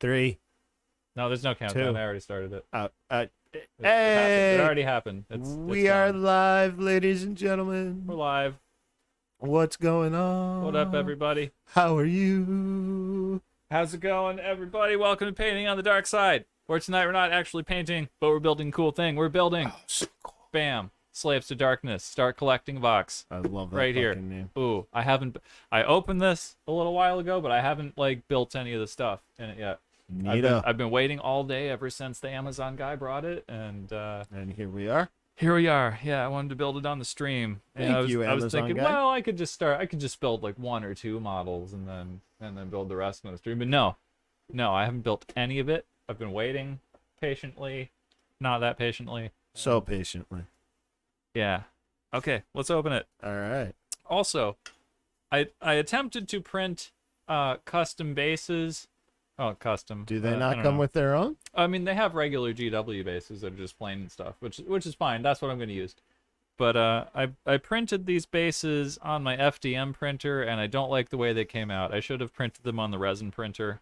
3. No, there's no countdown. 2. I already started it. It Hey! already happened. We are live, ladies and gentlemen. We're live. What's going on? What up, everybody? How are you? How's it going, everybody? Welcome to Painting on the Dark Side. Where tonight we're not actually painting, but we're building a cool thing. We're building. Oh, so cool. Bam. Slaves to Darkness. Start collecting Vox. I love that right here. name. Ooh, I opened this a little while ago, but I haven't built any of the stuff in it yet. I've been waiting all day ever since the Amazon guy brought it, and here we are. Here we are. Yeah, I wanted to build it on the stream. And Thank you, I was Amazon thinking, guy. well, I could just build like 1 or 2 models and then build the rest on the stream. But no, I haven't built any of it. I've been waiting patiently, not that patiently. So patiently. Yeah. Okay, let's open it. All right. Also, I attempted to print custom bases. Oh, custom. Do they not come with their own? I mean, they have regular GW bases that are just plain and stuff, which is fine. That's what I'm going to use. But I printed these bases on my FDM printer, and I don't like the way they came out. I should have printed them on the resin printer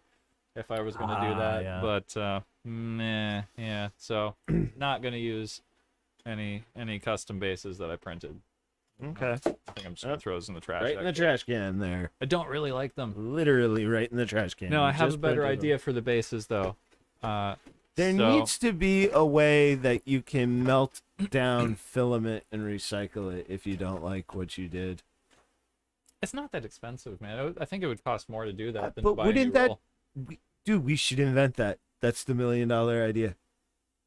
if I was going to do that. Yeah. But meh, yeah. So not going to use any custom bases that I printed. Okay. I think I'm just going to throw those in the trash. Right in the trash can there. I don't really like them. Literally right in the trash can. No, You I have a just better printed them. idea for the bases, though. There needs to be a way that you can melt down filament and recycle it if you don't like what you did. It's not that expensive, man. I think it would cost more to do that than But to buy wouldn't a new roll. Dude, we should invent that. That's the $1 million idea.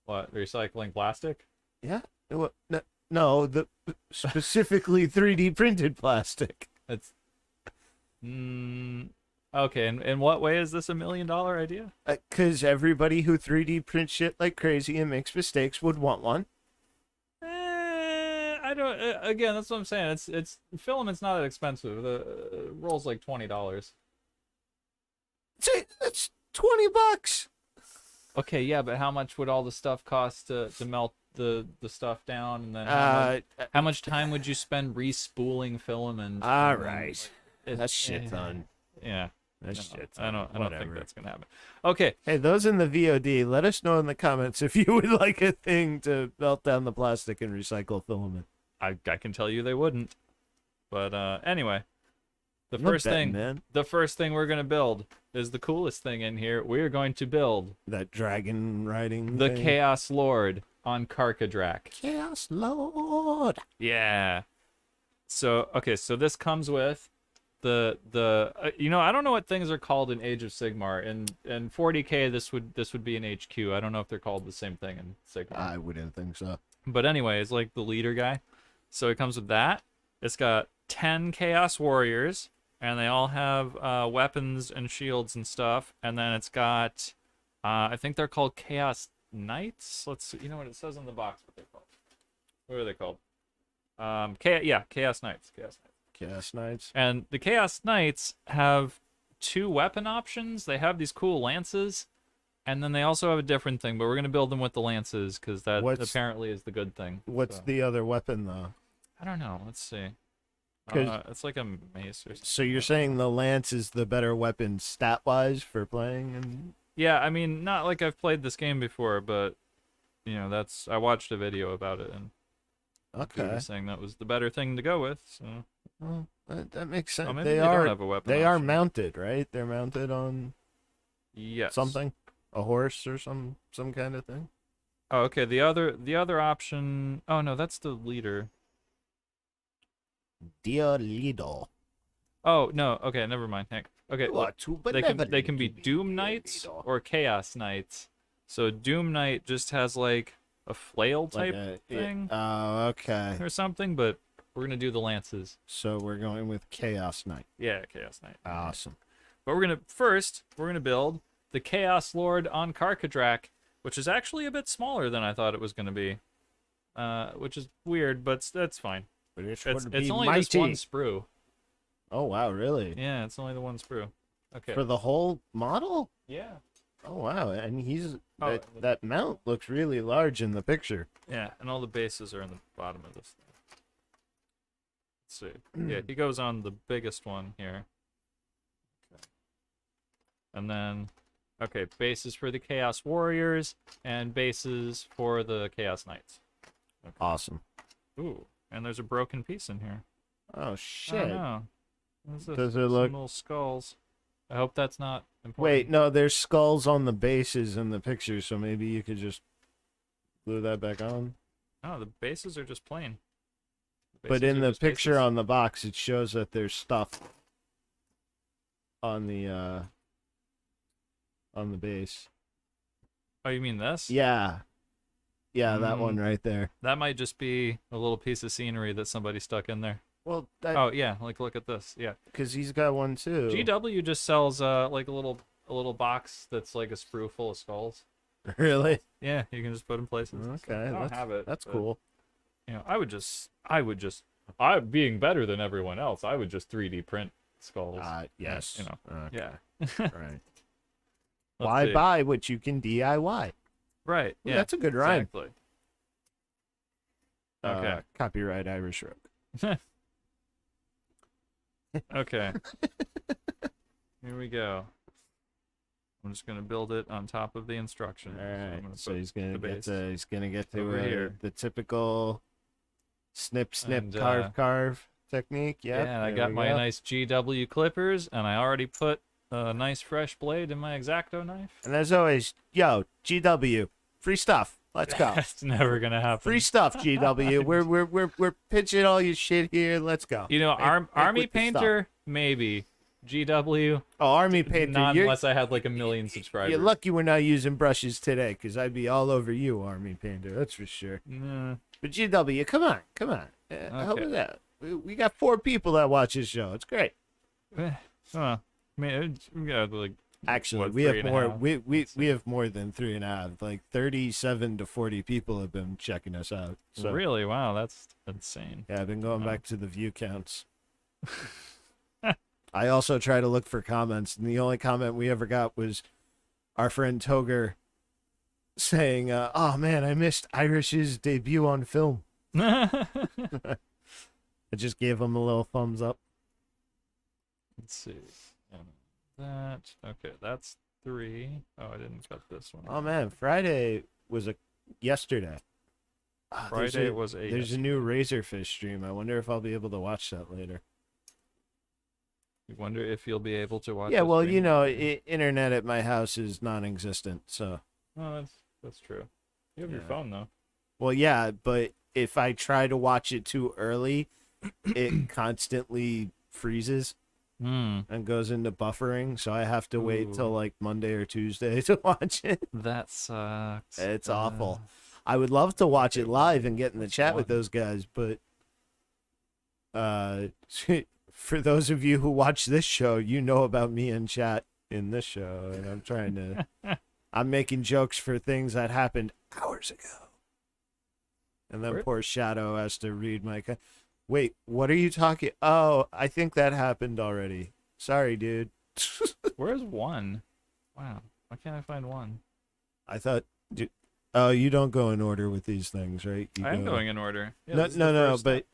What, recycling plastic? Yeah? No, the specifically 3D printed plastic. It's okay. And in what way is this $1 million idea? Because everybody who 3D prints shit like crazy and makes mistakes would want one. I don't. Again, that's what I'm saying. It's filament's not that expensive. The roll's like $20. That's $20. Okay, yeah, but how much would all the stuff cost to melt the stuff down, and then how much time would you spend respooling filament? All right, Like, that's shit ton. Yeah, That's shit I ton. don't think that's gonna happen. Okay, Hey, those in the VOD, let us know in the comments if you would like a thing to melt down the plastic and recycle filament. I can tell you they wouldn't. But anyway, the I'm not first betting, thing man. the first thing we're gonna build is the coolest thing in here. We're going to build That dragon riding the thing. Chaos Lord on Karkadrak. Chaos Lord. Yeah. So okay, so this comes with the I don't know what things are called in Age of Sigmar. In 40K this would be an HQ. I don't know if they're called the same thing in Sigmar. I wouldn't think so. But anyway, it's like the leader guy. So it comes with that. It's got 10 Chaos Warriors, and they all have weapons and shields and stuff. And then it's got, I think they're called Chaos Knights. Let's see. You know what it says on the box? What they're called? What are they called? Chaos Knights. Chaos Knights. And the Chaos Knights have 2 weapon options. They have these cool lances. And then they also have a different thing, but we're going to build them with the lances because that apparently is the good thing. What's the other weapon, though? I don't know. Let's see. It's like a mace or something. So you're saying the lance is the better weapon stat-wise for playing? And Yeah, I mean, not like I've played this game before, but, I watched a video about it, and he was saying that was the better thing to go with, so. Well, that makes sense. Oh, maybe they don't have a weapon They are option. mounted, right? They're mounted on Yes. something? A horse or some kind of thing? Oh, okay, the other option... Oh, no, that's the leader. Dia Lido. Oh, no, okay, never mind, Hank. Okay, look, they can be Doom Knights or Chaos Knights. So Doom Knight just has, like, a flail type thing Oh, okay. or something, but we're going to do the lances. So we're going with Chaos Knight. Yeah, Chaos Knight. Awesome. But we're going to build the Chaos Lord on Karkadrak, which is actually a bit smaller than I thought it was going to be. Which is weird, but that's fine. But it's only mighty. this one sprue. Oh, wow, really? Yeah, it's only the one sprue. Okay. For the whole model? Yeah. Oh, wow. And he's... Oh, that mount looks really large in the picture. Yeah, and all the bases are in the bottom of this thing. Let's see. Yeah, he goes on the biggest one here. Okay. And then Okay, bases for the Chaos Warriors and bases for the Chaos Knights. Okay. Awesome. Ooh, and there's a broken piece in here. Oh Oh shit. no. Does it some look? little skulls? I hope that's not important. Wait, no. There's skulls on the bases in the picture, so maybe you could just glue that back on. No, the bases are just plain. But in the picture on the box, it shows that there's stuff on the base. Oh, you mean this? Yeah. Yeah, that one right there. That might just be a little piece of scenery that somebody stuck in there. Well, that, Oh yeah, like look at this. Yeah. because he's got one too. GW just sells like a little box that's like a sprue full of skulls. Really? Yeah, you can just put in places. Okay, I don't have it. That's but, cool. You know, I being better than everyone else, I would just 3D print skulls. Yes. You know. Okay. Yeah. Right. Let's Why see. buy what you can DIY? Right. Well, Yeah. that's a good rhyme. Exactly. Okay. Copyright IrishRogue. Okay. Here we go. I'm just gonna build it on top of the instructions. All I'm right. gonna So put he's gonna the get base to over here. the typical snip And, carve technique. Yep, Yeah, and I there got we my go. nice GW clippers, and I already put a nice fresh blade in my X-Acto knife. And as always, yo, GW, free stuff. Let's go. That's never gonna happen. Free stuff, GW. We're pitching all your shit here. Let's go. You know, Make Army with the stuff. Painter, maybe. GW, Oh, Army Painter. not You're, unless I had like 1 million subscribers. you're lucky we're not using brushes today, because I'd be all over you, Army Painter. That's for sure. Nah. But GW, come on. Help Okay. us out. We got 4 people that watch this show. It's great. I mean, we got like Actually, what, we have 3.5? more. We have more than 3.5. Like 37 to 40 people have been checking us out. So Really? Wow, that's insane. yeah, I've been going Wow. back to the view counts. I also try to look for comments, and the only comment we ever got was our friend Toger saying, "Oh man, I missed Irish's debut on film." I just gave him a little thumbs up. Let's see. That okay, that's 3. Oh, I didn't cut this one. Oh man, Friday was yesterday. Friday was a. There's a new Razorfish stream. I wonder if I'll be able to watch that later. You wonder if you'll be able to watch. Yeah, the well, stream? you know, internet at my house is non-existent, so. Oh, that's true. You have your Yeah. phone though. Well, yeah, but if I try to watch it too early, it constantly freezes Hmm. and goes into buffering, so I have to wait till Ooh. like Monday or Tuesday to watch it. That sucks. It's awful. I would love to watch it live and get in the chat with One. those guys, but for those of you who watch this show, you know about me in chat in this show, and I'm trying to I'm making jokes for things that happened hours ago. And then Where- poor Shadow has to read my Wait, what are you talking? Oh, I think that happened already. Sorry, dude. Where's 1? Wow. Why can't I find 1? I thought oh, you don't go in order with these things, right? You I am go- going in order. Yeah, No, this is the no, first but step.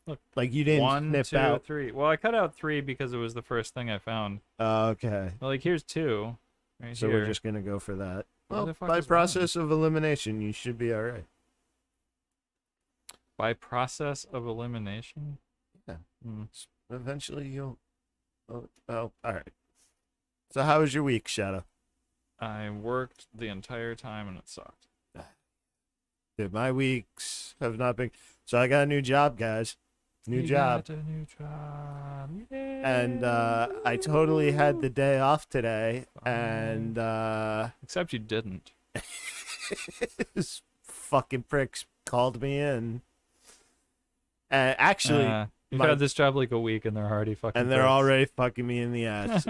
Look, like you didn't 1, snip 2, out. 3. Well, I cut out 3 because it was the first thing I found. Okay. Well, like here's 2. Right So here. we're just gonna go for that. Where Well, the fuck by is process of elimination, you should be all right. By process of elimination. Yeah. Hmm. Eventually, you'll. Oh, all right. So, how was your week, Shadow? I worked the entire time and it sucked. Dude, my weeks have not been. So, I got a new job, guys. New You job. got a new job. And Yay. I totally had the day off today. And Except you didn't. this fucking pricks called me in. And actually. You've my- had this job like a week and they're already fucking. And they're pricks. already fucking me in the ass.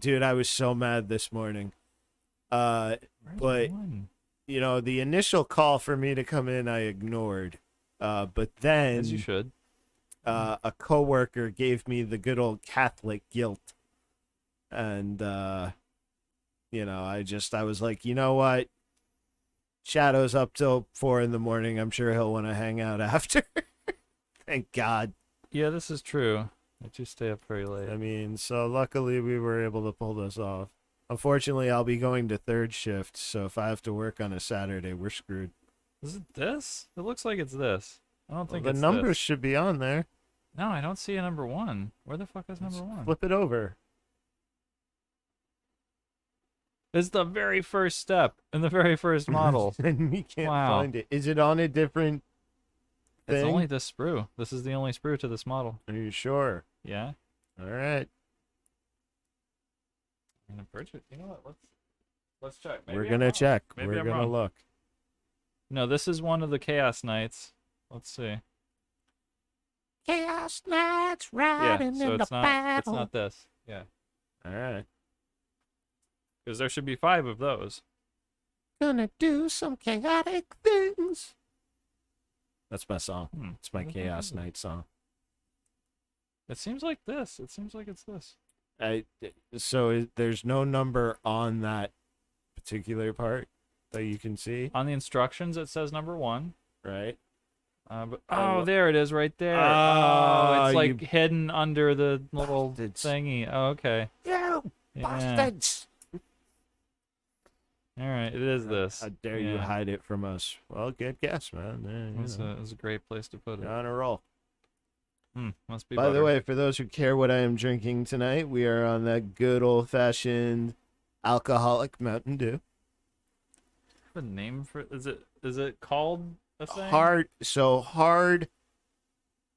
Dude, I was so mad this morning. Where's but- 1? You know, the initial call for me to come in, I ignored. But then As you should. a coworker gave me the good old Catholic guilt, and you know, I was like, you know what? Shadow's up till 4 a.m. I'm sure he'll want to hang out after. Thank God. Yeah, this is true. I do stay up very late. I mean, so luckily we were able to pull this off. Unfortunately, I'll be going to third shift, so if I have to work on a Saturday, we're screwed. Is it this? It looks like it's this. I don't think The it's numbers this. should be on there. No, I don't see a number 1. Where the fuck is number Let's 1? flip it over. It's the very first step in the very first model. And we can't Wow. find it. Is it on a different thing? It's only this sprue. This is the only sprue to this model. Are you sure? Yeah. All right. I'm gonna purchase. You know what? Let's check. We're Maybe I'm gonna wrong. check. Maybe We're I'm gonna wrong. look. No, this is one of the Chaos Knights. Let's see. Chaos Knights Yeah, riding so in it's the not. battle. It's not this. Yeah, All right. because there should be 5 of those. Gonna do some chaotic things. That's my song. It's my Chaos Knight song. It seems like this. It seems like it's this. There's no number on that particular part that you can see, On the instructions, it says number 1. right? There it is, right there. Oh, It's like you hidden under the little bastards. thingy. Oh, okay. You Yeah. bastards! All right, it is this. How dare you Yeah. hide it from us? Well, good guess, man. It was a great place to put it. You're on a roll. Must be By the butter. way, for those who care what I am drinking tonight, we are on that good old-fashioned alcoholic Mountain Dew. A name for is it called a thing? Hard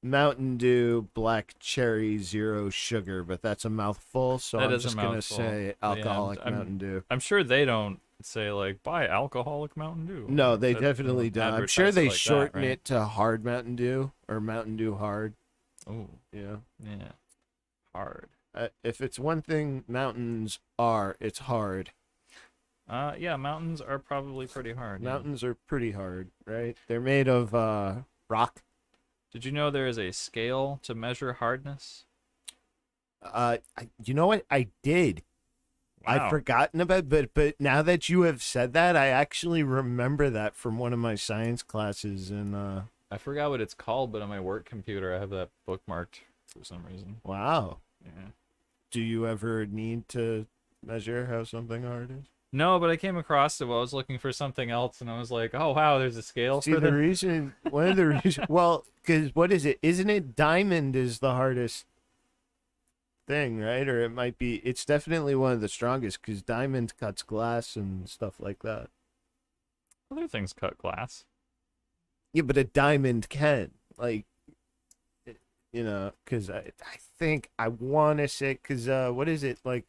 Mountain Dew Black Cherry Zero Sugar, but that's a mouthful, so That I'm is a just gonna mouthful. say But yeah, alcoholic I'm- Mountain Dew. I'm sure they don't say like buy alcoholic Mountain Dew. No, they That- definitely don't don't. I'm sure advertise they like that, shorten right? it to Hard Mountain Dew or Mountain Dew Hard. Oh, Yeah. yeah. Hard. If it's one thing mountains are, it's hard. Yeah, mountains are probably pretty hard. yeah. Mountains are pretty hard, right? They're made of rock. Did you know there is a scale to measure hardness? You know what? I did. Wow. I've forgotten about but now that you have said that, I actually remember that from one of my science classes and I forgot what it's called, but on my work computer I have that bookmarked for some reason. wow. Yeah. Do you ever need to measure how something hard is? No, but I came across it while I was looking for something else, and I was like, "Oh wow, there's a scale See, for the this." reason, one of the reasons, well, because what is it? Isn't it diamond is the hardest thing, right? Or it might be, it's definitely one of the strongest because diamond cuts glass and stuff like that. Other things cut glass. Yeah, but a diamond can, like, because I think I want to say, because what is it? Like,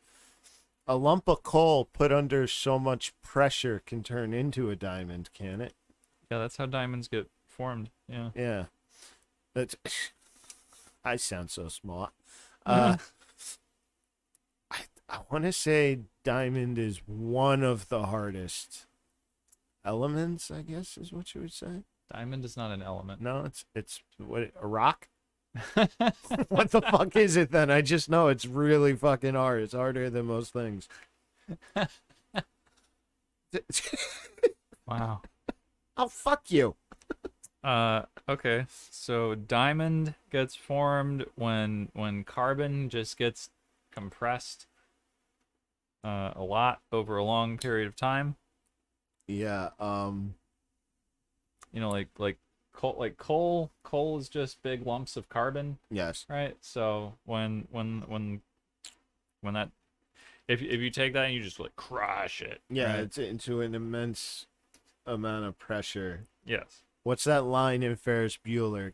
a lump of coal put under so much pressure can turn into a diamond, can it? Yeah, that's how diamonds get formed. Yeah. Yeah. That's, I sound so small. I want to say diamond is one of the hardest elements, I guess is what you would say. Diamond is not an element. No, it's what, a rock? What the fuck is it then? I just know it's really fucking hard. It's harder than most things. Wow. Oh, fuck you. Okay. So diamond gets formed when carbon just gets compressed a lot over a long period of time. Yeah, You know, like coal is just big lumps of carbon, yes. right? So when that if you take that and you just like crush it, Yeah, right? it's into an immense amount of pressure. Yes. What's that line in Ferris Bueller?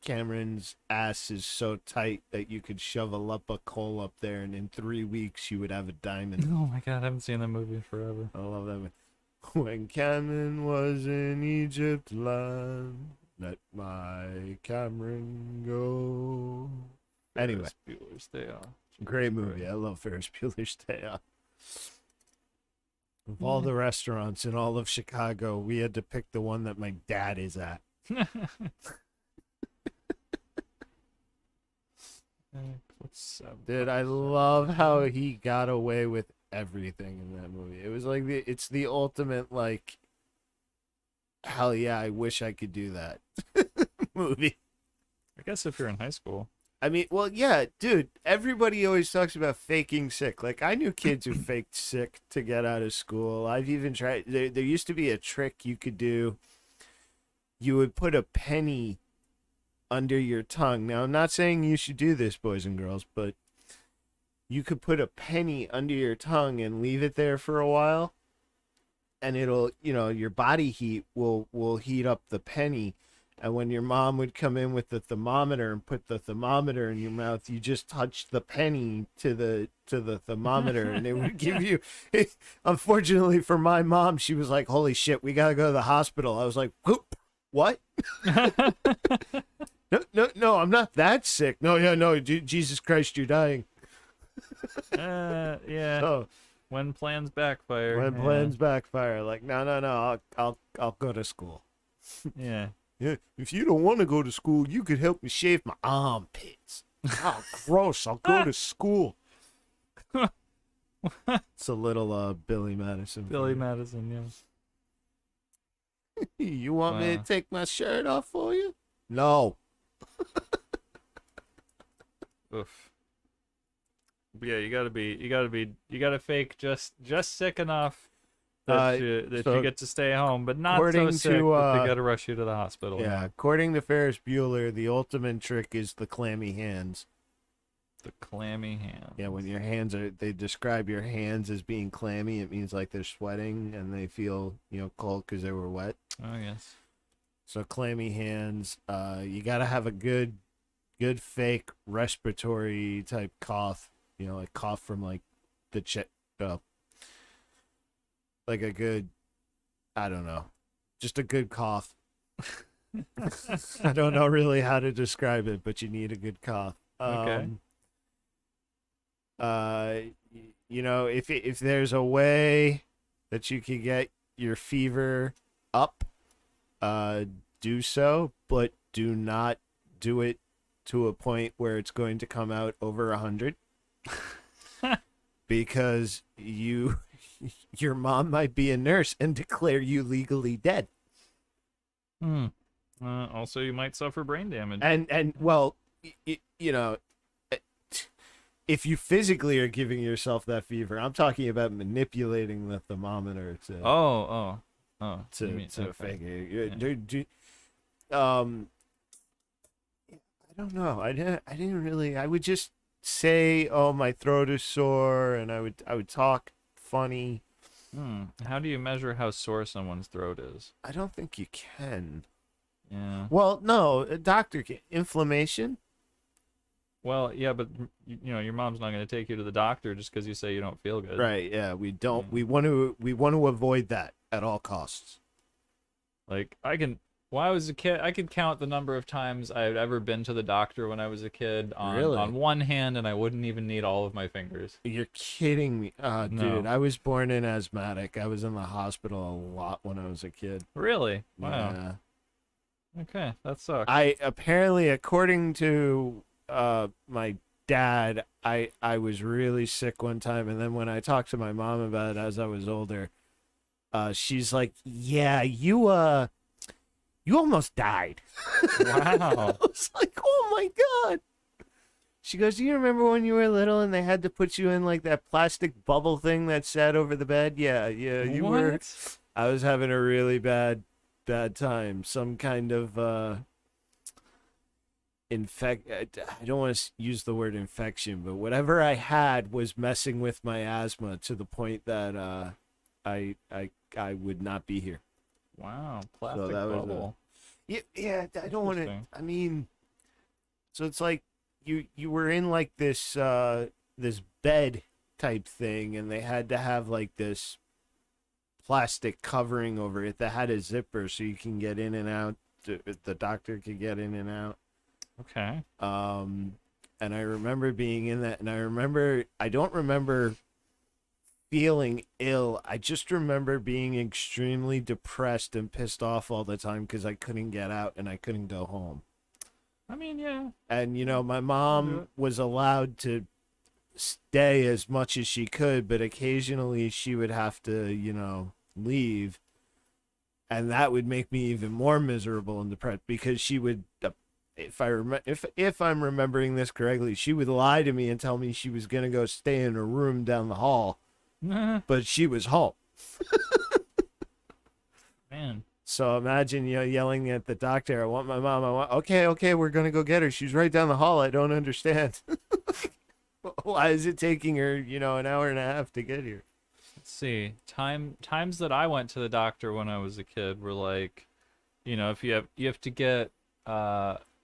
Cameron's ass is so tight that you could shove a lump of coal up there, and in 3 weeks you would have a diamond. Oh my god, I haven't seen that movie in forever. I love that one. When Cameron was in Egypt land, let my Cameron go. Anyway, Ferris Bueller's Day Off. great movie. I love Ferris Bueller's Day Off. Of all the restaurants in all of Chicago, we had to pick the one that my dad is at. Dude, I love how he got away with everything in that movie. It was like it's the ultimate like, hell yeah, I wish I could do that movie. I guess if you're in high school. I mean, well, yeah, dude, everybody always talks about faking sick. Like, I knew kids who faked sick to get out of school. I've even tried, there used to be a trick you could do. You would put a penny under your tongue. Now, I'm not saying you should do this, boys and girls, but you could put a penny under your tongue and leave it there for a while, and it'll, your body heat will heat up the penny. And when your mom would come in with the thermometer and put the thermometer in your mouth, you just touch the penny to the thermometer, and it would give you. Unfortunately for my mom, she was like, "Holy shit, we gotta go to the hospital." I was like, "Whoop, what?" No, I'm not that sick. No, yeah, no, Jesus Christ, you're dying. Yeah. So, When plans backfire. when plans backfire, like, no, I'll go to school. Yeah. Yeah, if you don't want to go to school, you could help me shave my armpits. Oh, gross! I'll go to school. It's a little Billy Madison. Billy Madison, yeah. You want me to take my shirt off for you? No. Oof. But yeah, you gotta fake just sick enough that you get to stay home, but not so sick that they gotta rush you to the hospital. Yeah, according to Ferris Bueller, the ultimate trick is the clammy hands. The clammy hands. Yeah, when your hands they describe your hands as being clammy, it means like they're sweating and they feel, cold because they were wet. Oh, yes. So clammy hands, you got to have a good fake respiratory type cough, like cough from like the like a good, I don't know, just a good cough. I don't know really how to describe it, but you need a good cough. Okay. If there's a way that you can get your fever up, do so, but do not do it to a point where it's going to come out over 100, because your mom might be a nurse and declare you legally dead. Also, you might suffer brain damage. And well, if you physically are giving yourself that fever, I'm talking about manipulating the thermometer to fake it. Yeah. I don't know. I didn't really. I would just say, "Oh, my throat is sore," and I would talk funny. How do you measure how sore someone's throat is? I don't think you can. Yeah. Well, no, a doctor can. Inflammation. Well, yeah, but your mom's not going to take you to the doctor just because you say you don't feel good. Right. Yeah. We don't. We want to avoid that at all costs. Like, when I was a kid, I could count the number of times I had ever been to the doctor when I was a kid on one hand, and I wouldn't even need all of my fingers. You're kidding me. No. Dude, I was born in asthmatic. I was in the hospital a lot when I was a kid. Really? Wow. Yeah. Okay, that sucks. Apparently, according to my dad, I was really sick one time, and then when I talked to my mom about it as I was older, she's like, "Yeah, you almost died." Wow. I was like, "Oh my God." She goes, "Do you remember when you were little and they had to put you in like that plastic bubble thing that sat over the bed?" Yeah, you were. I was having a really bad time. Some kind of I don't want to use the word infection, but whatever I had was messing with my asthma to the point that I would not be here. Wow, plastic So that was bubble. Yeah, I don't want to. I mean, so it's like you were in like this bed type thing, and they had to have like this plastic covering over it that had a zipper so you can get in and out. The doctor could get in and out. Okay. And I remember being in that, and I don't remember feeling ill. I just remember being extremely depressed and pissed off all the time because I couldn't get out and I couldn't go home. I mean, yeah. And, my mom was allowed to stay as much as she could, but occasionally she would have to, leave. And that would make me even more miserable and depressed because she would if I'm remembering this correctly, she would lie to me and tell me she was gonna go stay in a room down the hall, but she was home. Man. So imagine, yelling at the doctor, "I want my mom. I want." Okay, we're gonna go get her. She's right down the hall. I don't understand. Why is it taking her, an hour and a half to get here? Let's see. Times that I went to the doctor when I was a kid were like, if you have to get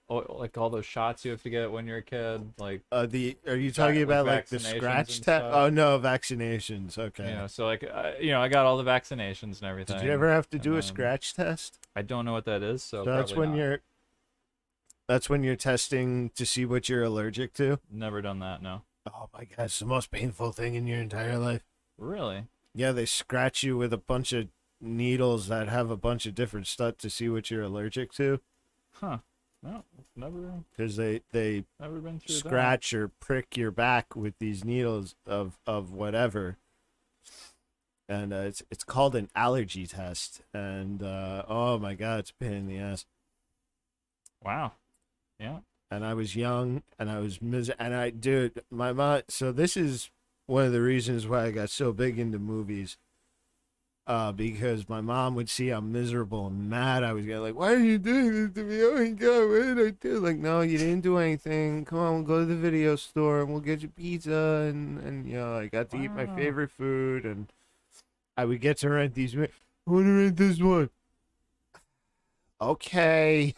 like all those shots you have to get when you're a kid, like Are you talking about like the vaccinations scratch and test? stuff. Oh no, vaccinations. Okay. So like I got all the vaccinations and everything. Did you ever have to do a then scratch test? I don't know what that is, so That's probably not. that's when you're testing to see what you're allergic to. Never done that, no. Oh my god, it's the most painful thing in your entire life. Really? Yeah, they scratch you with a bunch of needles that have a bunch of different stuff to see what you're allergic to. Huh. No, never Because they been through scratch or prick your back with these needles of whatever. And it's called an allergy test. And oh my god, it's a pain in the ass. that. Wow. Yeah. And I was young, and I was dude, my mom. So this is one of the reasons why I got so big into movies. Because my mom would see how miserable and mad I was getting. Like, why are you doing this to me? Oh my god, what did I do? Like, no, you didn't do anything. Come on, we'll go to the video store and we'll get you pizza, and I got to eat my favorite food, and I would get to rent these. I want to rent this one. Okay.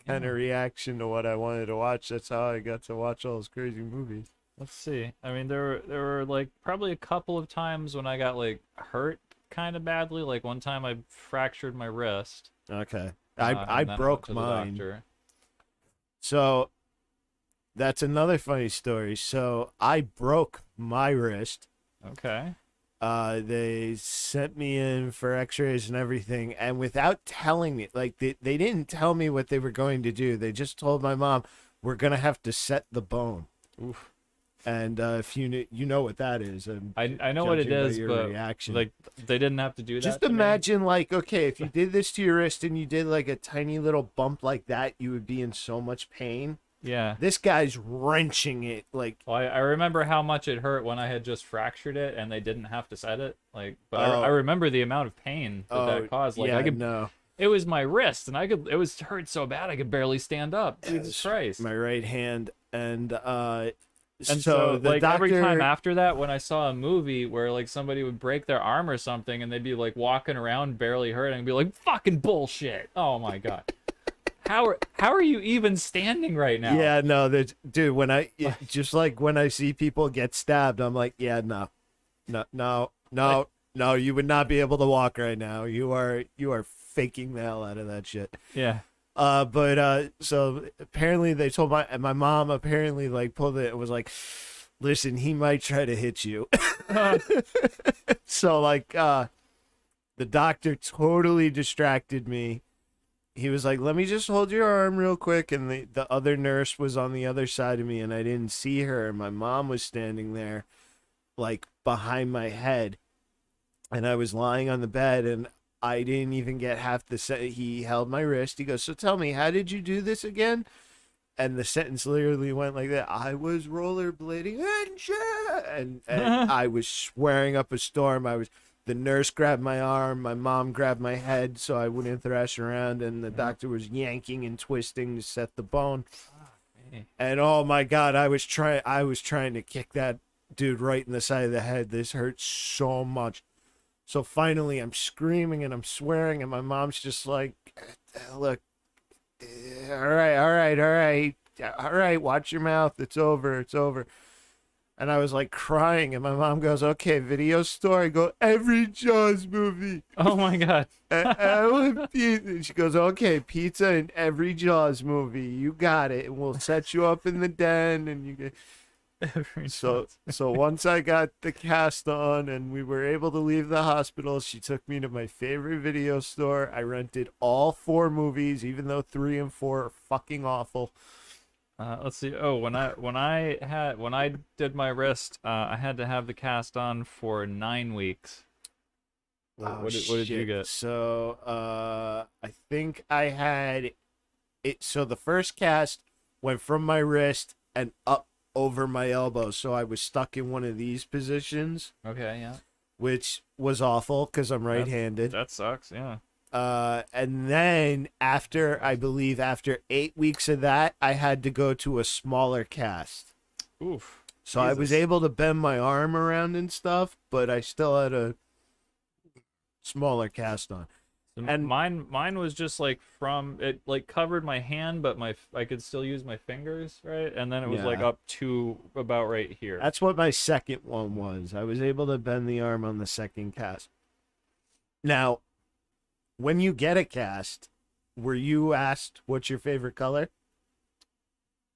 Kind of reaction to what I wanted to watch. That's how I got to watch all those crazy movies. Let's see. I mean, there were like probably a couple of times when I got like hurt kind of badly. Like one time I fractured my wrist. Okay. And I then broke went to the mine. doctor. So that's another funny story. So I broke my wrist. Okay. They sent me in for x-rays and everything, and without telling me, like they didn't tell me what they were going to do. They just told my mom, we're gonna have to set the bone. Oof. And if you know what that is, I know what it is, but reaction. like they didn't have to do that. Just to me. imagine, like, okay, if you did this to your wrist and you did like a tiny little bump like that, you would be in so much pain. Yeah. This guy's wrenching it, like. Well, I remember how much it hurt when I had just fractured it and they didn't have to set it. Like, but I remember the amount of pain that caused. Like, yeah, no. It was my wrist, and it was hurt so bad I could barely stand up. Jesus Christ. My right hand, and so the like doctor, every time after that, when I saw a movie where like somebody would break their arm or something, and they'd be like walking around barely hurting, and be like, "Fucking bullshit!" Oh my god. How are you even standing right now? Yeah, no, dude. When I see people get stabbed, I'm like, yeah, no, you would not be able to walk right now. You are faking the hell out of that shit. Yeah. So apparently they told my mom apparently like pulled it and was like, listen, he might try to hit you. So like the doctor totally distracted me. He was like, let me just hold your arm real quick. And the other nurse was on the other side of me and I didn't see her. And my mom was standing there like behind my head. And I was lying on the bed and I didn't even get half the sentence. He held my wrist. He goes, so tell me, how did you do this again? And the sentence literally went like that. I was rollerblading and I was swearing up a storm. The nurse grabbed my arm. My mom grabbed my head so I wouldn't thrash around. And the doctor was yanking and twisting to set the bone. And oh my God, I was trying to kick that dude right in the side of the head. This hurt so much. So finally I'm screaming and I'm swearing and my mom's just like, look, all right, watch your mouth. It's over. And I was like crying and my mom goes, okay, video store. I go, every Jaws movie. Oh my God. And she goes, okay, pizza in every Jaws movie. You got it. And we'll set you up in the den and you get. So once I got the cast on and we were able to leave the hospital, she took me to my favorite video store. I rented all 4 movies, even though 3 and 4 are fucking awful. Let's see. Oh, when I did my wrist, I had to have the cast on for 9 weeks. What did you get? So I think I had So the first cast went from my wrist and up over my elbow, so I was stuck in one of these positions, Okay, yeah. which was awful because I'm right-handed. That sucks, yeah. And then I believe after 8 weeks of that, I had to go to a smaller cast. Oof. So I was Jesus. able to bend my arm around and stuff, but I still had a smaller cast on. So And mine was just like from it, like covered my hand, but I could still use my fingers, right? And then it was like Yeah. up to about right here. that's what my second one was. I was able to bend the arm on the second cast. Now, when you get a cast, were you asked what's your favorite color?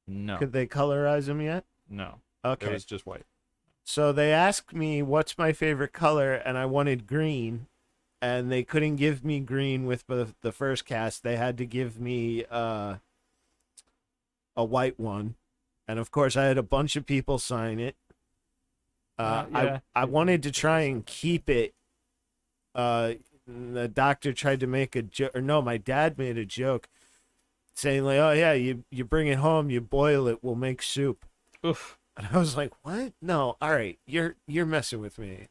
No, Could they colorize them yet? no, Okay. it was just white. So they asked me what's my favorite color, and I wanted green, and they couldn't give me green with the first cast. They had to give me a white one, and of course I had a bunch of people sign it. Yeah. I wanted to try and keep it. The doctor tried to make a joke, or no, my dad made a joke, saying like, "Oh yeah, you bring it home, you boil it, we'll make soup." Oof. And I was like, "What? No, all right, you're messing with me."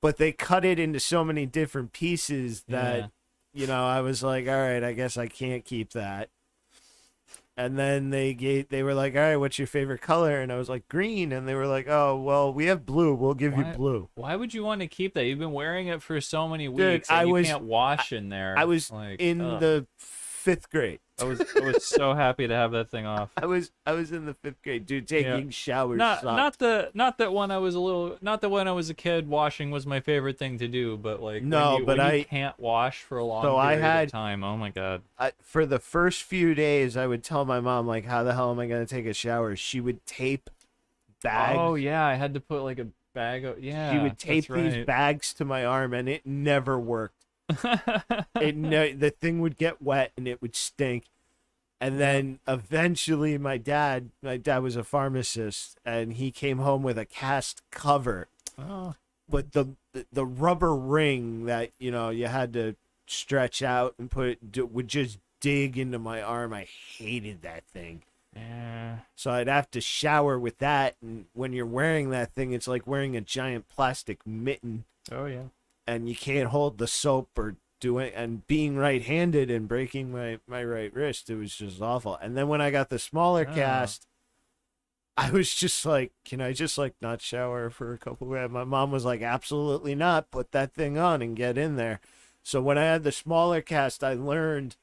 But they cut it into so many different pieces that, Yeah. I was like, "All right, I guess I can't keep that." And then they were like, "All right, what's your favorite color?" And I was like, "Green." And they were like, "Oh, well, we have blue. We'll give you blue." Why would you want to keep that? You've been wearing it for so many Dude, weeks, and you can't wash in there. I was like, in ugh. the 5th grade. I was so happy to have that thing off. I was in the 5th grade, dude. Taking showers Not sucked. not that when I was a kid, washing was my favorite thing to do, but like No, but when you can't wash for a long So I period had- of time. Oh my god. For the first few days, I would tell my mom like, "How the hell am I gonna take a shower?" She would tape bags. Oh yeah, I had to put like a bag of yeah. She would tape that's these right. bags to my arm, and it never worked. The thing would get wet and it would stink. And then eventually my dad was a pharmacist, and he came home with a cast cover. Oh. But the rubber ring that, you had to stretch out and would just dig into my arm. I hated that thing. Yeah. So I'd have to shower with that, and when you're wearing that thing, it's like wearing a giant plastic mitten, Oh yeah. and you can't hold the soap or do it. And being right-handed and breaking my right wrist, it was just awful. And then when I got the smaller Oh. cast, I was just like, "Can I just like not shower for a couple of?" My mom was like, "Absolutely not. Put that thing on and get in there." So when I had the smaller cast, I learned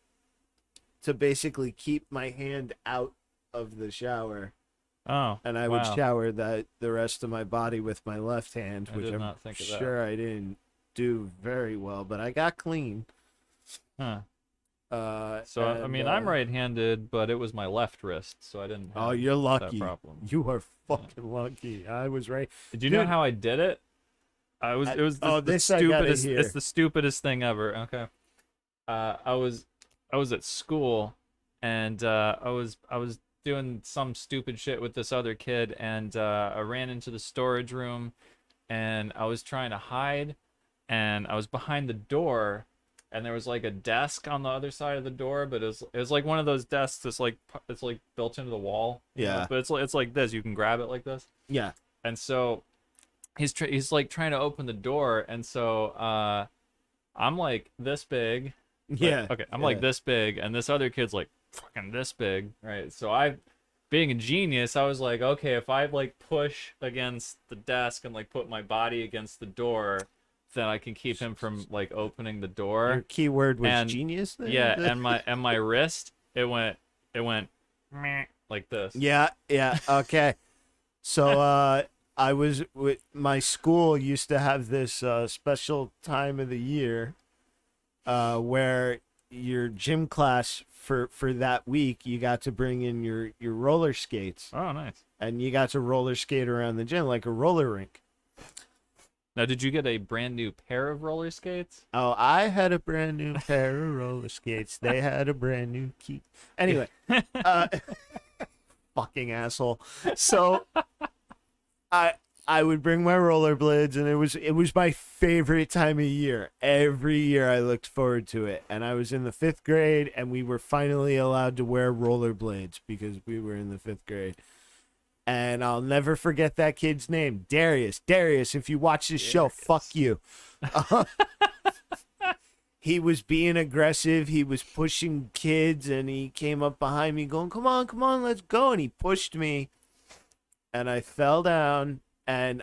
to basically keep my hand out of the shower, Oh. and I would wow. shower the rest of my body with my left hand, I which did I'm not think of that. sure I didn't do very well, but I got clean. Huh. So I And, mean, I'm right-handed, but it was my left wrist, so I didn't have Oh, you're lucky. that problem. You are fucking lucky. I was right. Did you know Dude. how I did it? It was the this I gotta stupidest. hear. It's the stupidest thing ever. Okay. I was at school, and I was doing some stupid shit with this other kid, and I ran into the storage room, and I was trying to hide, and I was behind the door, and there was like a desk on the other side of the door, but it was like one of those desks that's like it's like built into the wall. you know? Yeah. But it's like this. You can grab it like this. Yeah. And so he's like trying to open the door, and so I'm like this big. Yeah. Okay, I'm like this big, and this other kid's like fucking this big, right? So being a genius, I was like, okay, if I like push against the desk and like put my body against the door, then I can keep him from like opening the door. Your keyword was And- genius there? Yeah, and my wrist, it went meh, like this. Yeah, okay. So I was with my school used to have this special time of the year where your gym class for that week, you got to bring in your roller skates, Oh, nice. and you got to roller skate around the gym like a roller rink. Now, did you get a brand new pair of roller skates? Oh, I had a brand new pair of roller skates. They had a brand new key. Anyway, fucking asshole. So I would bring my rollerblades, and it was my favorite time of year. Every year I looked forward to it. And I was in the 5th grade, and we were finally allowed to wear rollerblades because we were in the 5th grade. And I'll never forget that kid's name, Darius. Darius, if you watch this show, fuck you. He was being aggressive. He was pushing kids, and he came up behind me going, come on, let's go. And he pushed me, and I fell down, and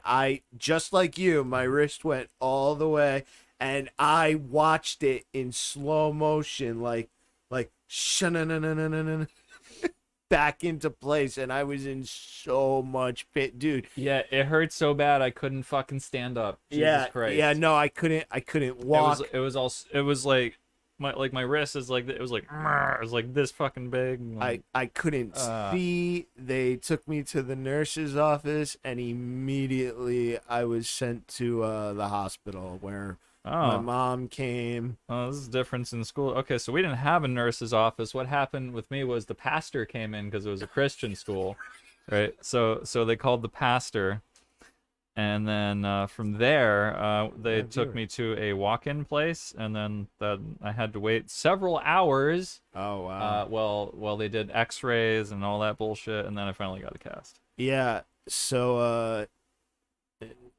just like you, my wrist went all the way, and I watched it in slow motion, like sha-na-na-na-na-na-na, back into place, and I was in so much pain, dude. Yeah, it hurt so bad I couldn't fucking stand up. Jesus Christ. Yeah, no, I couldn't walk. It was like my wrist is like, it was like this fucking big. I couldn't see. They took me to the nurse's office, and immediately I was sent to the hospital where my mom came. Oh, this is difference in school. Okay, so we didn't have a nurse's office. What happened with me was the pastor came in because it was a Christian school, right? So they called the pastor, and then from there they took me to a walk-in place, and then I had to wait several hours. Oh wow! While they did X-rays and all that bullshit, and then I finally got a cast. Yeah. So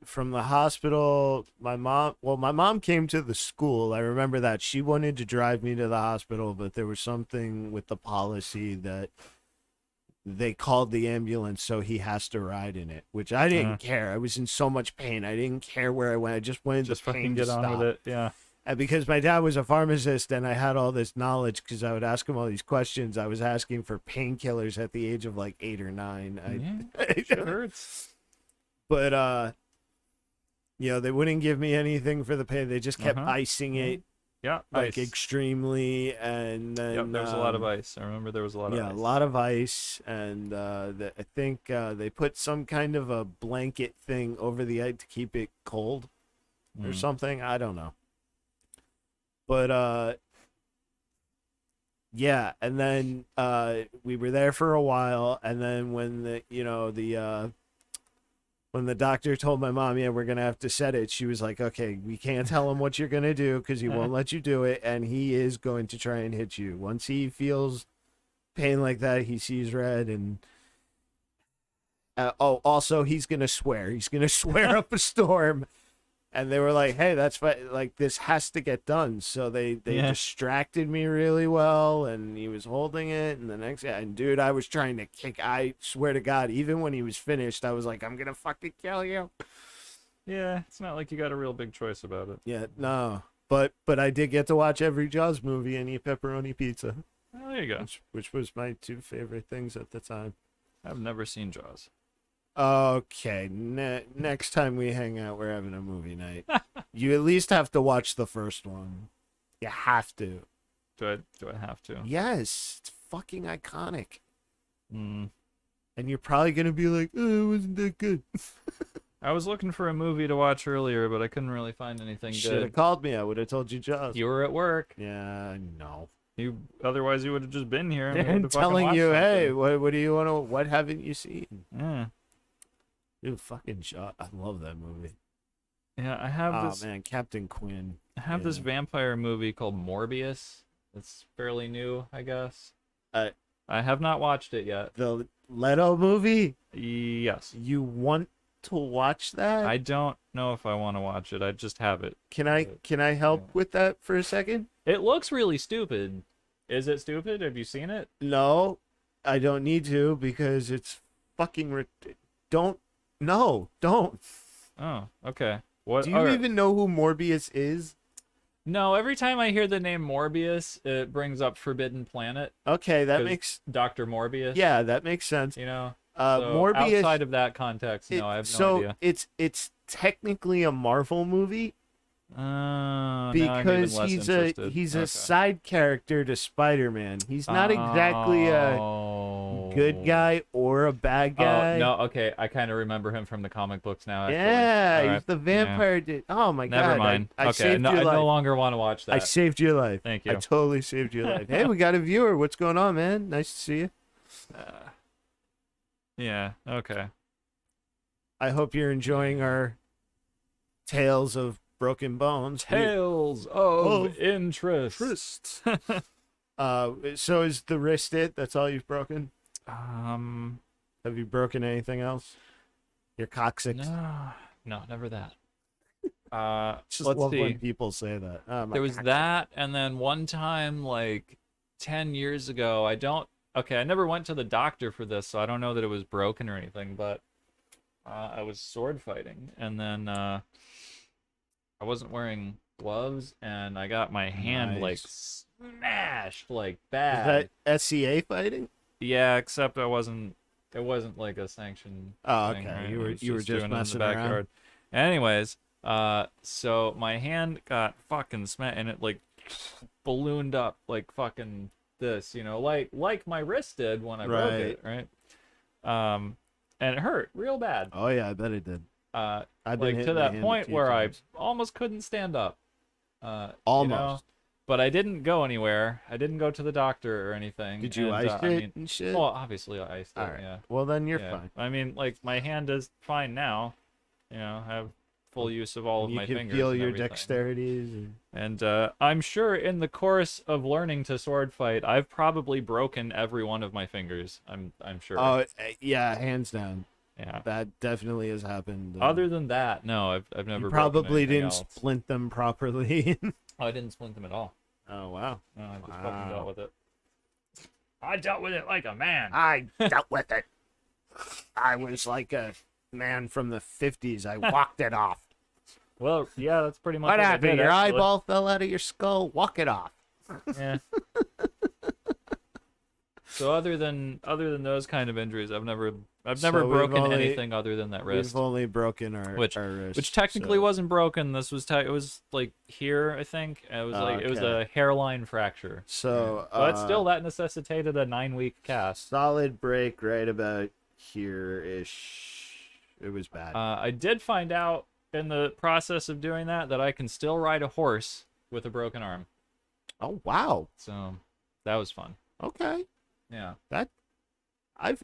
from the hospital, my mom came to the school. I remember that. She wanted to drive me to the hospital, but there was something with the policy that they called the ambulance, so he has to ride in it, which I didn't care. I was in so much pain. I didn't care where I went. I just wanted the pain to stop. Get on with it. Yeah. And because my dad was a pharmacist and I had all this knowledge because I would ask him all these questions, I was asking for painkillers at the age of like 8 or 9. It hurts. But they wouldn't give me anything for the pain. They just kept icing it. Yeah, like ice. Extremely, and then there was a lot of ice. I remember there was a lot of ice. Yeah, a lot of ice, and I think they put some kind of a blanket thing over the egg to keep it cold or something. I don't know. But yeah, and then we were there for a while, and then when when the doctor told my mom, yeah, we're going to have to set it, she was like, okay, we can't tell him what you're going to do because he won't let you do it, and he is going to try and hit you. Once he feels pain like that, he sees red, and also he's going to swear. He's going to swear up a storm. And they were like, hey, that's fine. Like, this has to get done. So they distracted me really well, and he was holding it. And the next guy, and dude, I was trying to kick. I swear to God, even when he was finished, I was like, I'm going to fucking kill you. Yeah, it's not like you got a real big choice about it. Yeah, no. But I did get to watch every Jaws movie and eat pepperoni pizza. Oh, there you go. Which was my 2 favorite things at the time. I've never seen Jaws. Okay, next time we hang out, we're having a movie night. You at least have to watch the first one. You have to. Do I have to? Yes, it's fucking iconic. Mm. And you're probably gonna be like, oh, it wasn't that good. I was looking for a movie to watch earlier, but I couldn't really find anything good. Should have called me. I would have told you Jaws. You were at work. Yeah, no. Otherwise you would have just been here. And telling you, hey, what do you want to? What haven't you seen? Yeah. Dude, fucking Jaws. I love that movie. Yeah, I have this. Oh man, Captain Quinn. I have this vampire movie called Morbius. It's fairly new, I guess. I have not watched it yet. The Leto movie? Yes. You want to watch that? I don't know if I want to watch it. I just have it. Can I help with that for a second? It looks really stupid. Is it stupid? Have you seen it? No, I don't need to because it's fucking don't. No, don't. Oh, okay. What? Do you even know who Morbius is? No, every time I hear the name Morbius, it brings up Forbidden Planet. Okay, that makes Dr. Morbius. Yeah, that makes sense. You know, Morbius. Outside of that context, no, I have no idea. So it's technically a Marvel movie. Because he's a side character to Spider-Man. He's not exactly a good guy or a bad guy. Oh, no, okay. I kind of remember him from the comic books now. Actually. Yeah, he's the vampire dude. Oh my God. Never mind. I saved your life. I no longer want to watch that. I saved your life. Thank you. I totally saved your life. Hey, we got a viewer. What's going on, man? Nice to see you. Yeah, okay. I hope you're enjoying our tales of broken bones. Tales of interest. So is the wrist it? That's all you've broken? um, Have you broken anything else? Your coccyx? no, never that. Just Let's love see. when people say that. Oh, my There was coccyx. that, and then one time, like 10 years ago, I never went to the doctor for this, so I don't know that it was broken or anything, but I was sword fighting, and then I wasn't wearing gloves, and I got my hand like Nice. smashed like Is bad. that SCA fighting? Yeah, except it wasn't like a sanctioned Oh, thing, okay. right? You were It was just doing it in the messing around. backyard. Anyways, so my hand got fucking smashed, and it like ballooned up like fucking this, like my wrist did when I broke it, right? And it hurt real bad. Oh yeah, I bet it did. I've I've like been to hitting my that hand a point few where times. I almost couldn't stand up. Almost. But I didn't go anywhere. I didn't go to the doctor or anything. Did you and, ice I it mean, and shit? well, obviously I iced it. All right. Yeah. Well, then you're Yeah. fine. I mean, like my hand is fine now. I have full use of all of You my can fingers. feel and your everything. dexterities. And I'm sure in the course of learning to sword fight, I've probably broken every one of my fingers. I'm sure. Oh yeah, hands down. Yeah. That definitely has happened. Other than that, no, I've never. you broken probably anything didn't else. splint them properly. Oh, I didn't splint them at all. Oh wow. No, I just Wow. fucking dealt with it. I dealt with it like a man. I dealt with it. I was like a man from the 50s. I walked it off. Well, yeah, that's pretty much What I happened? did, Your actually. eyeball fell out of your skull. Walk it off. Yeah. So other than those kind of injuries, I've never So we've broken only- anything other than that wrist, We've only broken our Which- wrist, which technically so- wasn't broken. This was it was like here, I think. It was it was Okay. a hairline fracture. So, But still, that necessitated a 9-week cast. solid break right about here-ish. It was bad. I did find out in the process of doing that I can still ride a horse with a broken arm. Oh wow. So that was fun. Okay. Yeah. I've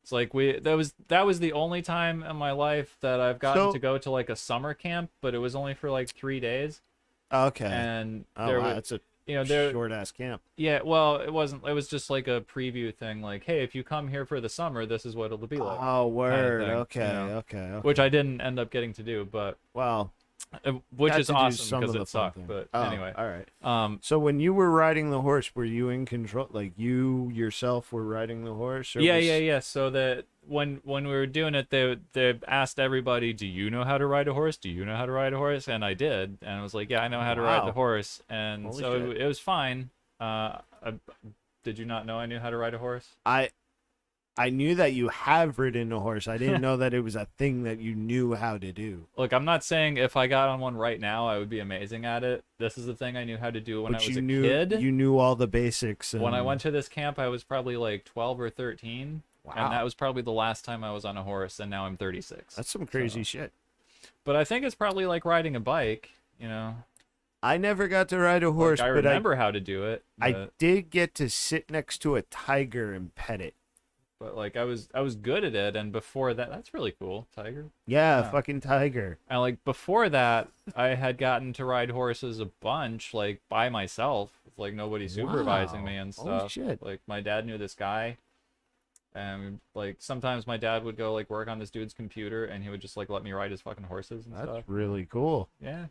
It's like that was the only time in my life that I've gotten So- to go to like a summer camp, but it was only for like 3 days. okay. And Oh there wow, was, that's a there, short ass camp. yeah, well, it wasn't. It was just like a preview thing. Like, hey, if you come here for the summer, this is what it'll be like. Oh word. thing, Okay. you know. Okay. Which I didn't end up getting to do, but Well, which got is to do awesome some because of the it fun sucked. thing. But Oh, anyway, all right. um, So when you were riding the horse, were you in control? Like you yourself were riding the horse? Or yeah, was... yeah. So that when we were doing it, they asked everybody, "Do you know how to ride a horse? Do you know how to ride a horse?" And I did, and I was like, "Yeah, I know how to ride Wow. the horse." And Holy so shit. it was fine. Did you not know I knew how to ride a horse? I knew that you have ridden a horse. I didn't know that it was a thing that you knew how to do. Look, I'm not saying if I got on one right now, I would be amazing at it. This is the thing I knew how to do when But I was you a knew kid. you knew all the basics. And... When I went to this camp, I was probably like 12 or 13. Wow. And that was probably the last time I was on a horse, and now I'm 36. That's some crazy So- shit. But I think it's probably like riding a bike, I never got to ride a horse, Like, I but remember how to do it. I But, did get to sit next to a tiger and pet it. but like I was good at it, and before that, that's really cool, tiger. Yeah, Yeah. fucking tiger. And like before that, I had gotten to ride horses a bunch, like by myself, with, like nobody supervising Wow. me and Holy stuff. shit. Like my dad knew this guy, and like sometimes my dad would go like work on this dude's computer, and he would just like let me ride his fucking horses and That's stuff. really cool. Yeah.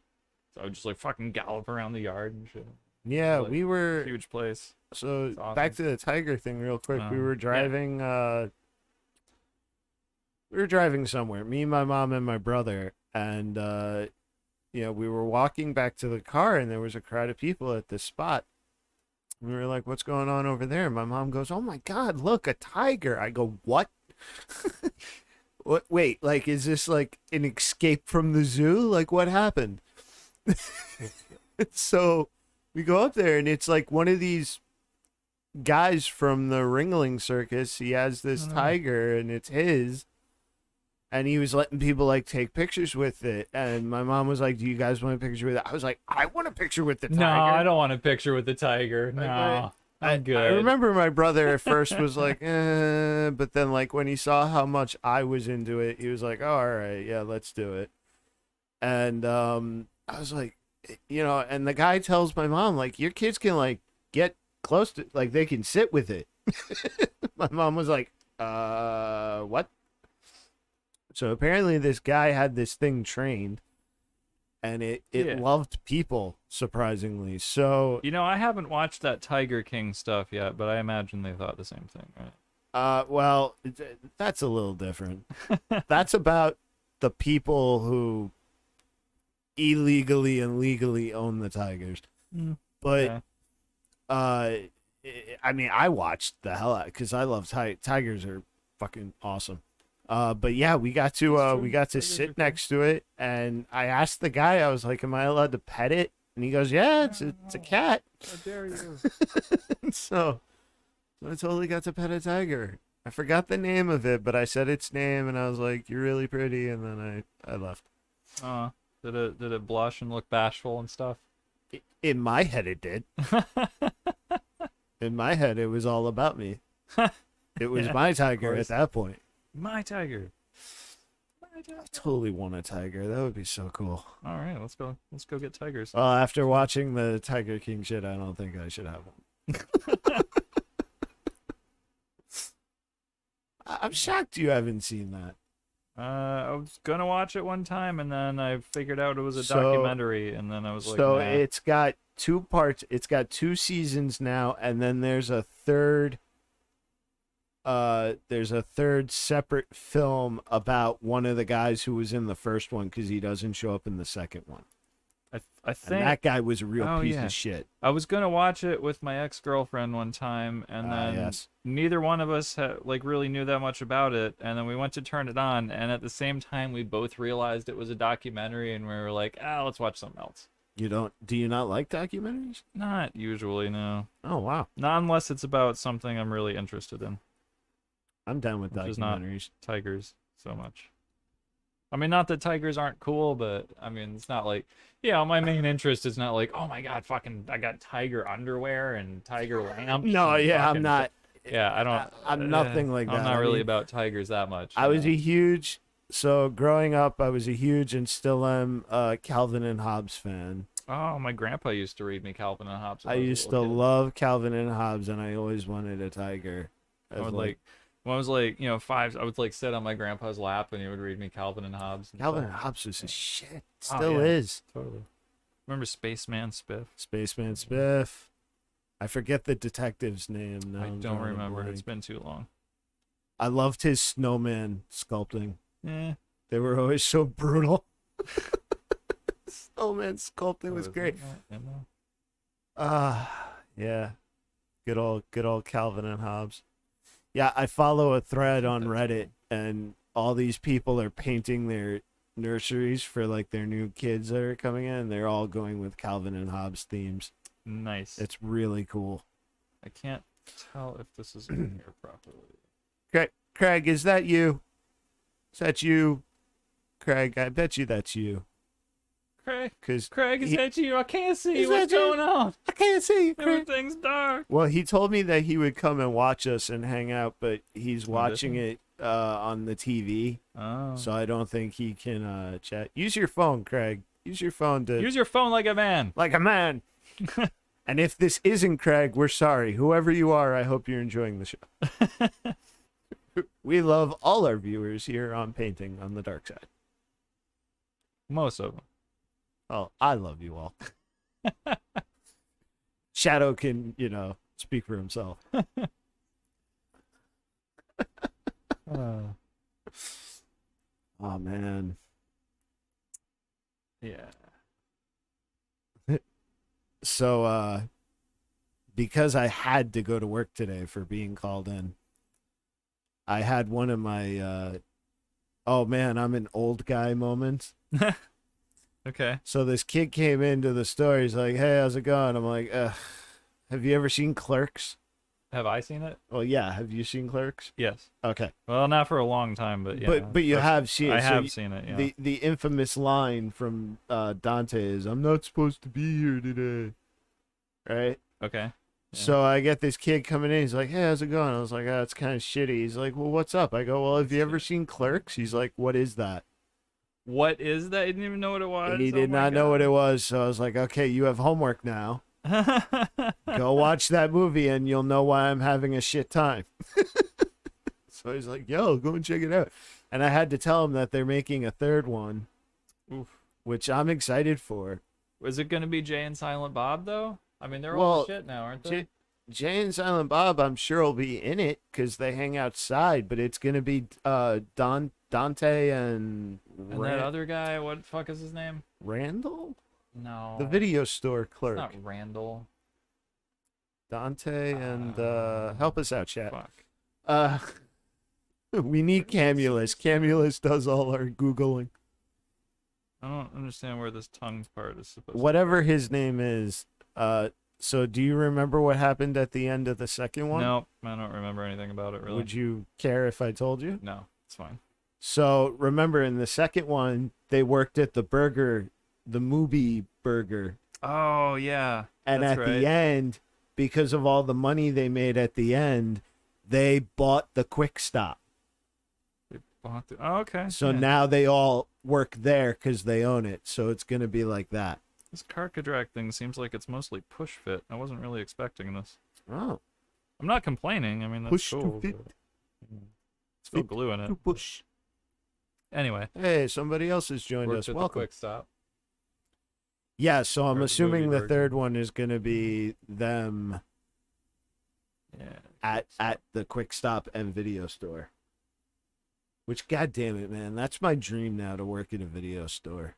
So I would just like fucking gallop around the yard and shit. Yeah, Like, we were Huge place. so It's awesome. back to the tiger thing real quick. We were Yeah. driving we were driving somewhere, me, my mom, and my brother, and we were walking back to the car, and there was a crowd of people at this spot. We were like, "What's going on over there?" And my mom goes, "Oh my God, look, a tiger!" I go, "What? What? Wait, like, is this like an escape from the zoo? Like, what happened?" So we go up there, and it's like one of these guys from the Ringling Circus. He has this tiger, and it's his. And he was letting people like take pictures with it. And my mom was like, "Do you guys want a picture with it?" I was like, "I want a picture with the tiger." No, I don't want a picture with the tiger. Like, No. I good. remember my brother at first was like, but then like when he saw how much I was into it, he was like, oh, all right, yeah, let's do it. And I was like, and the guy tells my mom, like, your kids can like get close to, like, they can sit with it. My mom was like, what? So apparently this guy had this thing trained, and it Yeah. loved people, surprisingly. So I haven't watched that Tiger King stuff yet, but I imagine they thought the same thing, right? well, that's a little different. That's about the people who illegally and legally own the tigers. But Okay. I mean, I watched the hell out because I love tigers are fucking awesome. But yeah, we got to Tigers are sit cool. next to it, and I asked the guy, I was like, "Am I allowed to pet it?" And he goes, "Yeah, it's a cat." How dare you? So I totally got to pet a tiger. I forgot the name of it, but I said its name, and I was like, "You're really pretty," and then I left. Did it blush and look bashful and stuff? In my head, it did. In my head, it was all about me. It was Yeah, my tiger at course. that point. My tiger. My tiger. I totally want a tiger. That would be so cool. All right, let's go. Let's go get tigers. Well, after watching the Tiger King shit, I don't think I should have one. I'm shocked you haven't seen that. I was gonna watch it one time, and then I figured out it was a So- documentary, and then I was like, So nah. it's got 2 parts. It's got 2 seasons now, and then there's a third. There's a third separate film about one of the guys who was in the first one because he doesn't show up in the second one. I And think that guy was a real Oh, piece yeah. of shit. I was gonna watch it with my ex-girlfriend one time, and then Yes. neither one of us really knew that much about it, and then we went to turn it on, and at the same time we both realized it was a documentary, and we were like, let's watch something else. Do you not like documentaries? Not usually, no. Oh wow, Not unless it's about something I'm really interested in. I'm down with Which is not- documentaries. Tigers so much. I mean, not that tigers aren't cool, but I mean, it's not like, my main interest is not like, oh my god, fucking, I got tiger underwear and tiger lamps. No, and yeah, I'm fucking- not. Yeah, I don't. I'm nothing like that. I'm not I really mean, about tigers that much. I was you a huge. So growing up, I was a huge and still am Calvin and Hobbes fan. know. Oh, my grandpa used to read me Calvin and Hobbes. when I was a used to little kid. love Calvin and Hobbes, and I always wanted a tiger. I would like when I was like 5, I would like sit on my grandpa's lap and he would read me Calvin and Hobbes. And Calvin and stuff. Hobbes was a shit. Oh, Still yeah. is. Totally. Remember Spaceman Spiff? Spaceman Spiff. I forget the detective's name now. I I'm don't drawing a remember. blank. It's been too long. I loved his snowman sculpting. Yeah. They were always so brutal. Snowman sculpting was great. Yeah. Good old Calvin and Hobbes. Yeah, I follow a thread on Reddit, and all these people are painting their nurseries for like their new kids that are coming in. They're all going with Calvin and Hobbes themes. Nice. It's really cool. I can't tell if this is in here properly. Craig, is that you? Is that you? Craig, I bet you that's you. Craig, Cause is he- that you? I can't see Is what's that you? going on. I can't see you, Craig. Everything's dark. Well, he told me that he would come and watch us and hang out, but he's watching it on the TV, Oh. so I don't think he can chat. Use your phone, Craig. Use your phone to Use your phone like a man. like a man. And if this isn't Craig, we're sorry. Whoever you are, I hope you're enjoying the show. We love all our viewers here on Painting on the Dark Side. Most of them. Oh, I love you all. Shadow can, speak for himself. Oh man. Yeah. So because I had to go to work today for being called in, I had one of my oh man, I'm an old guy moments. Okay. So this kid came into the store, he's like, "Hey, how's it going?" I'm like, have you ever seen Clerks?" Have I seen it? Well, yeah, have you seen Clerks? Yes. Okay. Well, not for a long time, but yeah. But you have seen it. I So have seen it. Yeah. the infamous line from Dante is, "I'm not supposed to be here today." Right? Okay. So I get this kid coming in. He's like, "Hey, how's it going?" I was like, "Oh, it's kind of shitty." He's like, "Well, what's up?" I go, "Well, have you ever seen Clerks?" He's like, "What is that?" What is that? He didn't even know what it was. He Oh did my not know what God. it was. So I was like, "Okay, you have homework now. Go watch that movie, and you'll know why I'm having a shit time." So he's like, "Yo, go and check it out." And I had to tell him that they're making a third one, Oof. which I'm excited for. Was it gonna be Jay and Silent Bob though? I mean, they're all Well, the shit now, aren't they? Jay and Silent Bob, I'm sure will be in it because they hang outside. But it's gonna be Dante and And that other guy, what the fuck is his name? Randall, No. the video store It's clerk. not Randall. Dante and help us out, chat. Fuck. We need Camulus. Camulus does all our googling. I don't understand where this tongue part is supposed Whatever his name is. So do you remember what happened at the end of the second to one? No, I don't remember anything about it really. Would you care if I told you? No, it's fine. So remember in the second one, they worked at the Mubi burger. Oh yeah. And that's at right. the end, because of all the money they made at the end, they bought the Quick Stop. Oh, okay. So yeah. now they all work there because they own it. So it's going to be like that. This Carcadrak thing seems like it's mostly push fit. I wasn't really expecting this. Oh. I'm not complaining. I mean, that's Push cool. to fit. But, still glue in it. To push. Anyway. Hey, somebody else has joined Worked us. at the Welcome. Quick Stop. Yeah, so I'm Or the assuming movie the burger. third one is going to be them Yeah. at the Quick Stop and video store. Which, goddamn it, man, that's my dream now, to work at a video store.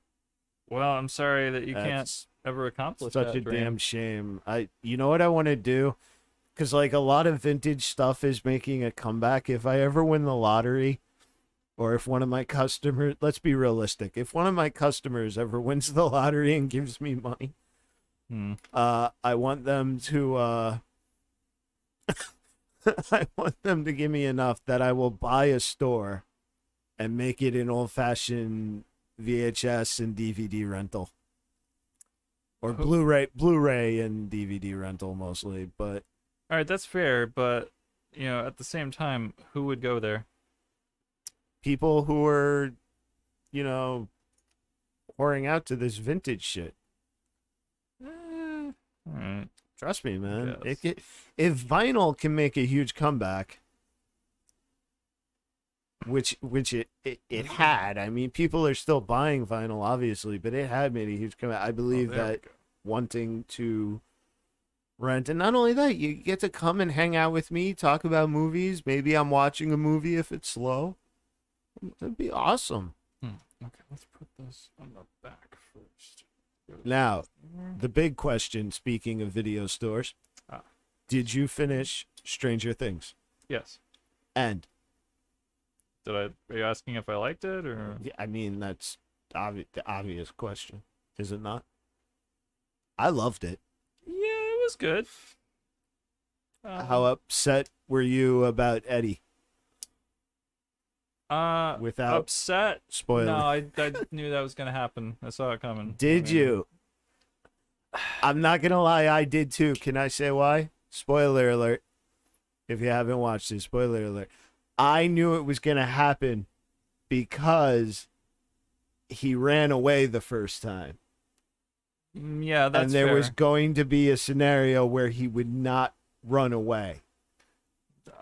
Well, I'm sorry that you That's can't ever accomplish Such that a dream. damn shame. You know what I want to do? Because like a lot of vintage stuff is making a comeback. If I ever win the lottery, or if one of my customers, let's be realistic, if one of my customers ever wins the lottery and gives me money, I want them to I want them to give me enough that I will buy a store and make it an old-fashioned VHS and DVD rental. Or Blu-ray and DVD rental mostly, but All right, that's fair, but you know, at the same time, who would go there? people who are, pouring out to this vintage shit. All right. Trust me, man. Yes. If vinyl can make a huge comeback, which it had. I mean, people are still buying vinyl, obviously, but it had made a huge comeback. I believe there we that go. wanting to rent, and not only that, you get to come and hang out with me, talk about movies. Maybe I'm watching a movie if it's slow. That'd be awesome. Okay, let's put this on the back first. Now, the big question, speaking of video stores, did you finish Stranger Things? Yes. And Are you asking if I liked it or? yeah, I mean, that's the obvious question, is it not? I loved it. Yeah, it was good. How upset were you about Eddie? Without upset? spoiling. No, I knew that was gonna happen. I saw it coming. Did you? I'm not gonna lie, I did too. Can I say why? Spoiler alert. If you haven't watched it, spoiler alert. I knew it was gonna happen because he ran away the first time. Yeah, that's and there fair. was going to be a scenario where he would not run away.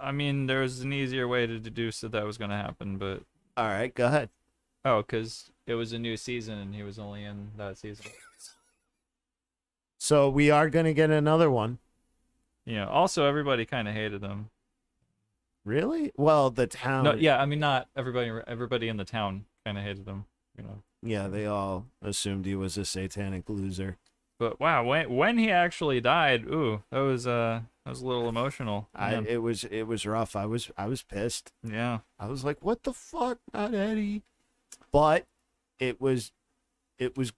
I mean, there was an easier way to deduce that that was gonna happen, but All right, go ahead. oh, because it was a new season and he was only in that season. So we are going to get another one. Yeah. Also, everybody kind of hated him. Really? Well, the town. No, yeah. I mean, not everybody. Everybody in the town kind of hated him. You know. Yeah, they all assumed he was a satanic loser. But wow, when he actually died, ooh, that was a little emotional. Man. It was rough. I was pissed. Yeah. I was like, what the fuck, not Eddie? But it was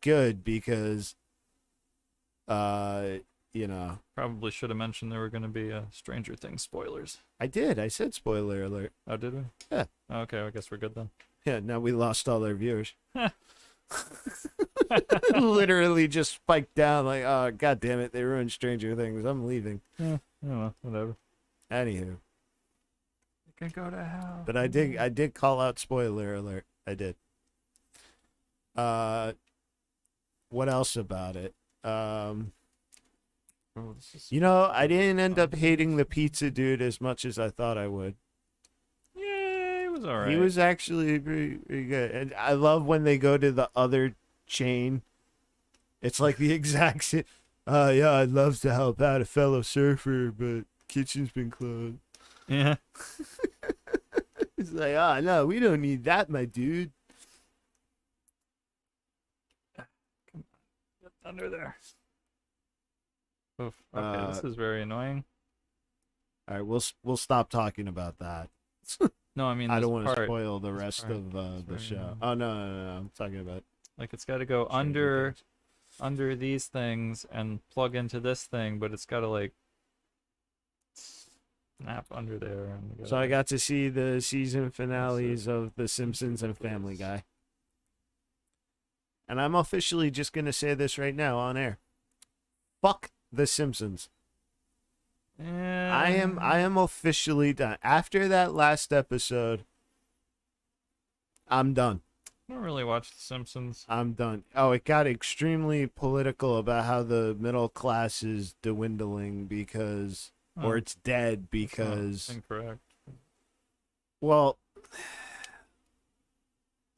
good because Probably should have mentioned there were going to be Stranger Things spoilers. I did. I said spoiler alert. Oh, did we? Yeah. Okay, I guess we're good then. Yeah, now we lost all our viewers. Literally just spiked down like, oh, god damn it, they ruined Stranger Things. I'm leaving. Yeah, I don't know, whatever. Anywho, You can go to hell. but I did call out spoiler alert. I did. What else about it? Oh, this is... You know, I didn't end up hating the pizza dude as much as I thought I would. Yeah, it was alright. He was actually pretty good. And I love when they go to the other chain. It's like the exact same. Yeah, I'd love to help out a fellow surfer, but kitchen's been closed. Yeah. It's like, oh, no, we don't need that, my dude. Come on. Get under there. Oof. Okay, this is very annoying. All right, we'll stop talking about that. No, I mean, I this don't want to part, spoil the this rest part of is the very show. annoying. Oh no, I'm talking about Like, it's got to go Stranger under these things and plug into this thing, but it's got to, like, snap under there. And Things. So I got to see the season finales of The Simpsons and Family Guy. And I'm officially just going to say this right now on air. Fuck The Simpsons. I am officially done. After that last episode, I'm done. I don't really watch The Simpsons. I'm done. Oh, it got extremely political about how the middle class is dwindling because, or it's dead because. That's incorrect. Well,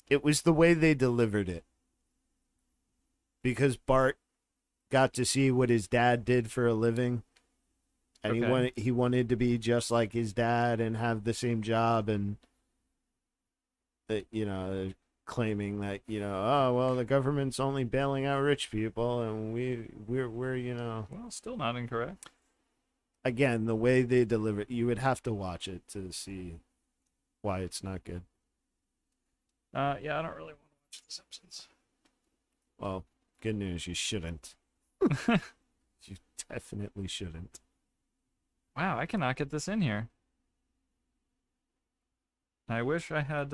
it was the way they delivered it. Because Bart got to see what his dad did for a living. And Okay. he wanted to be just like his dad and have the same job, and you know, claiming that, you know, oh well, the government's only bailing out rich people and we're you know. Well, still not incorrect. Again, the way they deliver it, you would have to watch it to see why it's not good. Yeah, I don't really want to watch The Simpsons. Well, good news, you shouldn't. You definitely shouldn't. Wow, I cannot get this in here. I wish I had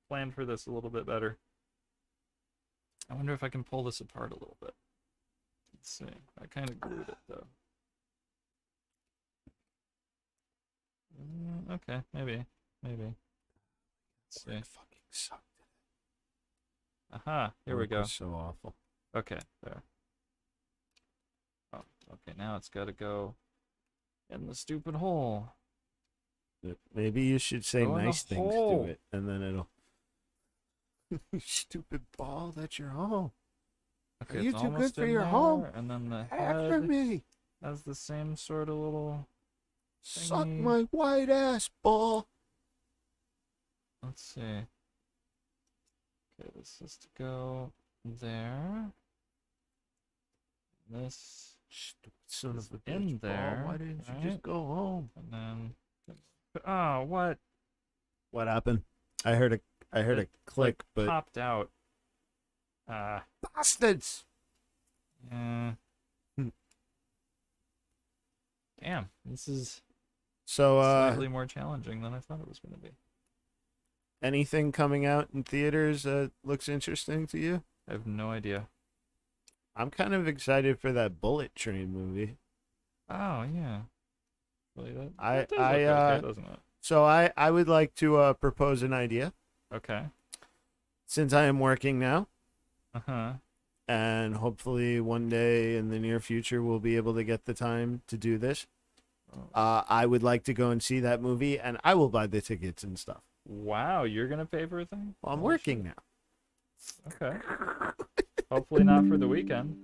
planned for this a little bit better. I wonder if I can pull this apart a little bit. Let's see. I kind of glued it, though. Okay, maybe. Let's see. Work fucking sucked. Aha, here we Work go. was so awful. Okay, there. Oh, okay, now it's got to go in the stupid hole. Maybe you should say Go in the nice things to hole. it, and then it'll. Stupid ball, that's your home. Okay, Are you it's too good almost for in your there, home? and then the After head me, has the same sort of little... suck thingy. my white ass, ball. Let's see. Okay, this has to go there. This, Stupid son It's of a in bitch, there, ball. Why didn't you right? just go home? and then... Oh, what? What happened? I heard a click, but Popped out. bastards. Yeah. Hmm. Damn, this is So, slightly more challenging than I thought it was going to be. anything coming out in theaters that looks interesting to you? I have no idea. I'm kind of excited for that Bullet Train movie. Oh, yeah. Really, that I- does I, look okay, doesn't it? So I would like to propose an idea. Okay. Since I am working now, Uh-huh. and hopefully one day in the near future we'll be able to get the time to do this. I would like to go and see that movie, and I will buy the tickets and stuff. Wow, you're going to pay for a thing? Well, I'm Holy working now. shit. Okay. Hopefully not for the weekend.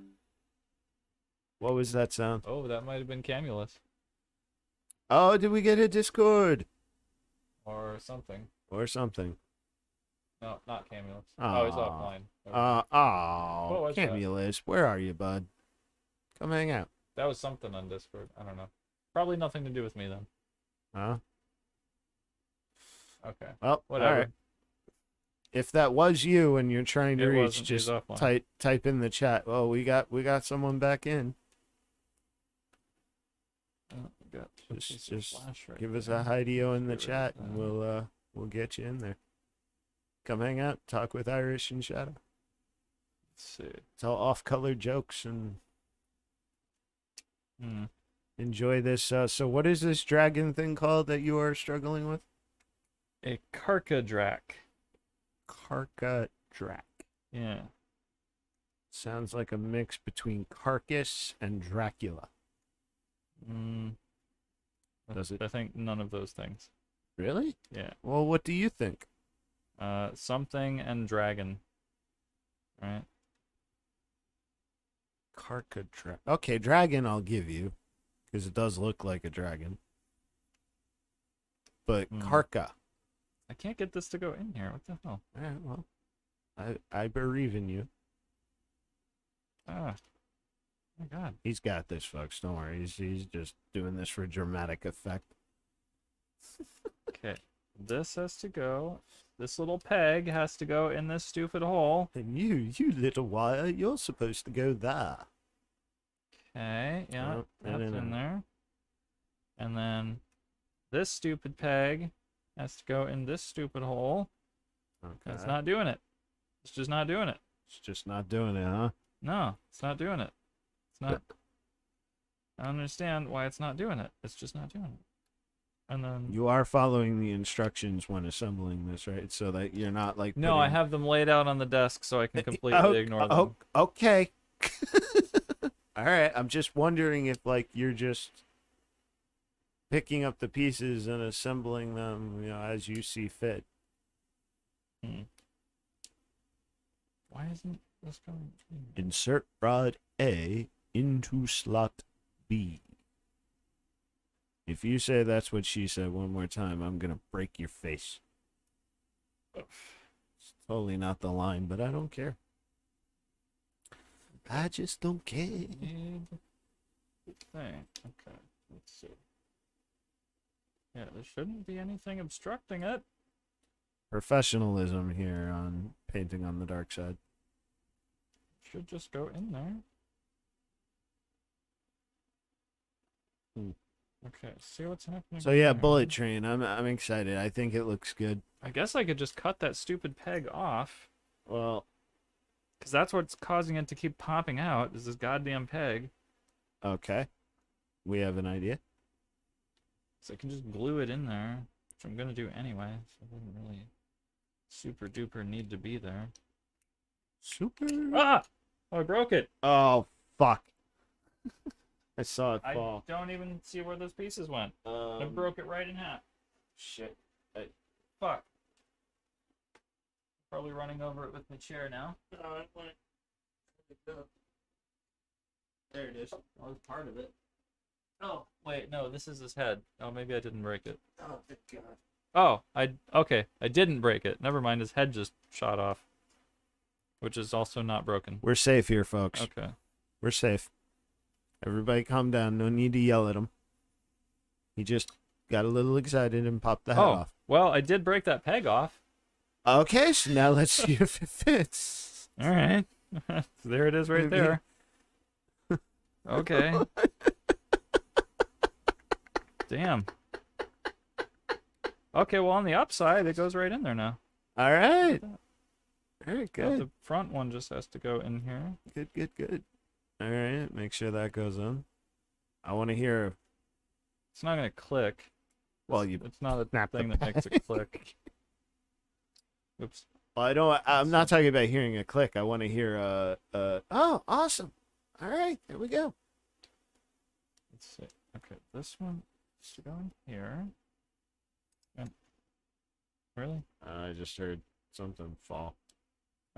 What was that sound? Oh, that might have been Camulus. Oh, did we get a Discord Or something. or something? No, not Camulus. Oh, he's Aw. offline. What was that? Camulus, where are you, bud? Come hang out. That was something on Discord. I don't know. Probably nothing to do with me then. Huh? Okay. Well, Whatever. all right. If that was you and you're trying to It reach, wasn't. He's just offline. type in the chat. Oh, we got someone back in. Oh, we got a piece of Just flash right give us there. a hi-deo in the Get rid of chat, and that. we'll get you in there. Come hang out, talk with Irish and Shadow. Let's see. Tell off-color jokes and Hmm. enjoy this. So what is this dragon thing called that you are struggling with? A Karkadrak. Karka Drak. Yeah. Sounds like a mix between Carcass and Dracula. Mm, Does it? I think none of those things. Really? Yeah. Well, what do you think? Something and dragon. Right? Karka Drak. Okay, dragon I'll give you, because it does look like a dragon. But Karka. I can't get this to go in here. What the hell? Well, I believe in you. Ah. Oh my god. He's got this, folks. Don't worry. He's just doing this for dramatic effect. Okay. This has to go. This little peg has to go in this stupid hole. And you little wire, you're supposed to go there. Okay. Yeah. Oh, That's no. in there. And then this stupid peg has to go in this stupid hole. Okay. It's not doing it. It's just not doing it. It's just not doing it, huh? No, it's not doing it. It's not. I don't understand why it's not doing it. It's just not doing it. And then You are following the instructions when assembling this, right? So that you're not like no, I have them laid out on the desk so I can completely ignore them. Okay. All right. I'm just wondering if like you're just picking up the pieces and assembling them, as you see fit. Why isn't this going? Insert rod A into slot B. If you say that's what she said one more time, I'm gonna break your face. It's totally not the line, but I don't care. I just don't care. Thing. Okay, let's see. Yeah, there shouldn't be anything obstructing it. Professionalism here on painting on the dark side. Should just go in there. Okay, see what's happening. So yeah, here. bullet train. I'm excited. I think it looks good. I guess I could just cut that stupid peg off. Well, Because that's what's causing it to keep popping out, is this goddamn peg. okay. We have an idea. So I can just glue it in there, which I'm going to do anyway. So it doesn't really super duper need to be there. Super. Ah! Oh, I broke it. Oh, fuck. I saw it fall. I don't even see where those pieces went. I broke it right in half. Shit. Fuck. Probably running over it with my chair now. There it is. That was part of it. Oh, wait, no, this is his head. Oh, maybe I didn't break it. Oh, good God. Oh, okay, I didn't break it. Never mind, his head just shot off. Which is also not broken. We're safe here, folks. Okay. We're safe. Everybody calm down. No need to yell at him. He just got a little excited and popped the head off. Well, I did break that peg off. Okay, so now let's see if it fits. All right. So there it is right there. Okay. Damn. Okay, well, on the upside, it goes right in there now. All right. Very good. The front one just has to go in here. Good. All right, make sure that goes on. I want to hear. It's not going to click. Well, It's not a snap the thing that makes it click. Oops. Well, I'm not talking about hearing a click. I want to hear oh, awesome. All right, there we go. Let's see. Okay, this one has to go in here. And really? I just heard something fall.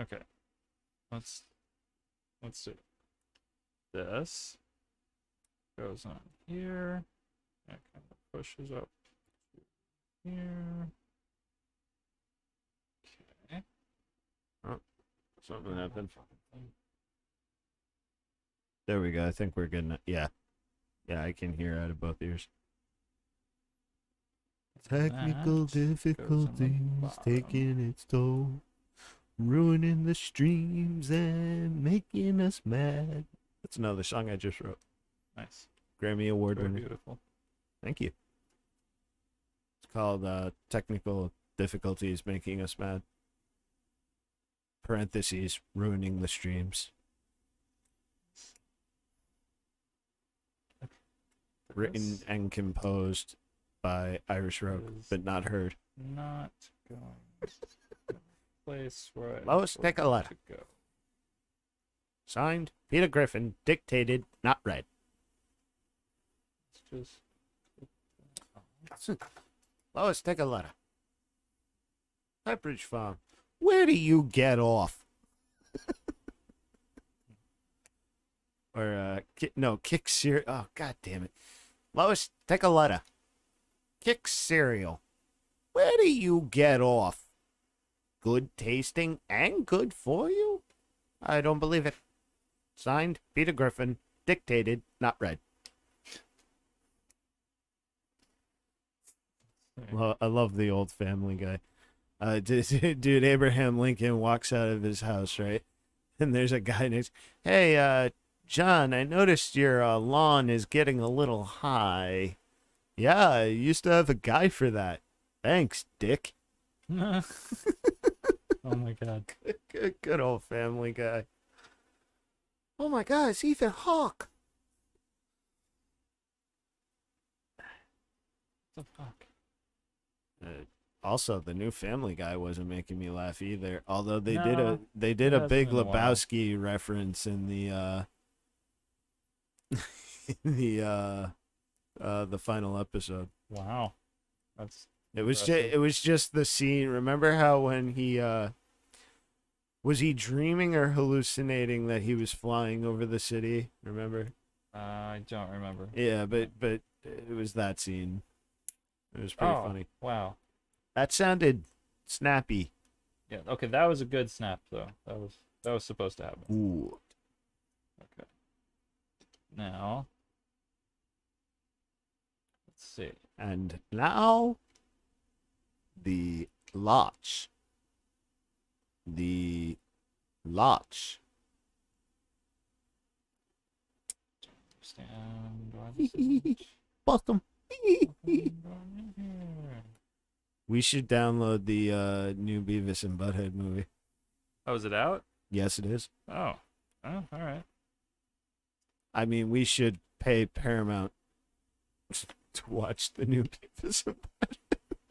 Okay. Let's see. This goes on here. That kind of pushes up here. Okay. Oh, something happened. There we go. I think we're good now. Yeah, I can hear out of both ears. Technical difficulties taking its toll, ruining the streams and making us mad. That's another song I just wrote. Nice. Grammy Award Very winner. beautiful. Thank you. It's called Technical Difficulties Making Us Mad. Parentheses, ruining the streams. Written This and composed by IrishRogue, is but not heard. not going to the place where I Lois, take a want letter. to go. Signed, Peter Griffin. Dictated, not read. It's just Lois, take a letter. Pepperidge Farm. Where do you get off? Or, kick cereal. Oh, god damn it. Lois, take a letter. Kick cereal. Where do you get off? Good tasting and good for you? I don't believe it. Signed, Peter Griffin. Dictated, not read. I love the old Family Guy. Dude, Abraham Lincoln walks out of his house, right? And there's a guy next. Hey, John, I noticed your lawn is getting a little high. Yeah, I used to have a guy for that. Thanks, Dick. oh my god. Good old Family Guy. Oh my God, it's Ethan Hawke. What the fuck? Also, the new Family Guy wasn't making me laugh either. Although they No, did a it hasn't Big in a while. Lebowski reference in the the final episode. Wow. That's It was impressive. just the scene. Remember how when he was he dreaming or hallucinating that he was flying over the city? Remember? I don't remember. Yeah, but it was that scene. It was pretty funny. Wow. That sounded snappy. Yeah. Okay, that was a good snap though. That was supposed to happen. Ooh. Okay. Now, let's see. And now the lodge. The lodge. Stand by the stage. Bottom. Here. We should download the new Beavis and Butthead movie. Oh, is it out? Yes, it is. Oh. Oh, all right. I mean, we should pay Paramount to watch the new Beavis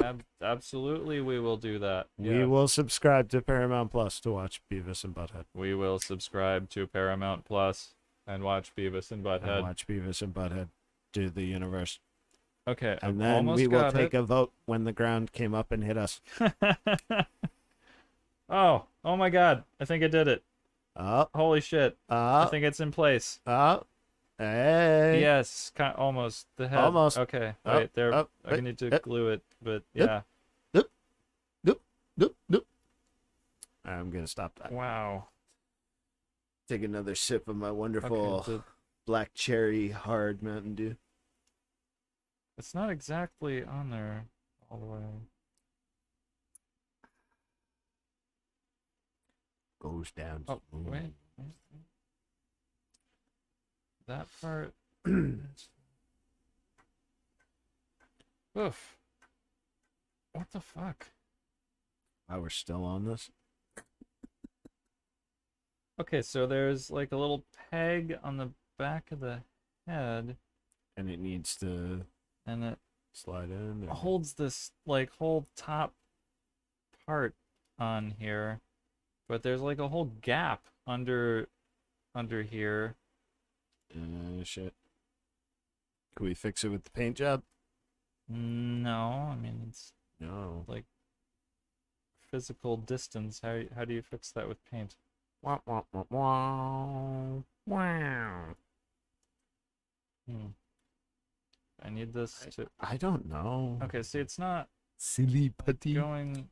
and Absolutely, we will do that. We will subscribe to Paramount Plus to watch Beavis and Butthead. We will subscribe to Paramount Plus and watch Beavis and And Butthead. watch Beavis and Butthead do the universe. Okay, And I've then almost we will got take it. a vote when the ground came up and hit us. oh my God! I think I did it. Up, Holy shit! I up, think it's in place. up. Hey. Yes, almost the head. Almost. Okay, Up, wait. There, up, I need to up. glue it, but Yep. yeah. Nope, nope. I'm gonna stop that. Wow. Take another sip of my Okay, wonderful black cherry hard Mountain Dew. it's not exactly on there all the way. Goes down. Oh, smooth. wait. That part. Oof. What the fuck? Wow, we're still on this. Okay, so there's like a little peg on the back of the head, And it needs to and it slide in. or- holds this like whole top part on here, but there's like a whole gap under here. Shit. Can we fix it with the paint job? No, I mean it's No. physical distance. How do you fix that with paint? Wah, wah, wah, wah. Wow. I need this to. I don't know. Okay, see, it's not Silly putty. going.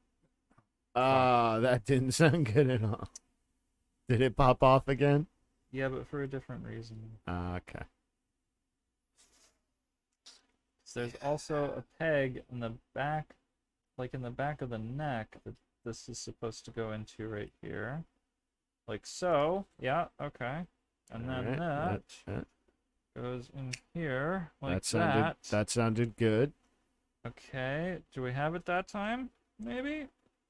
Ah, that didn't sound good at all. Did it pop off again? Yeah, but for a different reason. Okay. So there's also a peg in the back, like in the back of the neck, that this is supposed to go into right here. Like so. Yeah, okay. And then Alright, that goes in here, like that sounded good. Okay, do we have it that time? Maybe?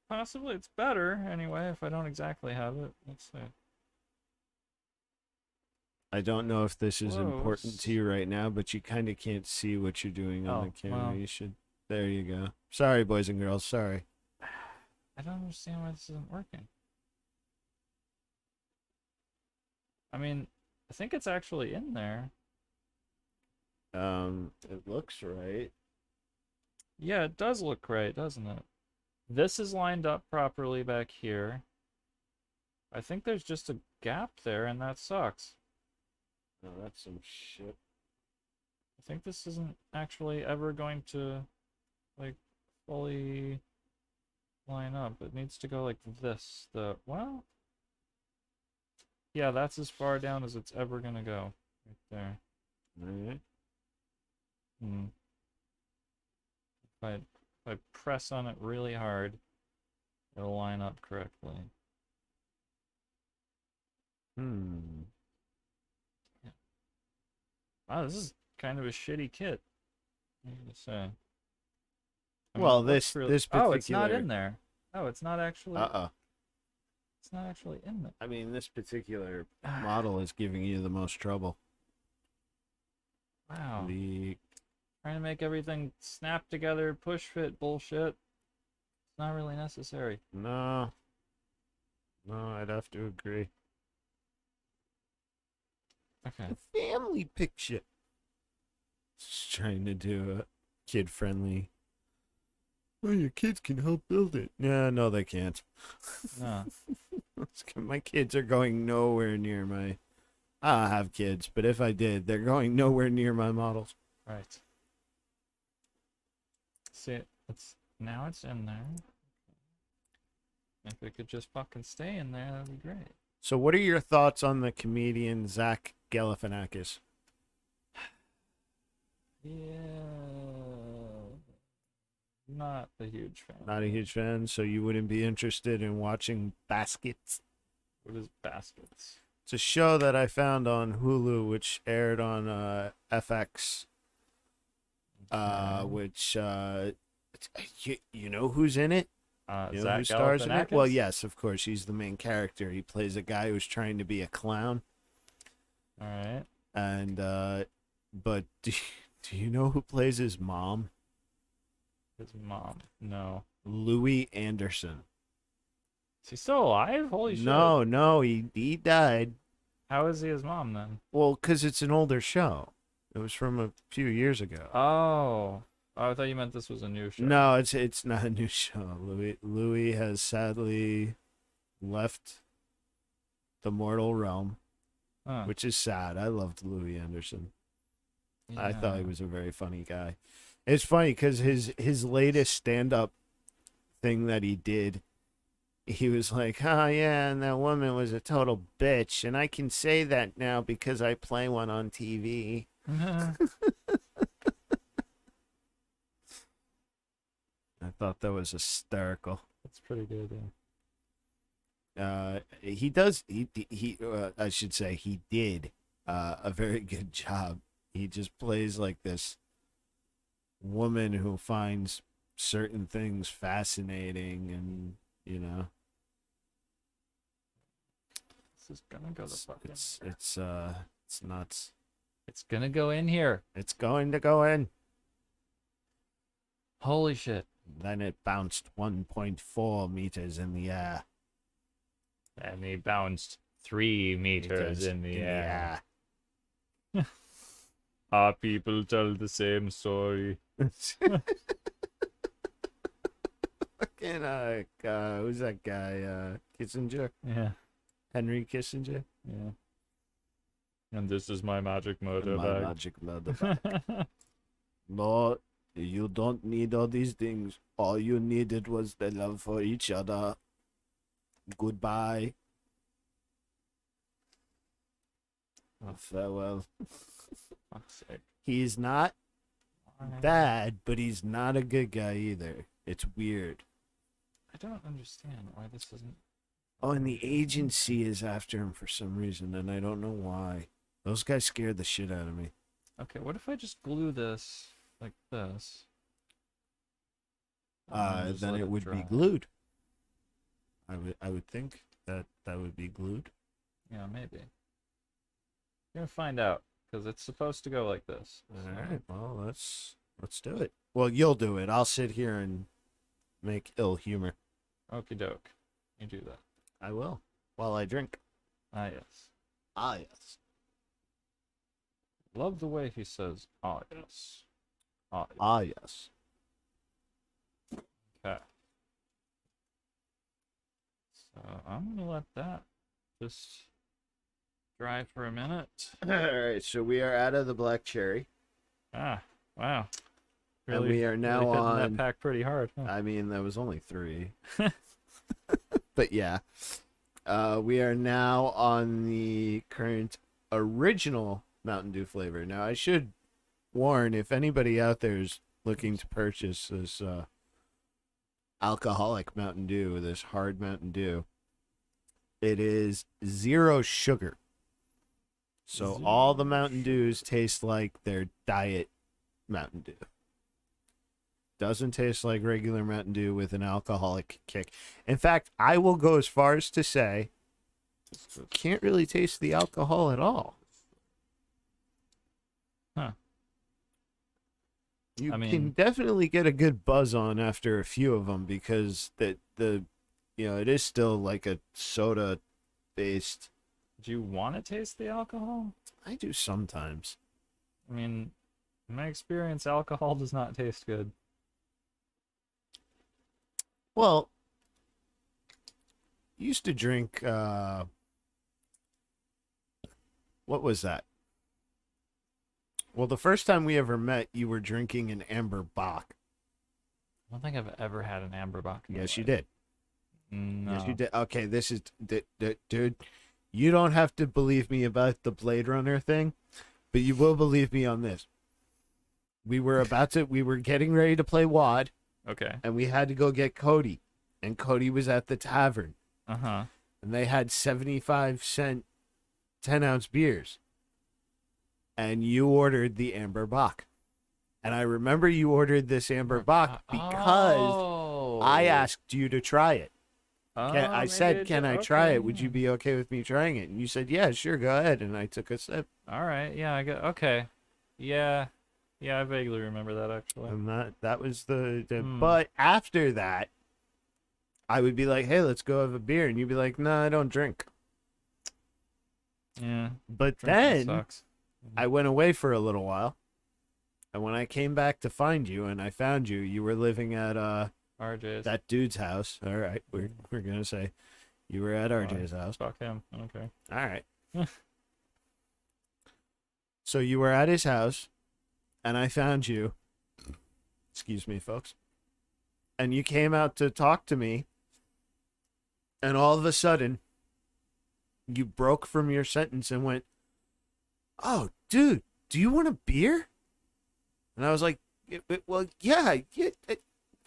possibly it's better anyway if I don't exactly have it. Let's see. I don't know if this is important to Close. you right now, but you kind of can't see what you're doing on the Oh, camera. well. You should. There you go. Sorry, boys and girls. Sorry. I don't understand why this isn't working. I mean, I think it's actually in there. It looks right. Yeah, it does look right, doesn't it? This is lined up properly back here. I think there's just a gap there, and that sucks. No, that's some shit. I think this isn't actually ever going to, like, fully line up. It needs to go like this. Well, yeah, that's as far down as it's ever gonna go. Right there. All Hmm. If I press on it really hard, it'll line up correctly. Hmm. Yeah. Wow, this is kind of a shitty kit. I gotta say. I mean, Well, it looks this Oh, it's not particular. in there. Oh, it's not actually. Uh-oh. It's not actually in there. I mean, this particular model is giving you the most trouble. Wow. The Trying to make everything snap together, push fit bullshit. It's not really necessary. no, I'd have to agree. Okay. The family picture. Just trying to do a kid-friendly. Well, your kids can help build it. Yeah, no, they can't. No. My kids are going nowhere near my. I don't have kids, but if I did, they're going nowhere near my models. Right. See, now it's in there. If it could just fucking stay in there, that'd be great. So, what are your thoughts on the comedian Zach Galifianakis? Yeah. Not a huge fan. Not a huge fan, so you wouldn't be interested in watching Baskets. What is Baskets? It's a show that I found on Hulu, which aired on FX. Okay. Which you know who's in it? You know Zach who stars in it? Well, Galifianakis? yes, of course. He's the main character. He plays a guy who's trying to be a clown. All right. And but do you know who plays his mom? His mom. No. Louis Anderson. Is he still alive? Holy shit. No, he died. How is he his mom then? Well, because it's an older show. It was from a few years ago. Oh. Oh, I thought you meant this was a new show. No, it's not a new show. Louis has sadly left the mortal realm, Huh. which is sad. I loved Louis Anderson. I thought he was a very funny guy. It's funny because his latest stand-up thing that he did, he was like, oh yeah, and that woman was a total bitch, and I can say that now because I play one on TV. I thought that was hysterical. That's pretty good, He I should say he did a very good job. He just plays like this woman who finds certain things fascinating, and This is gonna go the fuck in. it's nuts. It's gonna go in here. It's going to go in. Holy shit. Then it bounced 1.4 meters in the air. And he bounced 3 meters in the air. Our people tell the same story. Fucking who's that guy? Kissinger? Yeah. Henry Kissinger? Yeah. And this is my magic murder My bag. magic murder bag. No, you don't need all these things. All you needed was the love for each other. Goodbye. Farewell. Fuck's sake. He's not bad, but he's not a good guy either. It's weird. I don't understand why this isn't. Oh, and the agency is after him for some reason, and I don't know why. Those guys scared the shit out of me. Okay, what if I just glue this like this? Then it would be glued. I would think that that would be glued. Yeah, maybe. We're gonna find out because it's supposed to go like this. All right. Well, let's do it. Well, you'll do it. I'll sit here and make ill humor. Okie doke. You do that. I will while I drink. Ah, yes. Ah, yes. Love the way he says, ah, yes. Ah, yes. Ah, yes. Okay. So I'm gonna let that just dry for a minute. All right. So we are out of the black cherry. Ah, wow. And we are now hitting on- that pack pretty hard. Huh? I mean, there was only 3. But yeah. We are now on the current original Mountain Dew flavor. Now, I should warn if anybody out there is looking to purchase this alcoholic Mountain Dew, this hard Mountain Dew, it is 0 sugar. So all the Mountain Dews taste like their diet Mountain Dew. Doesn't taste like regular Mountain Dew with an alcoholic kick. In fact, I will go as far as to say, can't really taste the alcohol at all. Huh. You I mean- can definitely get a good buzz on after a few of them because it is still like a soda based. Do you want to taste the alcohol? I do sometimes. I mean, in my experience, alcohol does not taste good. Well, used to drink what was that? Well, the first time we ever met, you were drinking an amber Bock. I don't think I've ever had an amber bock. Yes, you did. No. Yes, you did. Okay, this is dude. You don't have to believe me about the Blade Runner thing, but you will believe me on this. We were getting ready to play WAD, Okay. and we had to go get Cody, and Cody was at the tavern, Uh-huh. and they had 75-cent 10-ounce beers, and you ordered the amber Bock. And I remember you ordered this amber Bock because I asked you to try it. I said, can I try it? Would you be okay with me trying it? And you said, yeah, sure, go ahead. And I took a sip. All right. Yeah, okay. Yeah. Yeah, I vaguely remember that actually. And that was the Hmm. But after that, I would be like, hey, let's go have a beer. And you'd be like, no, I don't drink. Yeah. But Drinking then sucks. I went away for a little while. And when I came back to find you and I found you, you were living at RJ's. that dude's house. All right, we're going to say you were at RJ's house. Fuck him. Okay. All right. So you were at his house, and I found you. Excuse me, folks. And you came out to talk to me, and all of a sudden, you broke from your sentence and went, "Oh, dude, do you want a beer?" And I was like, "Well, yeah,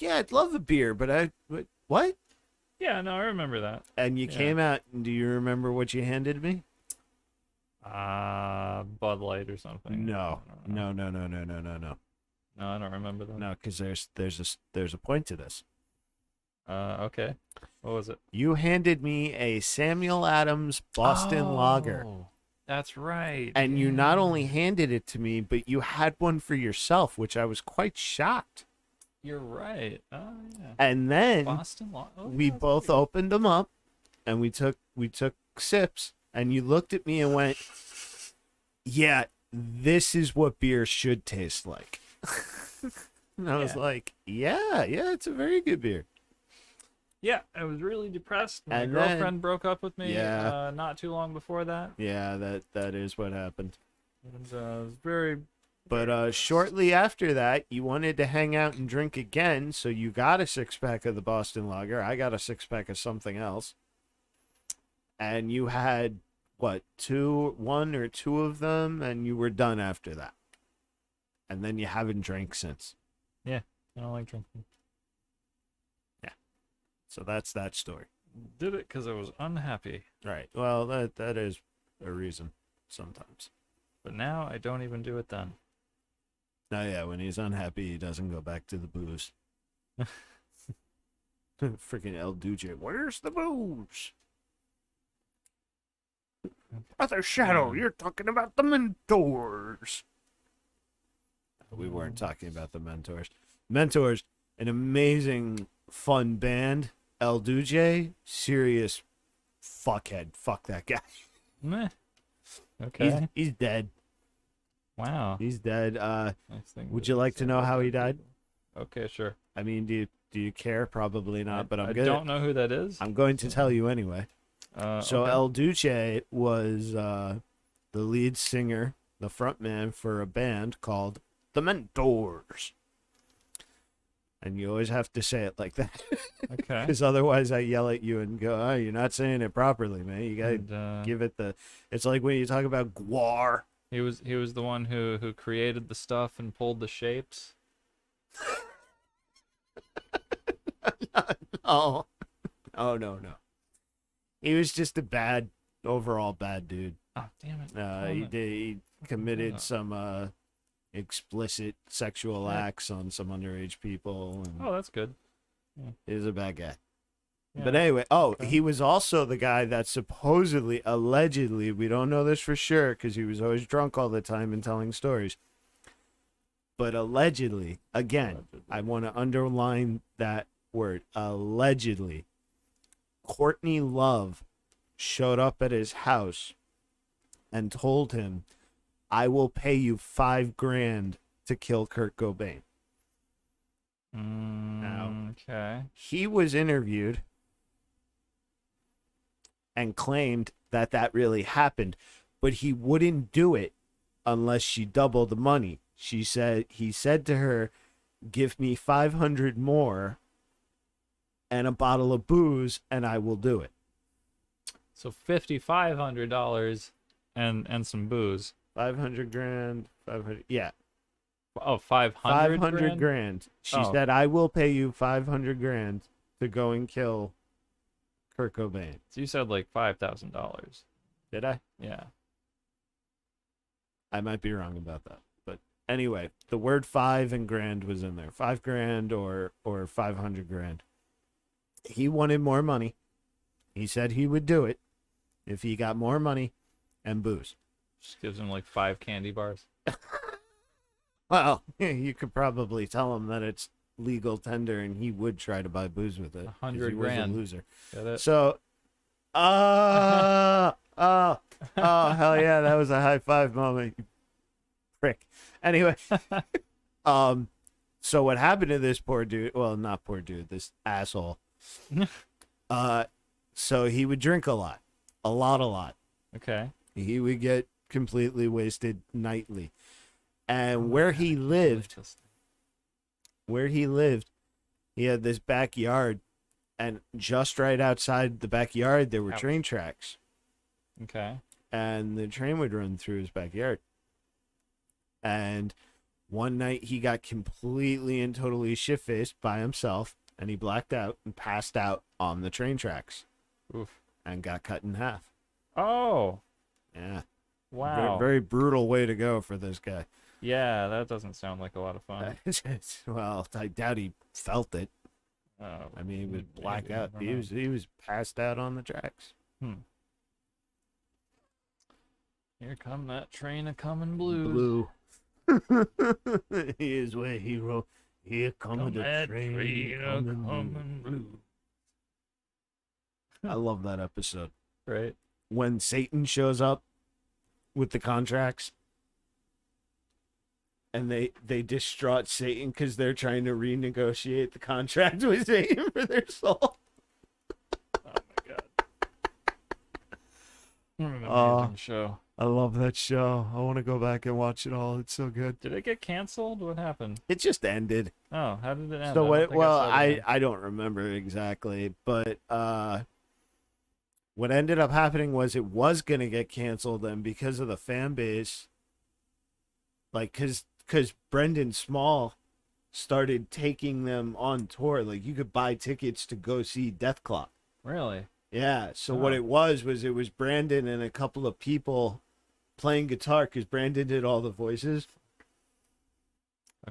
I'd love a beer, but what?" Yeah, no, I remember that. And you Yeah. came out, and do you remember what you handed me? Bud Light or something. No. No, No. I don't remember that. No, because there's a point to this. Okay. What was it? You handed me a Samuel Adams Boston Lager, That's right. and you yeah. not only handed it to me, but you had one for yourself, which I was quite shocked. You're right. Oh yeah. And then Boston Law. Oh, we yeah, that's both right. opened them up, and we took sips, and you looked at me and went, "Yeah, this is what beer should taste like." And I was Yeah. like, "Yeah, it's a very good beer." Yeah, I was really depressed. My And then- girlfriend broke up with me. Yeah. Not too long before that. Yeah, that is what happened. And it was very. But shortly after that, you wanted to hang out and drink again, so you got a 6-pack of the Boston Lager. I got a 6-pack of something else. And you had, what, 1 or 2 of them, and you were done after that. And then you haven't drank since. I don't like drinking. So that's that story. Did it because I was unhappy. Right. Well, that is a reason sometimes. But now I don't even do it then. Oh, yeah, when he's unhappy, he doesn't go back to the booze. Freaking El Duce. Where's the booze? Brother Shadow, you're talking about the mentors. We weren't talking about the mentors. Mentors, an amazing, fun band. El Duce, serious fuckhead. Fuck that guy. Meh. Okay. He's dead. Wow. He's dead. Nice thing Would you like to know how he died? Okay, sure. I mean, do you care? Probably not, but I don't know who that is. I'm going to tell you anyway. So okay. El Duce was the lead singer, the front man for a band called The Mentors. And you always have to say it like that. Okay. Because otherwise I yell at you and go, oh, you're not saying it properly, man. You got to give it the... It's like when you talk about guar. He was the one who created the stuff and pulled the shapes. No. Oh, no. He was just a overall bad dude. Oh, damn it. He committed some explicit sexual acts on some underage people. And oh, that's good. he was a bad guy. Yeah. But anyway, he was also the guy that supposedly, allegedly, we don't know this for sure because he was always drunk all the time and telling stories. But allegedly, again, I want to underline that word, allegedly, Courtney Love showed up at his house and told him, I will pay you $5,000 to kill Kurt Cobain. Now, okay. he was interviewed and claimed that really happened, but he wouldn't do it unless she doubled the money. He said to her, give me 500 more and a bottle of booze and I will do it. So $5,500 and some booze. 500 grand, 500, yeah. Oh, 500 grand. She said, I will pay you 500 grand to go and kill Kurt Cobain. So you said like $5,000. Did I? Yeah. I might be wrong about that. But anyway, the word 5 and grand was in there. 5 grand or 500 grand. He wanted more money. He said he would do it if he got more money and booze. Just gives him like 5 candy bars. Well, you could probably tell him that it's legal tender and he would try to buy booze with it. 100 he grand. was a loser. Get it? So, oh, hell yeah, that was a high five moment, you prick. Anyway, so what happened to this poor dude? Well, not poor dude, this asshole. So he would drink a lot. Okay. He would get completely wasted nightly. And where he lived, he had this backyard, and just right outside the backyard, there were train tracks. Okay. And the train would run through his backyard. And one night he got completely and totally shit-faced by himself, and he blacked out and passed out on the train tracks. Oof. And got cut in half. Oh. Yeah. Wow. Very brutal way to go for this guy. Yeah, that doesn't sound like a lot of fun. Well, I doubt he felt it. Oh, I mean, he was blacked out. I don't know. He was passed out on the tracks. Here come that train a coming blues. He is where he wrote, here come the train a coming blues. I love that episode. Right. When Satan shows up with the contracts, and they distraught Satan because they're trying to renegotiate the contract with Satan for their soul. Oh my god. What an amazing show. I love that show. I want to go back and watch it all. It's so good. Did it get canceled? What happened? It just ended. Oh, how did it end? So I I don't remember exactly, but what ended up happening was it was going to get canceled, and because of the fan base, like because Brendan Small started taking them on tour, like you could buy tickets to go see Deathclaw. Really? Yeah. So what it was Brandon and a couple of people playing guitar, because Brandon did all the voices.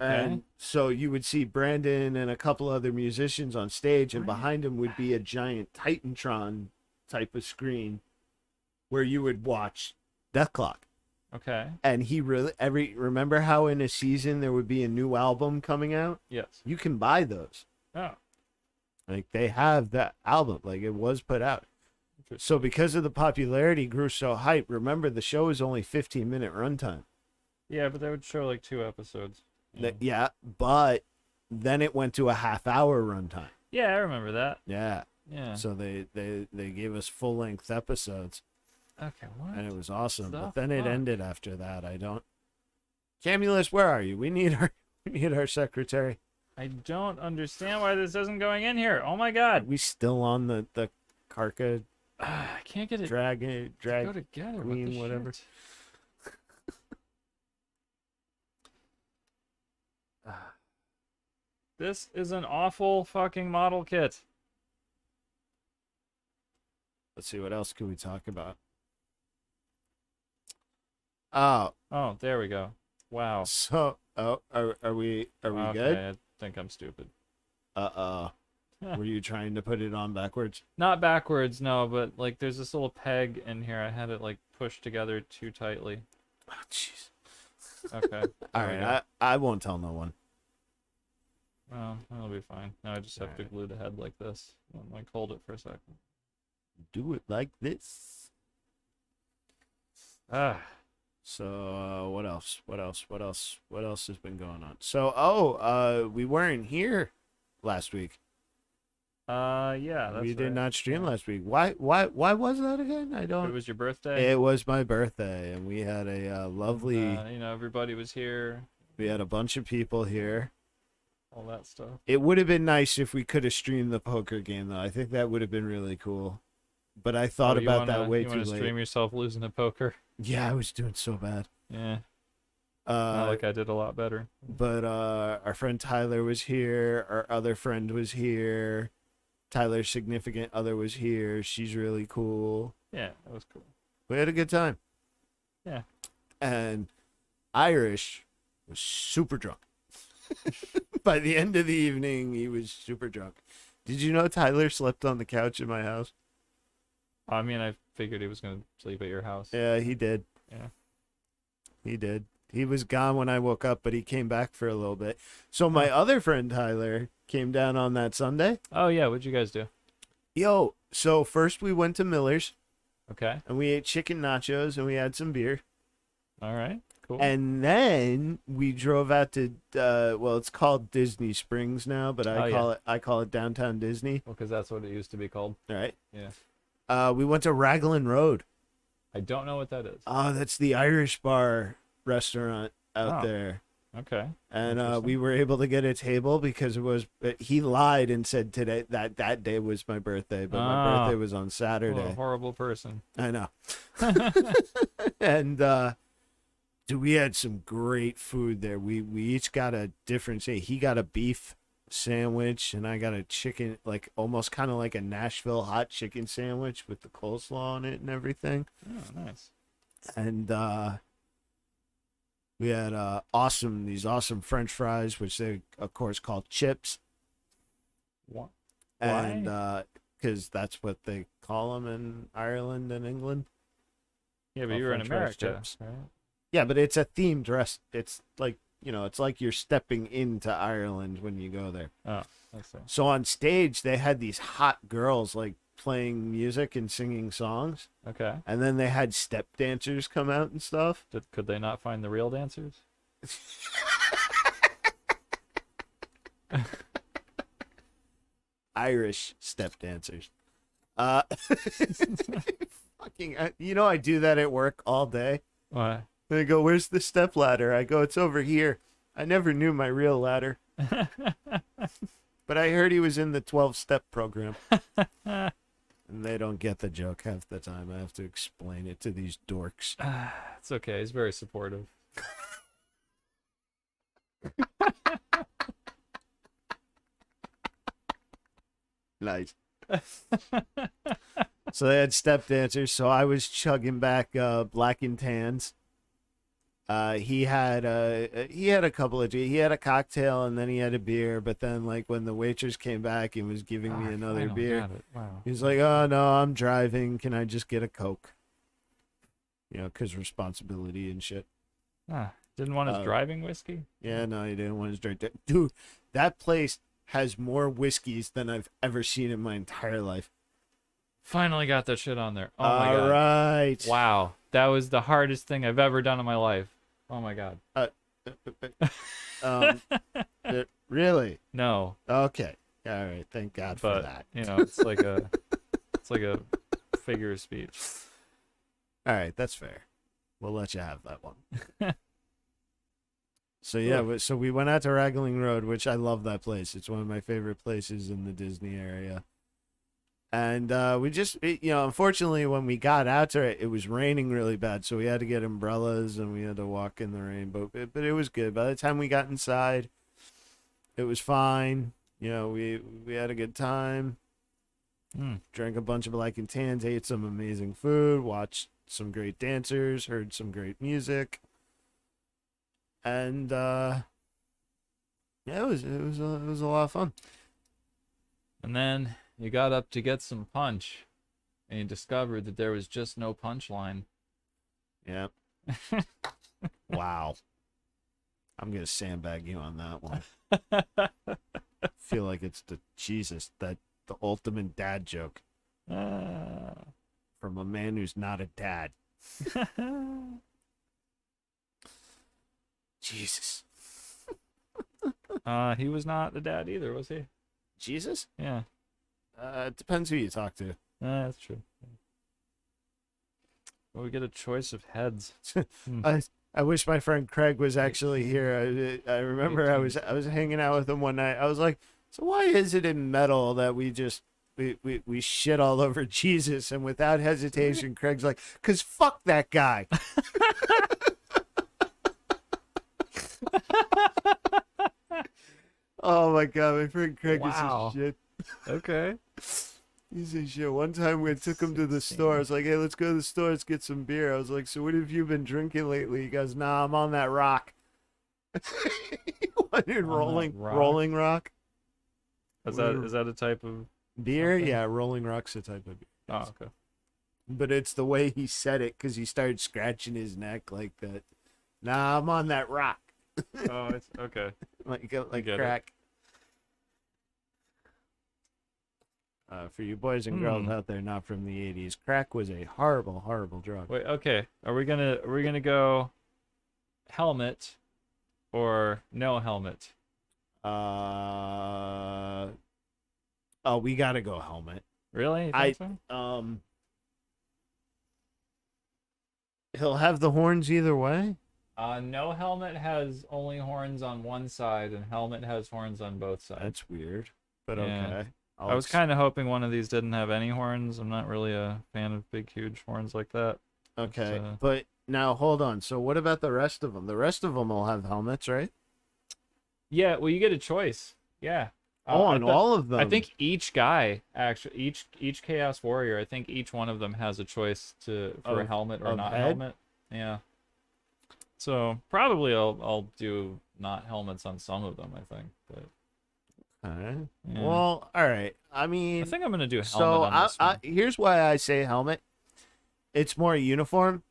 Okay. And so you would see Brandon and a couple other musicians on stage, and Right. behind him would be a giant Titantron type of screen where you would watch Death Clock. Okay. And he really remember how in a season there would be a new album coming out? Yes. You can buy those. Oh. Like they have that album, like it was put out. Interesting. So because of the popularity grew so hype, remember the show is only 15-minute runtime. Yeah, but they would show like 2 episodes. Yeah, but then it went to a half-hour runtime. Yeah, I remember that. Yeah. Yeah. So they gave us full-length episodes, Okay, what? and it was awesome. The But then it fuck? ended after that. I don't. Camulus, where are you? We need our secretary. I don't understand why this isn't going in here. Oh my god. We still on the Karka I can't get it drag to go together. queen, what the whatever. shit? This is an awful fucking model kit. Let's see, what else can we talk about? Oh, Oh, there we go. Wow. so are we Okay, good? I think I'm stupid. Were you trying to put it on backwards? Not backwards, no, but like there's this little peg in here. I had it like pushed together too tightly. Oh, jeez. Okay. All there we go. right, I won't tell no one. Well, that'll be fine. Now I just have to Alright. glue the head like this. Like hold it for a second. Do it like this. Ah. So what else? What else has been going on? So we weren't here last week. Yeah, that's We did right. not stream Yeah. last week. Why was that again? I It don't. was your birthday. It was my birthday, and we had a lovely. You know, everybody was here. We had a bunch of people here. All that stuff. It would have been nice if we could have streamed the poker game, though. I think that would have been really cool. But I thought Oh, you about wanna, that way you too wanna late. stream yourself losing at poker? Yeah, I was doing so bad. Yeah. Not like I did a lot better. But our friend Tyler was here. Our other friend was here. Tyler's significant other was here. She's really cool. Yeah, that was cool. We had a good time. Yeah. And Irish was super drunk. By the end of the evening, he was super drunk. Did you know Tyler slept on the couch in my house? I mean, I figured he was gonna sleep at your house. Yeah, he did. Yeah. He did. He was gone when I woke up, but he came back for a little bit. So my other friend Tyler came down on that Sunday. Oh yeah, what'd you guys do? Yo, so first we went to Miller's Okay. and we ate chicken nachos and we had some beer. All right. Cool. And then we drove out to well, it's called Disney Springs now, but Oh, I call it downtown Disney. Well, because that's what it used to be called. All right. Yeah. We went to Raglan Road. I don't know what that is. Oh, that's the Irish bar restaurant out Oh. there. Okay. And Interesting. we were able to get a table because it was. He lied and said today that day was my birthday, but my Ah. birthday was on What a Saturday. horrible person. I know. And dude, we had some great food there. We each got a different. Say he got a beef sandwich, and I got a chicken, like almost kind of like a Nashville hot chicken sandwich with the coleslaw on it and everything. Oh, nice. And we had these awesome French fries, which they of course call chips. What? And because that's what they call them in Ireland and England. Yeah, but Oh, you were in French fries, America, chips. right? Yeah, but it's a themed rest. It's like, it's like you're stepping into Ireland when you go there. Oh, I see. So on stage, they had these hot girls like playing music and singing songs, Okay. and then they had step dancers come out and stuff. Could they not find the real dancers? Irish step dancers. Fucking, I do that at work all day. What? They go, "Where's the step ladder?" I go, "It's over here." I never knew my real ladder, but I heard he was in the 12-step program. And they don't get the joke half the time. I have to explain it to these dorks. It's okay. He's very supportive. Nice. So they had step dancers, so I was chugging back Black and Tans. He had a couple of he had a cocktail and then he had a beer, but then like when the waitress came back and was giving me I another finally beer, got it. Wow. he's like, "Oh no, I'm driving. Can I just get a Coke?" You know, 'cause responsibility and shit. Didn't want his Uh, driving whiskey? Yeah, no, he didn't want his drink. Dude, that place has more whiskeys than I've ever seen in my entire life. Finally got that shit on there. Oh my All god. right. Wow. That was the hardest thing I've ever done in my life. Oh my god. Um, really? No, Okay. All right. Thank God for but that. it's like a figure of speech. All right, that's fair. We'll let you have that one. So yeah, so we went out to Ragling Road, which I love that place. It's one of my favorite places in the Disney area. And we just, unfortunately, when we got out there, it was raining really bad, so we had to get umbrellas and we had to walk in the rain. But it was good. By the time we got inside, it was fine. We had a good time. Drank a bunch of Black and Tans, ate some amazing food, watched some great dancers, heard some great music, and yeah, it was a lot of fun. And then you got up to get some punch, and you discovered that there was just no punchline. Yeah. Wow. I'm gonna sandbag you on that one. Feel like it's the ultimate dad joke from a man who's not a dad. Jesus. He was not the dad either, was he? Jesus? Yeah. It depends who you talk to. That's true. Well, we get a choice of heads. I wish my friend Craig was actually here. I remember I was hanging out with him one night. I was like, so why is it in metal that we shit all over Jesus? And without hesitation, Craig's like, 'cause fuck that guy. Oh my god, my friend Craig is a shit. Okay. He's a shit. One time we took him to the store. I was like, hey, let's go to the store. Let's get some beer. I was like, so what have you been drinking lately? He goes, nah, I'm on that rock. Rolling rock. Is that a type of beer? something? Yeah, Rolling Rock's a type of beer. Oh, okay. But it's the way he said it because he started scratching his neck like that. Nah, I'm on that rock. Oh, it's okay. like crack. For you boys and girls out there not from the 80s, crack was a horrible, horrible drug. Wait, okay. Are we gonna go helmet or no helmet? We gotta go helmet. Really? You think so? He'll have the horns either way. No helmet has only horns on one side, and helmet has horns on both sides. That's weird, but Yeah. okay. I was kind of hoping one of these didn't have any horns. I'm not really a fan of big, huge horns like that. Okay, but now hold on. So what about the rest of them? The rest of them will have helmets, right? Yeah, well, you get a choice. Yeah. On all of them. I think each guy, actually, each Chaos Warrior, I think each one of them has a choice for a helmet or not helmet. Yeah. So probably I'll do not helmets on some of them, I think. But okay. Yeah. Well, all right. I mean, I think I'm gonna do helmet on this one. Here's why I say helmet. It's more uniform.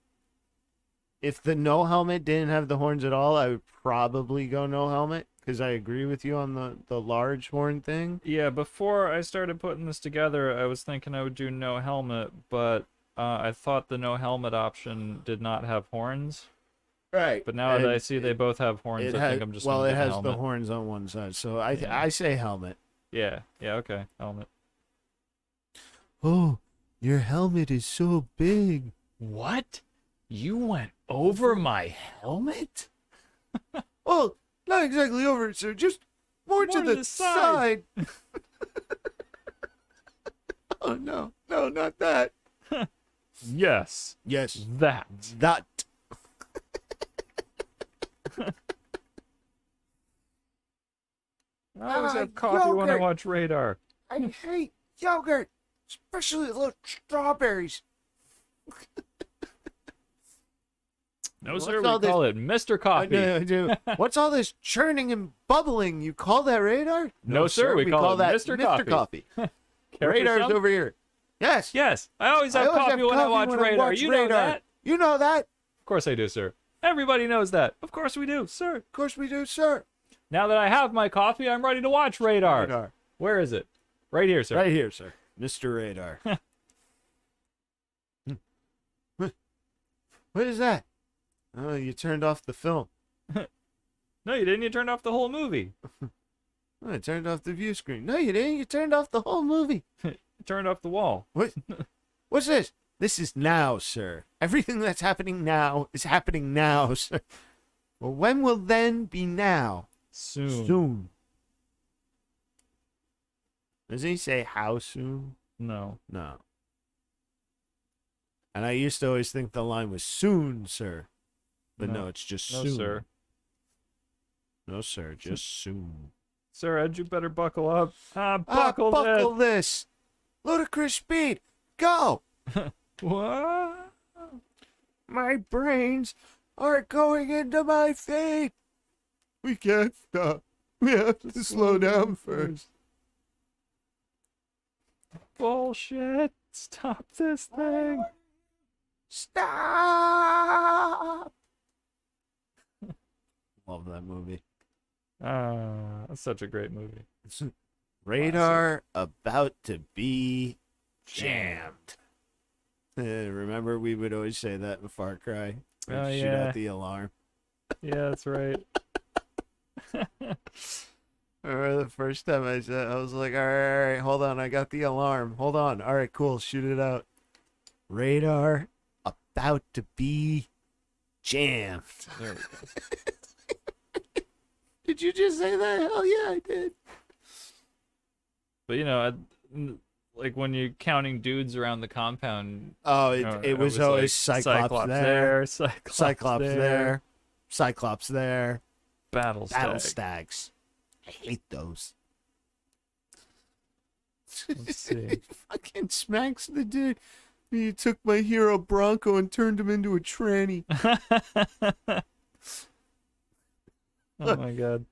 If the no helmet didn't have the horns at all, I would probably go no helmet because I agree with you on the large horn thing. Yeah, before I started putting this together, I was thinking I would do no helmet, but I thought the no helmet option did not have horns. Right. But now that I see they both have horns, I think I'm just gonna it do has helmet. the horns on one side, so I say helmet. Yeah, okay, helmet. Oh, your helmet is so big. What? You went over my helmet? Well, not exactly over, sir. Just more to the side. Oh no, not that. Yes. Yes, That. I always have coffee when I yogurt. watch Radar. I hate yogurt, especially the little strawberries. No, What's sir, we all this- call it Mr. I Coffee. do. What's all this churning and bubbling? You call that radar? No, sir, we call it that Mr. Coffee. Care for Radar's some? over here. Yes. Yes, I always have coffee when I watch Radar. You know that? You know that? Of course I do, sir. Everybody knows that. Of course we do, sir. Of course we do, sir. Now that I have my coffee, I'm ready to watch Radar. Radar. Where is it? Right here, sir. Right here, sir. Mr. Radar. What is that? Oh, you turned off the film. No, you didn't. You turned off the whole movie. Oh, I turned off the view screen. No, you didn't. You turned off the whole movie. You turned off the wall. What? What's this? This is now, sir. Everything that's happening now is happening now, sir. Well, when will then be now? Soon. Soon. Doesn't he say how soon? No. No. And I used to always think the line was soon, sir. But no, it's just No, soon. sir. No, sir, just soon. Sir, Ed, you better buckle up. Buckle this. Ludicrous speed. Go. What? My brains are going into my feet. We can't stop. We have to slow down first. Bullshit. Stop this thing. Stop. Love that movie. That's such a great movie. Radar about to be jammed. Remember, we would always say that in Far Cry. We'd Oh, shoot yeah. out the alarm. Yeah, that's right. Remember the first time I said, I was like, all right, hold on, I got the alarm. Hold on. All right, cool, shoot it out. Radar about to be jammed. There we go. Did you just say that? Hell yeah, I did. But like when you're counting dudes around the compound. Oh, it was always like, Cyclops there. Cyclops there. Cyclops there. Battle Battle Stag. stags. I hate those. Let's see. It fucking smacks the dude. You took my hero Bronco and turned him into a tranny. Oh my god.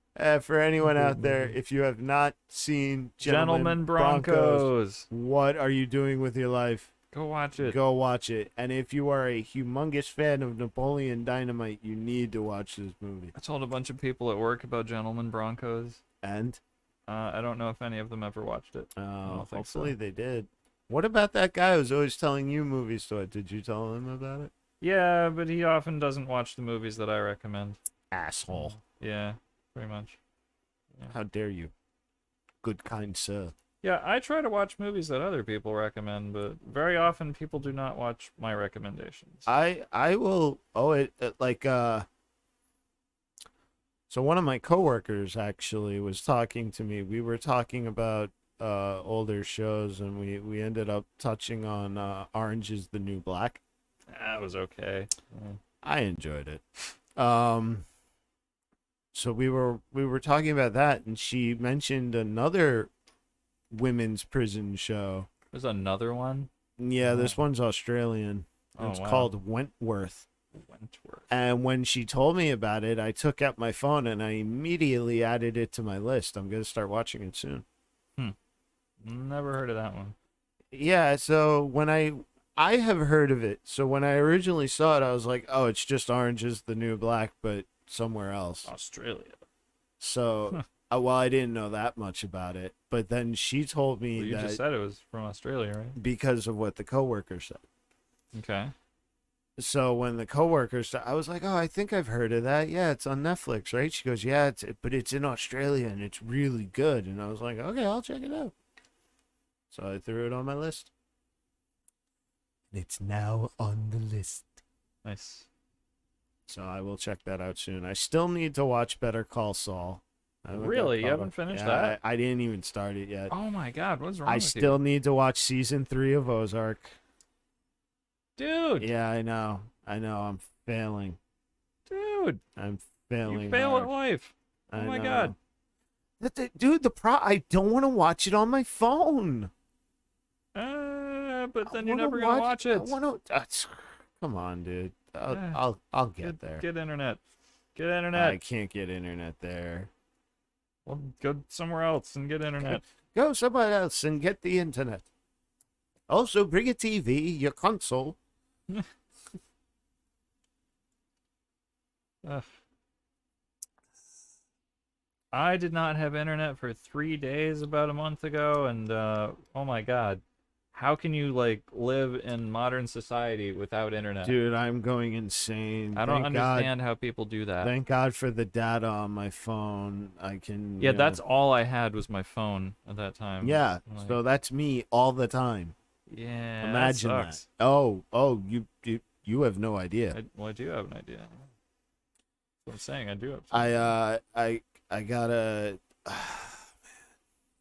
For anyone out there, if you have not seen Gentlemen Broncos. what are you doing with your life? Go watch it. Go watch it. And if you are a humongous fan of Napoleon Dynamite, you need to watch this movie. I told a bunch of people at work about Gentlemen Broncos. And? I don't know if any of them ever watched it. don't think Hopefully so. they did. What about that guy who's always telling you movies to it? Did you tell him about it? Yeah, but he often doesn't watch the movies that I recommend. Asshole. Yeah, pretty much. How dare you? Good kind sir. Yeah, I try to watch movies that other people recommend, but very often people do not watch my recommendations. I will. So one of my coworkers actually was talking to me. We were talking about older shows, and we ended up touching on Orange is the New Black. That was okay. Yeah. I enjoyed it. So we were talking about that, and she mentioned another women's prison show. There's another one. Yeah, this one's Australian. Oh, It's wow. called Wentworth. Wentworth. And when she told me about it, I took out my phone and I immediately added it to my list. I'm going to start watching it soon. Never heard of that one. Yeah, so when I have heard of it. So when I originally saw it, I was like, oh, it's just Orange is the New Black, but somewhere else. Australia. So, well, I didn't know that much about it. But then she told me Well, you that just said it was from Australia, right? because of what the coworker said. Okay. So when the coworker said, I was like, oh, I think I've heard of that. Yeah, it's on Netflix, right? She goes, yeah, but it's in Australia and it's really good. And I was like, okay, I'll check it out. So I threw it on my list. It's now on the list. Nice. So I will check that out soon. I still need to watch Better Call Saul. I haven't got Really? You caught haven't up. finished Yeah, that? I didn't even start it yet. Oh my god, what's wrong I with still need to watch season 3 of Ozark. you? Dude! Yeah, I know. I'm failing. Dude! I'm failing. You fail at hard. life. Oh my God. Dude, I don't want to watch it on my phone. But then I you're wanna never gonna watch it. come on, dude. I'll get there. Get internet. Get I internet. can't get internet there. Well, go somewhere else and get internet. Go somewhere else and get the internet. Also, bring a TV, your console. Ugh. I did not have internet for 3 days about a month ago, and oh my god, how can you like live in modern society without internet? Dude, I'm going insane. I don't Thank understand how people do that. Thank God for the data on my phone. I can. Yeah, you that's know, all I had was my phone at that time. Yeah, Like, so that's me all the time. yeah, Imagine that. that. Sucks. Oh, you have no idea. I do have an idea. That's what I'm saying. I do have. I gotta.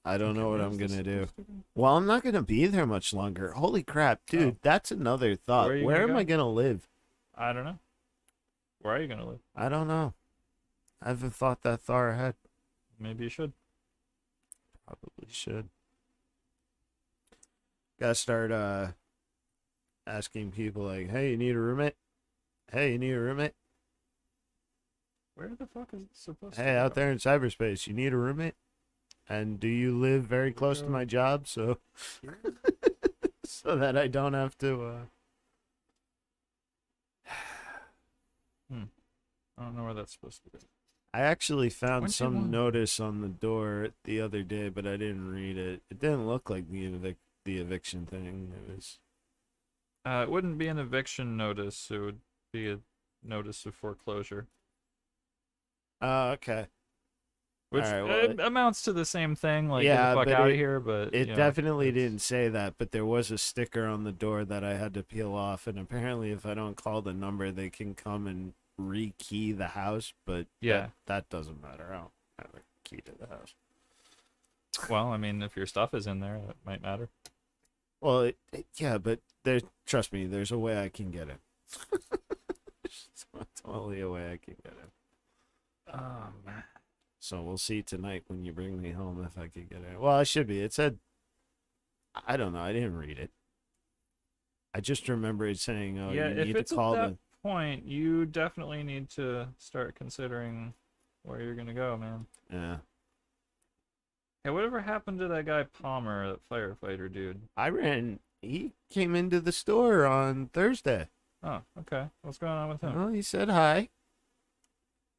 I don't know what I'm gonna do. Well, I'm not gonna be there much longer. Holy crap, dude! Oh. That's another thought. Where are you Where gonna am go? I gonna live? I don't know. Where are you gonna live? I don't know. I haven't thought that far ahead. Maybe you should. Probably should. Gotta start asking people like, "Hey, you need a roommate? Hey, you need a roommate? Where the fuck is it supposed to Hey, go? out there in cyberspace, you need a roommate? And do you live very close to my job so so that I don't have to I don't know where that's supposed to be. I actually found Wouldn't you some want- notice on the door the other day, but I didn't read it. It didn't look like the eviction thing. It was It wouldn't be an eviction notice. It would be a notice of foreclosure, oh, okay. which Alright, well, it- amounts to the same thing. Like, Yeah, get the fuck but out it- of here. But It you know, definitely it's- didn't say that, but there was a sticker on the door that I had to peel off, and apparently if I don't call the number, they can come and rekey the house, but Yeah. that doesn't matter. I don't have a key to the house. Well, I mean, if your stuff is in there, that might matter. Well, yeah, but trust me, there's a way I can get it. There's totally a way I can get it. Oh man. So we'll see tonight when you bring me home if I could get it. Well, I should be. It said, I don't know. I didn't read it. I just remember it saying, "Oh, Yeah, you if need to it's call at that the." point, you definitely need to start considering where you're gonna go, man. Yeah, Hey, whatever happened to that guy Palmer, that firefighter dude? He came into the store on Thursday. Oh, okay. What's going on with him? Well, he said hi.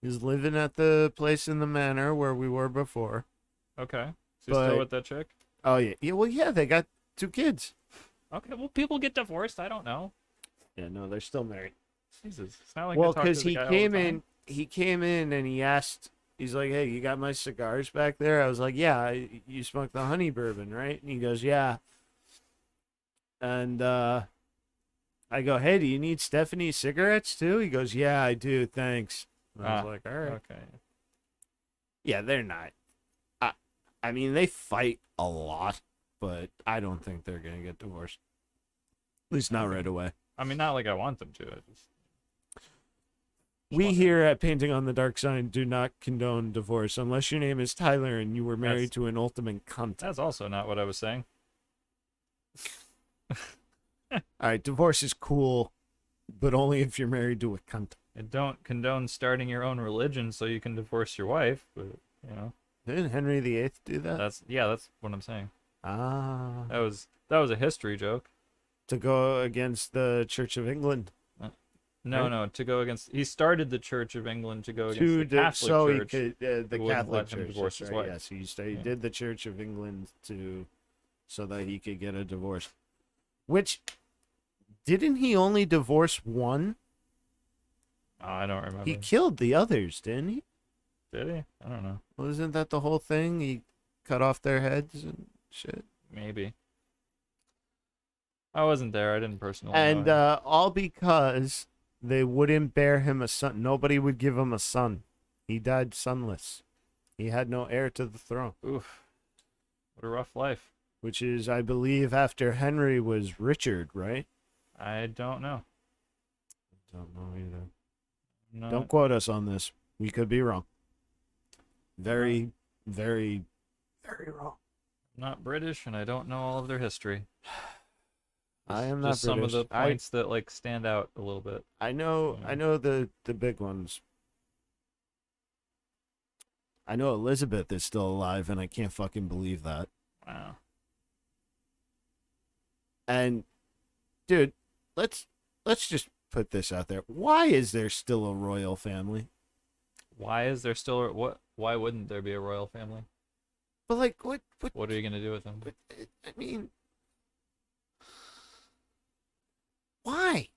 He's living at the place in the manor where we were before. Okay. Is he But- still with that chick? Oh yeah, yeah. Well, yeah, they got 2 kids. Okay, well, people get divorced. I don't know. Yeah, no, they're still married. Jesus. It's not like Well, I talk to because the he guy all the came time. in, and he asked. He's like, "Hey, you got my cigars back there?" I was like, "Yeah, you smoke the honey bourbon, right?" And he goes, "Yeah." And I go, "Hey, do you need Stephanie's cigarettes too?" He goes, "Yeah, I do, thanks." And I was like, "All right." Okay. Yeah, they're not. I mean, they fight a lot, but I don't think they're gonna get divorced. At least not right away. I mean, not like I want them to. I just We wondering. here at Painting on the Dark Side do not condone divorce unless your name is Tyler and you were married to an ultimate cunt. That's also not what I was saying. All right, divorce is cool, but only if you're married to a cunt. I don't condone starting your own religion so you can divorce your wife, but you know, Didn't Henry VIII do that? that's what I'm saying. Ah, That was a history joke. to go against the Church of England. No, Right? no, to go against. He started the Church of England to go against To the Catholic so Church. he could the wouldn't Catholic let him Church. divorce That's his right. wife. Yeah, so he Yeah. did the Church of England so that he could get a divorce. Which didn't he only divorce one? Oh, I don't remember. He killed the others, didn't he? Did he? I don't know. Wasn't that the whole thing? He cut off their heads and shit. Maybe. I wasn't there. I didn't personally. And know him. all because they wouldn't bear him a son. Nobody would give him a son. He died sonless. He had no heir to the throne, Oof. What a rough life. which is, I believe, after Henry was Richard, right? I don't know. Don't know either. No. Don't quote us on this. We could be wrong. Very, very, very wrong. I'm not British, and I don't know all of their history. I am Just not some of British. the points that like stand out a little bit. I know Yeah. I know the big ones. I know Elizabeth is still alive, and I can't fucking believe that. Wow. And dude, let's just put this out there. Why is there still a royal family? Why is there still what? Why wouldn't there be a royal family? But like, What are you gonna do with them? I mean, why?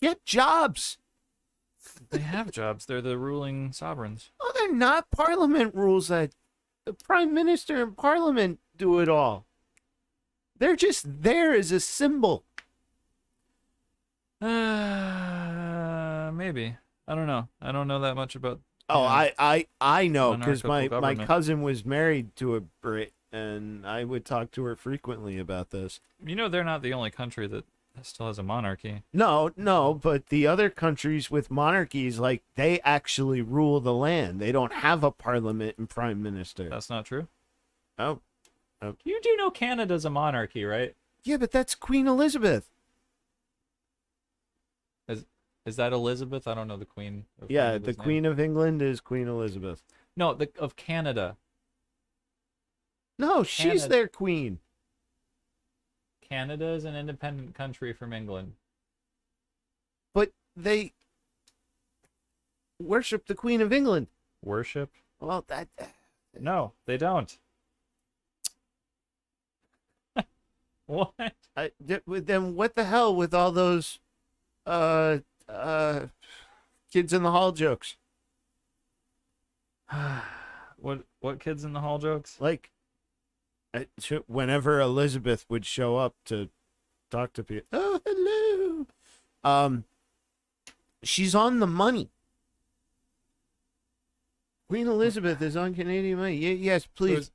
Get jobs. They have jobs. They're the ruling sovereigns. Oh, they're not. Parliament rules that. The prime minister and parliament do it all. They're just there as a symbol. Maybe. I don't know. I don't know that much about. Oh, I know because monarchical my government. cousin was married to a Brit, and I would talk to her frequently about this. You know, they're not the only country that still has a monarchy. No, but the other countries with monarchies, like, they actually rule the land. They don't have a parliament and prime minister. That's not true. Oh, You do know Canada's a monarchy, right? yeah, but that's Queen Elizabeth. Is that Elizabeth? I don't know the Queen. Of Yeah, Canada's the name. Queen of England is Queen Elizabeth. No, of Canada. No, she's Canada. their queen. Canada is an independent country from England. But they worship the Queen of England. Worship? Well, that No, they don't. What? then what the hell with all those kids in the hall jokes? What kids in the hall jokes? Like, whenever Elizabeth would show up to talk to people, oh hello, she's on the money. Queen Elizabeth is on Canadian money. Yes, please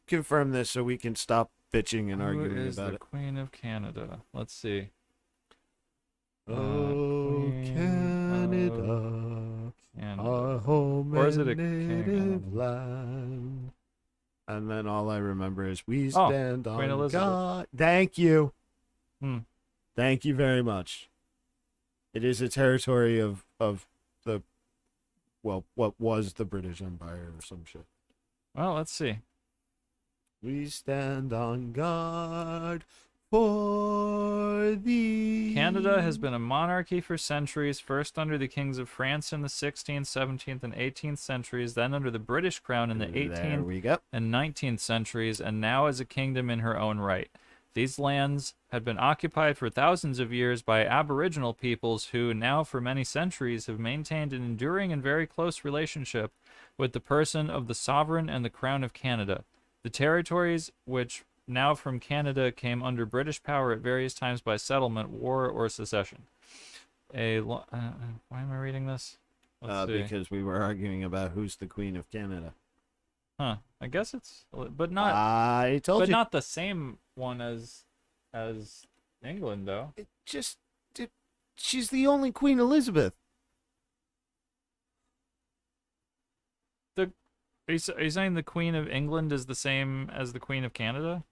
confirm this so we can stop bitching and Who arguing is about the it. Queen of Canada? Let's see. Oh, Queen Canada, Canada. our home Or is it a and king? native land. And then all I remember is we Oh, stand Queen on Elizabeth. God. Thank you. Hmm. Thank you very much. It is a territory of the, well, what was the British Empire or some shit. Well, let's see. We stand on guard for thee. Canada has been a monarchy for centuries, first under the kings of France in the 16th, 17th, and 18th centuries, then under the British crown in the There 18th we go. and 19th centuries, and now as a kingdom in her own right. These lands had been occupied for thousands of years by Aboriginal peoples who now for many centuries have maintained an enduring and very close relationship with the person of the sovereign and the crown of Canada. The territories which now from Canada came under British power at various times by settlement, war, or secession. Why am I reading this? Let's see. Because we were arguing about who's the Queen of Canada. Huh. I guess it's, but not, I told but you. not the same one as England, though. She's the only Queen Elizabeth. Are you saying the Queen of England is the same as the Queen of Canada?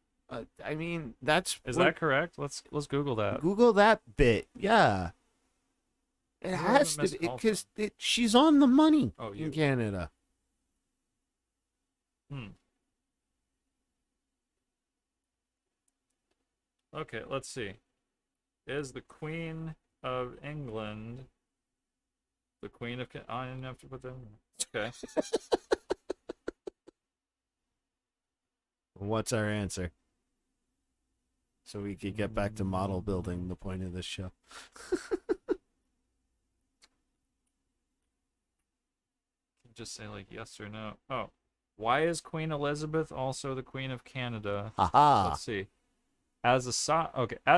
I mean, that's Is what- that correct? Let's Google that. Google that bit. Yeah, it Where has did I to miss because she's on the money Oh, in you. Canada. Okay, let's see. Is the Queen of England the Queen of I didn't have to put that in. Okay. What's our answer? So we could get back to model building, the point of this show. Just say like yes or no. Oh. Why is Queen Elizabeth also the Queen of Canada? Haha. Let's see. As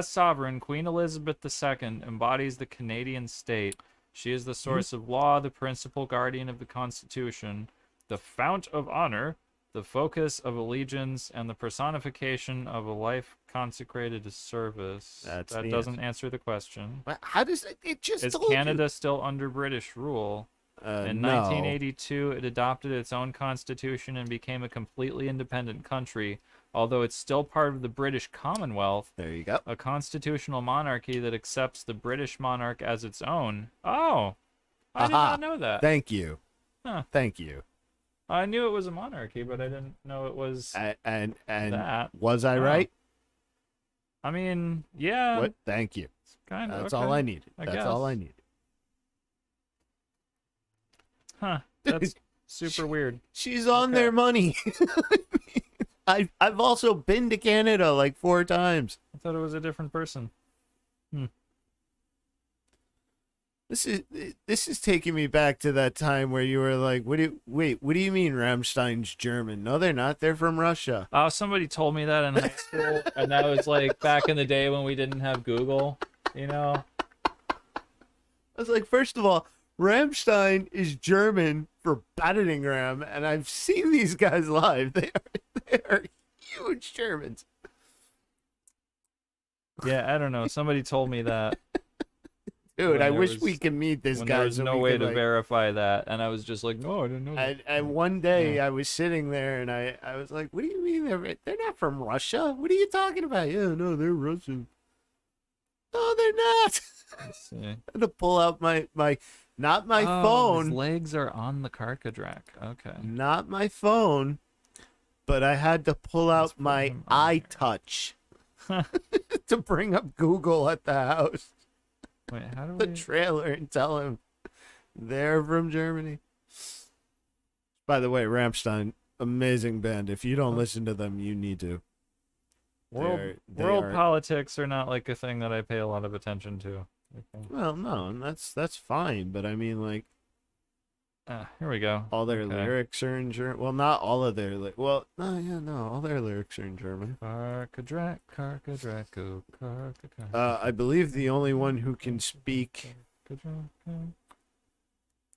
sovereign, Queen Elizabeth II embodies the Canadian state. She is the source of law, the principal guardian of the Constitution, the fount of honor, the focus of allegiance, and the personification of a life consecrated to service. That's that the doesn't answer the question. How does it just Is told you. Canada still under British rule? In No. 1982, it adopted its own constitution and became a completely independent country, although it's still part of the British Commonwealth, There you go. a constitutional monarchy that accepts the British monarch as its own. Oh, I did Aha. not know that. Thank you. Huh. Thank you. I knew it was a monarchy, but I didn't know it was And that. was I Oh. right? I mean, yeah, What? Thank you. kind of. That's okay. all I needed. I That's all I guess. needed. Huh. That's super weird. She's on Okay. their money. I've also been to Canada like 4 times. I thought it was a different person. This is taking me back to that time where you were like, what do you mean Rammstein's German? No, they're not. They're from Russia. Oh, somebody told me that in high school, and that was like back in the day when we didn't have Google, you know? I was like, first of all, Rammstein is German for battering ram, and I've seen these guys live. They are huge Germans. Yeah, I don't know. Somebody told me that. Dude, When I there wish was- we could meet this when guy. there was so no we way could, to like, verify that, and I was just like, no, I didn't know that. And one day I was sitting there and I was like, what do you mean they're not from Russia? What are you talking about? Yeah, no, they're Russian. No, they're not. Let's see. I had to pull out my not my Oh, phone. his legs are on the Karkadrak. Okay. Not my phone, but I had to pull out put my him on here. iTouch to bring up Google at the house, Wait, how do the we? trailer, and tell him they're from Germany. By the way, Rammstein, amazing band. If you don't listen to them, you need to. They World are- politics are not like a thing that I pay a lot of attention to. Okay. Well, no, and that's fine, but I mean, like, Here we go. all their Okay. lyrics are in German. Well, not all of their well, no, yeah, no, all their lyrics are in German. Karkadrak, Karkadrak, go Karkadrak. I believe the only one who can speak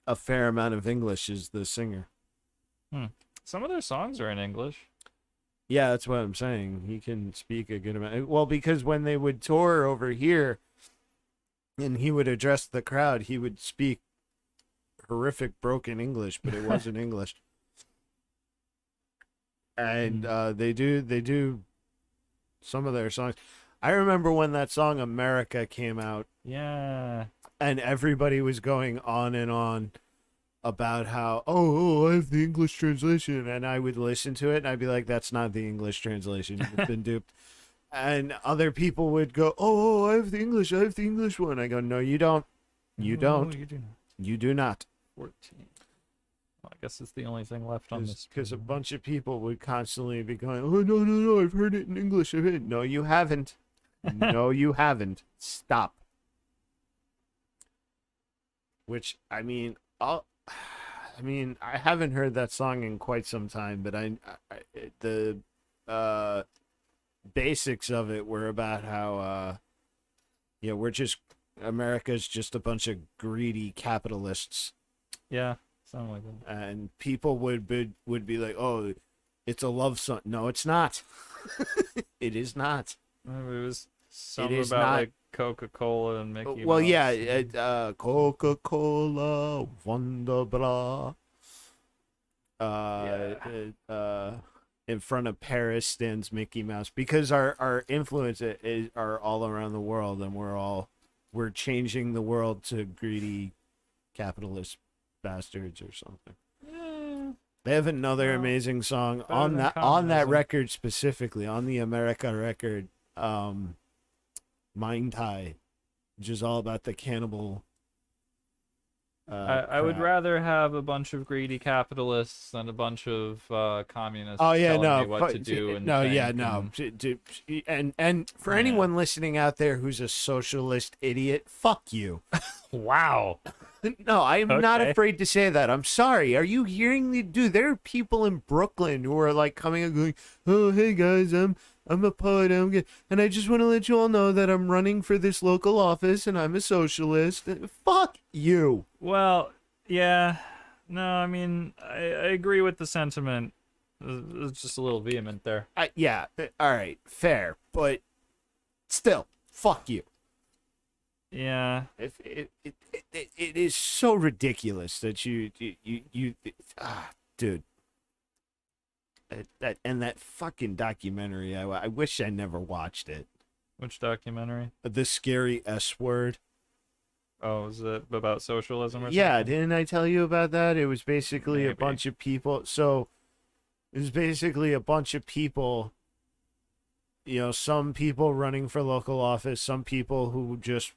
a fair amount of English is the singer. Some of their songs are in English. Yeah, that's what I'm saying. He can speak a good amount. Well, because when they would tour over here and he would address the crowd, he would speak horrific broken English, but it wasn't English. And they do some of their songs. I remember when that song America came out Yeah. and everybody was going on and on about how, I have the English translation, and I would listen to it and I'd be like, that's not the English translation. You've been duped. And other people would go, I have the English one. I go, no, you don't. You No, don't. You do not. You do not. 14. Well, I guess it's the only thing left on this. Because a bunch of people would constantly be going, no, I've heard it in English. No, you haven't. No, you haven't. Stop. Which, I mean, I haven't heard that song in quite some time, but the basics of it were about how, America's just a bunch of greedy capitalists. Yeah, something like that. And people would be like, oh, it's a love song. No, it's not. It is not. Maybe it was something is about not- like Coca-Cola and Mickey Well, Mouse. yeah, Coca-Cola, Wonderbra. In front of Paris stands Mickey Mouse, because our influence are all around the world, and we're changing the world to greedy capitalist bastards or something. Yeah. They have another Well, amazing song better on than that communism. record, specifically on the America record, Mind Tie, which is all about the cannibal. I would crap. rather have a bunch of greedy capitalists than a bunch of communists Oh yeah, telling no, me what to do. And no, yeah, think no. And for Yeah. anyone listening out there who's a socialist idiot, fuck you. Wow. No, I am not Okay. afraid to say that. I'm sorry. Are you hearing the dude? There are people in Brooklyn who are like coming and going, "Oh, hey guys, I'm a poet. I'm good, and I just want to let you all know that I'm running for this local office and I'm a socialist." Fuck you. Well, yeah. No, I mean, I agree with the sentiment. It's just a little vehement there. Yeah. All right. Fair, but still, fuck you. Yeah. It is so ridiculous that dude. That fucking documentary. I wish I never watched it. Which documentary? The scary S word. Oh, is it about socialism or Yeah, something? didn't I tell you about that? It was basically a Maybe. bunch of people. So it was basically a bunch of people. Some people running for local office, some people who just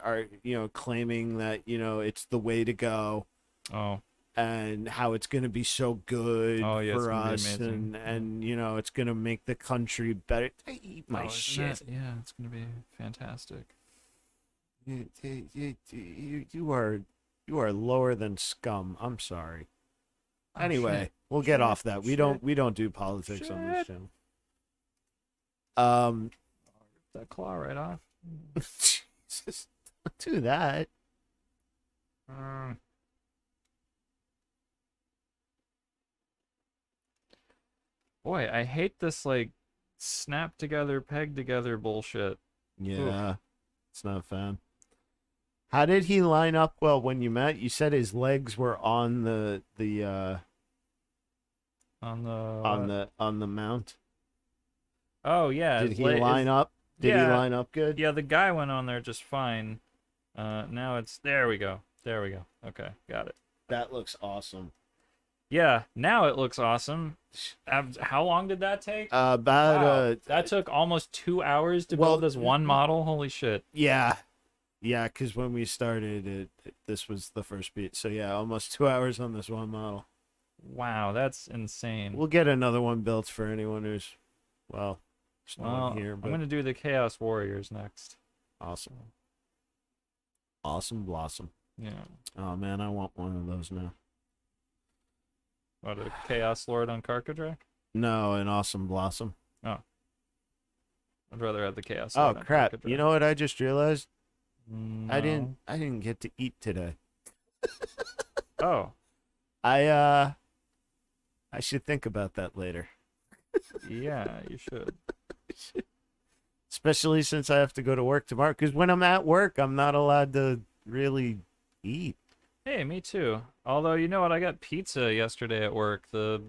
are claiming that it's the way to go, Oh. and how it's going to be so good Oh, yeah, it's for gonna be us, amazing. and it's going to make the country better. Eat my Isn't shit. it? Yeah, it's gonna be fantastic. You are lower than scum. I'm sorry. Oh, Anyway, shit. we'll get Shit. off that. We don't do politics on this channel. That claw right off. Jesus, don't do that. Boy, I hate this like snap together, peg together bullshit. Yeah, it's not fun. How did he line up well when you met? You said his legs were on the On the on the mount. Oh yeah. Did he line up? Did he line up good? Yeah, the guy went on there just fine. Now it's there we go. There we go. Okay, got it. That looks awesome. Yeah, now it looks awesome. How long did that take? About Wow, that took almost 2 hours to build this one model. Holy shit. Yeah, because when we started this was the first beat. So yeah, almost 2 hours on this one model. Wow, that's insane. We'll get another one built for anyone who's, well, there's no one here. But I'm gonna do the Chaos Warriors next. awesome. Awesome Blossom. Yeah. Oh man, I want one of those now. What, a Chaos Lord on Carcadrak? No, an Awesome Blossom. Oh. I'd rather have the Chaos Oh Lord on crap! Carcadrak. You know what I just realized? No. I didn't get to eat today. Oh. I should think about that later. Yeah, you should. Especially since I have to go to work tomorrow. Because when I'm at work, I'm not allowed to really eat. Hey, me too. Although, you know what? I got pizza yesterday at work. The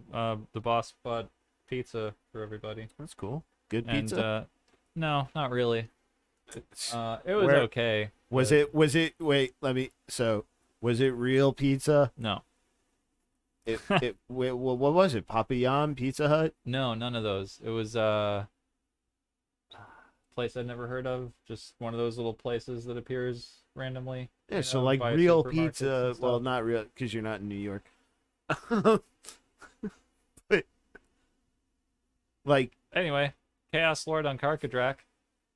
boss bought pizza for everybody. That's cool. Good And pizza. no, not really. It was Where- okay. Was but it? Wait, was it real pizza? No. What was it? Papillon Pizza Hut? No, none of those. It was place I'd never heard of. Just one of those little places that appears randomly. Yeah, you so know, like by real supermarkets pizza. and Well, stuff. not real because you're not in New York. But like, Anyway, Chaos Lord on Carcadrak.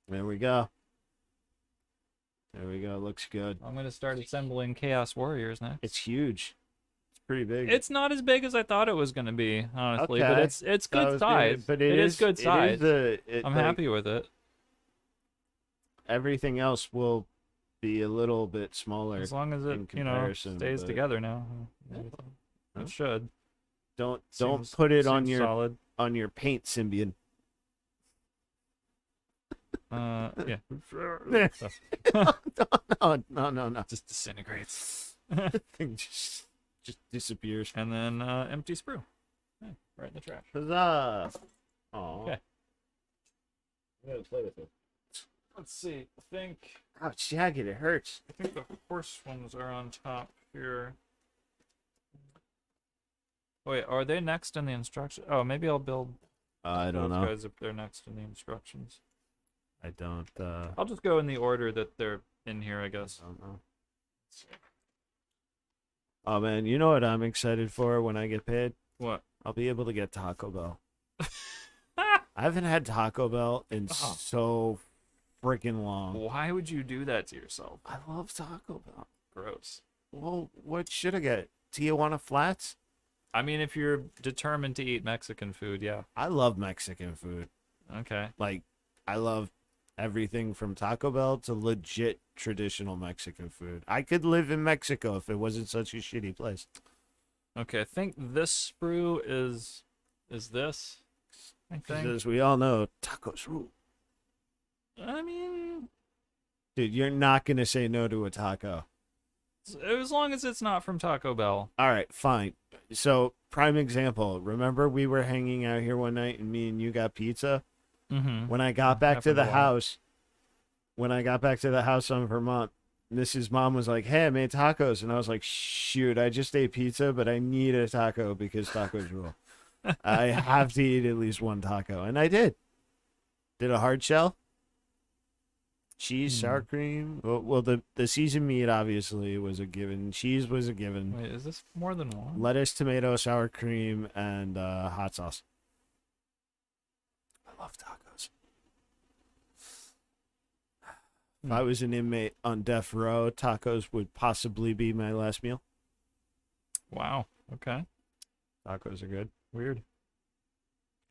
there we go. There we go. Looks good. I'm gonna start assembling Chaos Warriors next. It's huge. It's pretty big. It's not as big as I thought it was gonna be, honestly, but Okay. it's That good was size. but it is good size. I'm like, happy with it. Everything else will be a little bit smaller. As long as in it, comparison, stays but- together now. Yeah. It should. Don't Seems- put it on seems your solid. paint Symbian. Yeah. No. Just disintegrates. Thing just disappears. And then empty sprue. Yeah, right in the trash. Huzzah! Aw. Okay. I'm gonna play with it. Let's see. I think Oh, it's jagged. It hurts. the horse ones are on top here. Wait, are they next in the instructions? Oh, maybe I'll build I don't those know. guys if they're next in the instructions. I don't. I'll just go in the order that they're in here, I guess. Don't know. Oh man, you know what I'm excited for when I get paid? What? I'll be able to get Taco Bell. I haven't had Taco Bell in Oh. so freaking long. Why would you do that to yourself? I love Taco Bell. Gross. Well, what should I get? Tijuana Flats? I mean, if you're determined to eat Mexican food, yeah. I love Mexican food. Okay. Like, I love everything from Taco Bell to legit traditional Mexican food. I could live in Mexico if it wasn't such a shitty place. Okay, I think this sprue is this. I think. As we all know, tacos rule. I mean, Dude, you're not gonna say no to a taco. As long as it's not from Taco Bell. All right, fine. So, prime example. Remember we were hanging out here one night and me and you got pizza? Mm-hmm. When I got back to Happened a the lot. house, when I got back to the house on Vermont, Mrs. Mom was like, "Hey, I made tacos," and I was like, "Shoot, I just ate pizza, but I need a taco because tacos rule. I have to eat at least one taco," and I did. Did a hard shell, cheese, sour cream. Well, the seasoned meat obviously was a given. Cheese was a given. Wait, is this more than one? Lettuce, tomato, sour cream, and hot sauce. I love tacos. If I was an inmate on death row, tacos would possibly be my last meal. Wow. Okay. Tacos are good. Weird.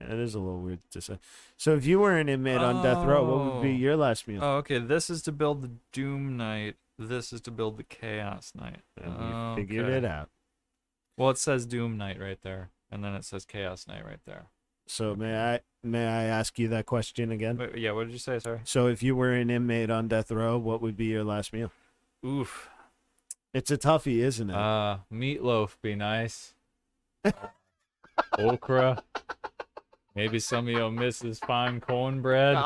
Yeah, it is a little weird to say. So if you were an inmate on death row, what would be Oh. your last meal? Oh, okay. This is to build the Doom Knight. This is to build the Chaos Knight. And you figured Okay. it out. Well, it says Doom Knight right there, and then it says Chaos Knight right there. So may I ask you that question again? Wait, yeah, what did you say? Sorry. So if you were an inmate on death row, what would be your last meal? Oof. It's a toughie, isn't it? Meatloaf be nice. Okra. Maybe some of your Mrs. Fine cornbread.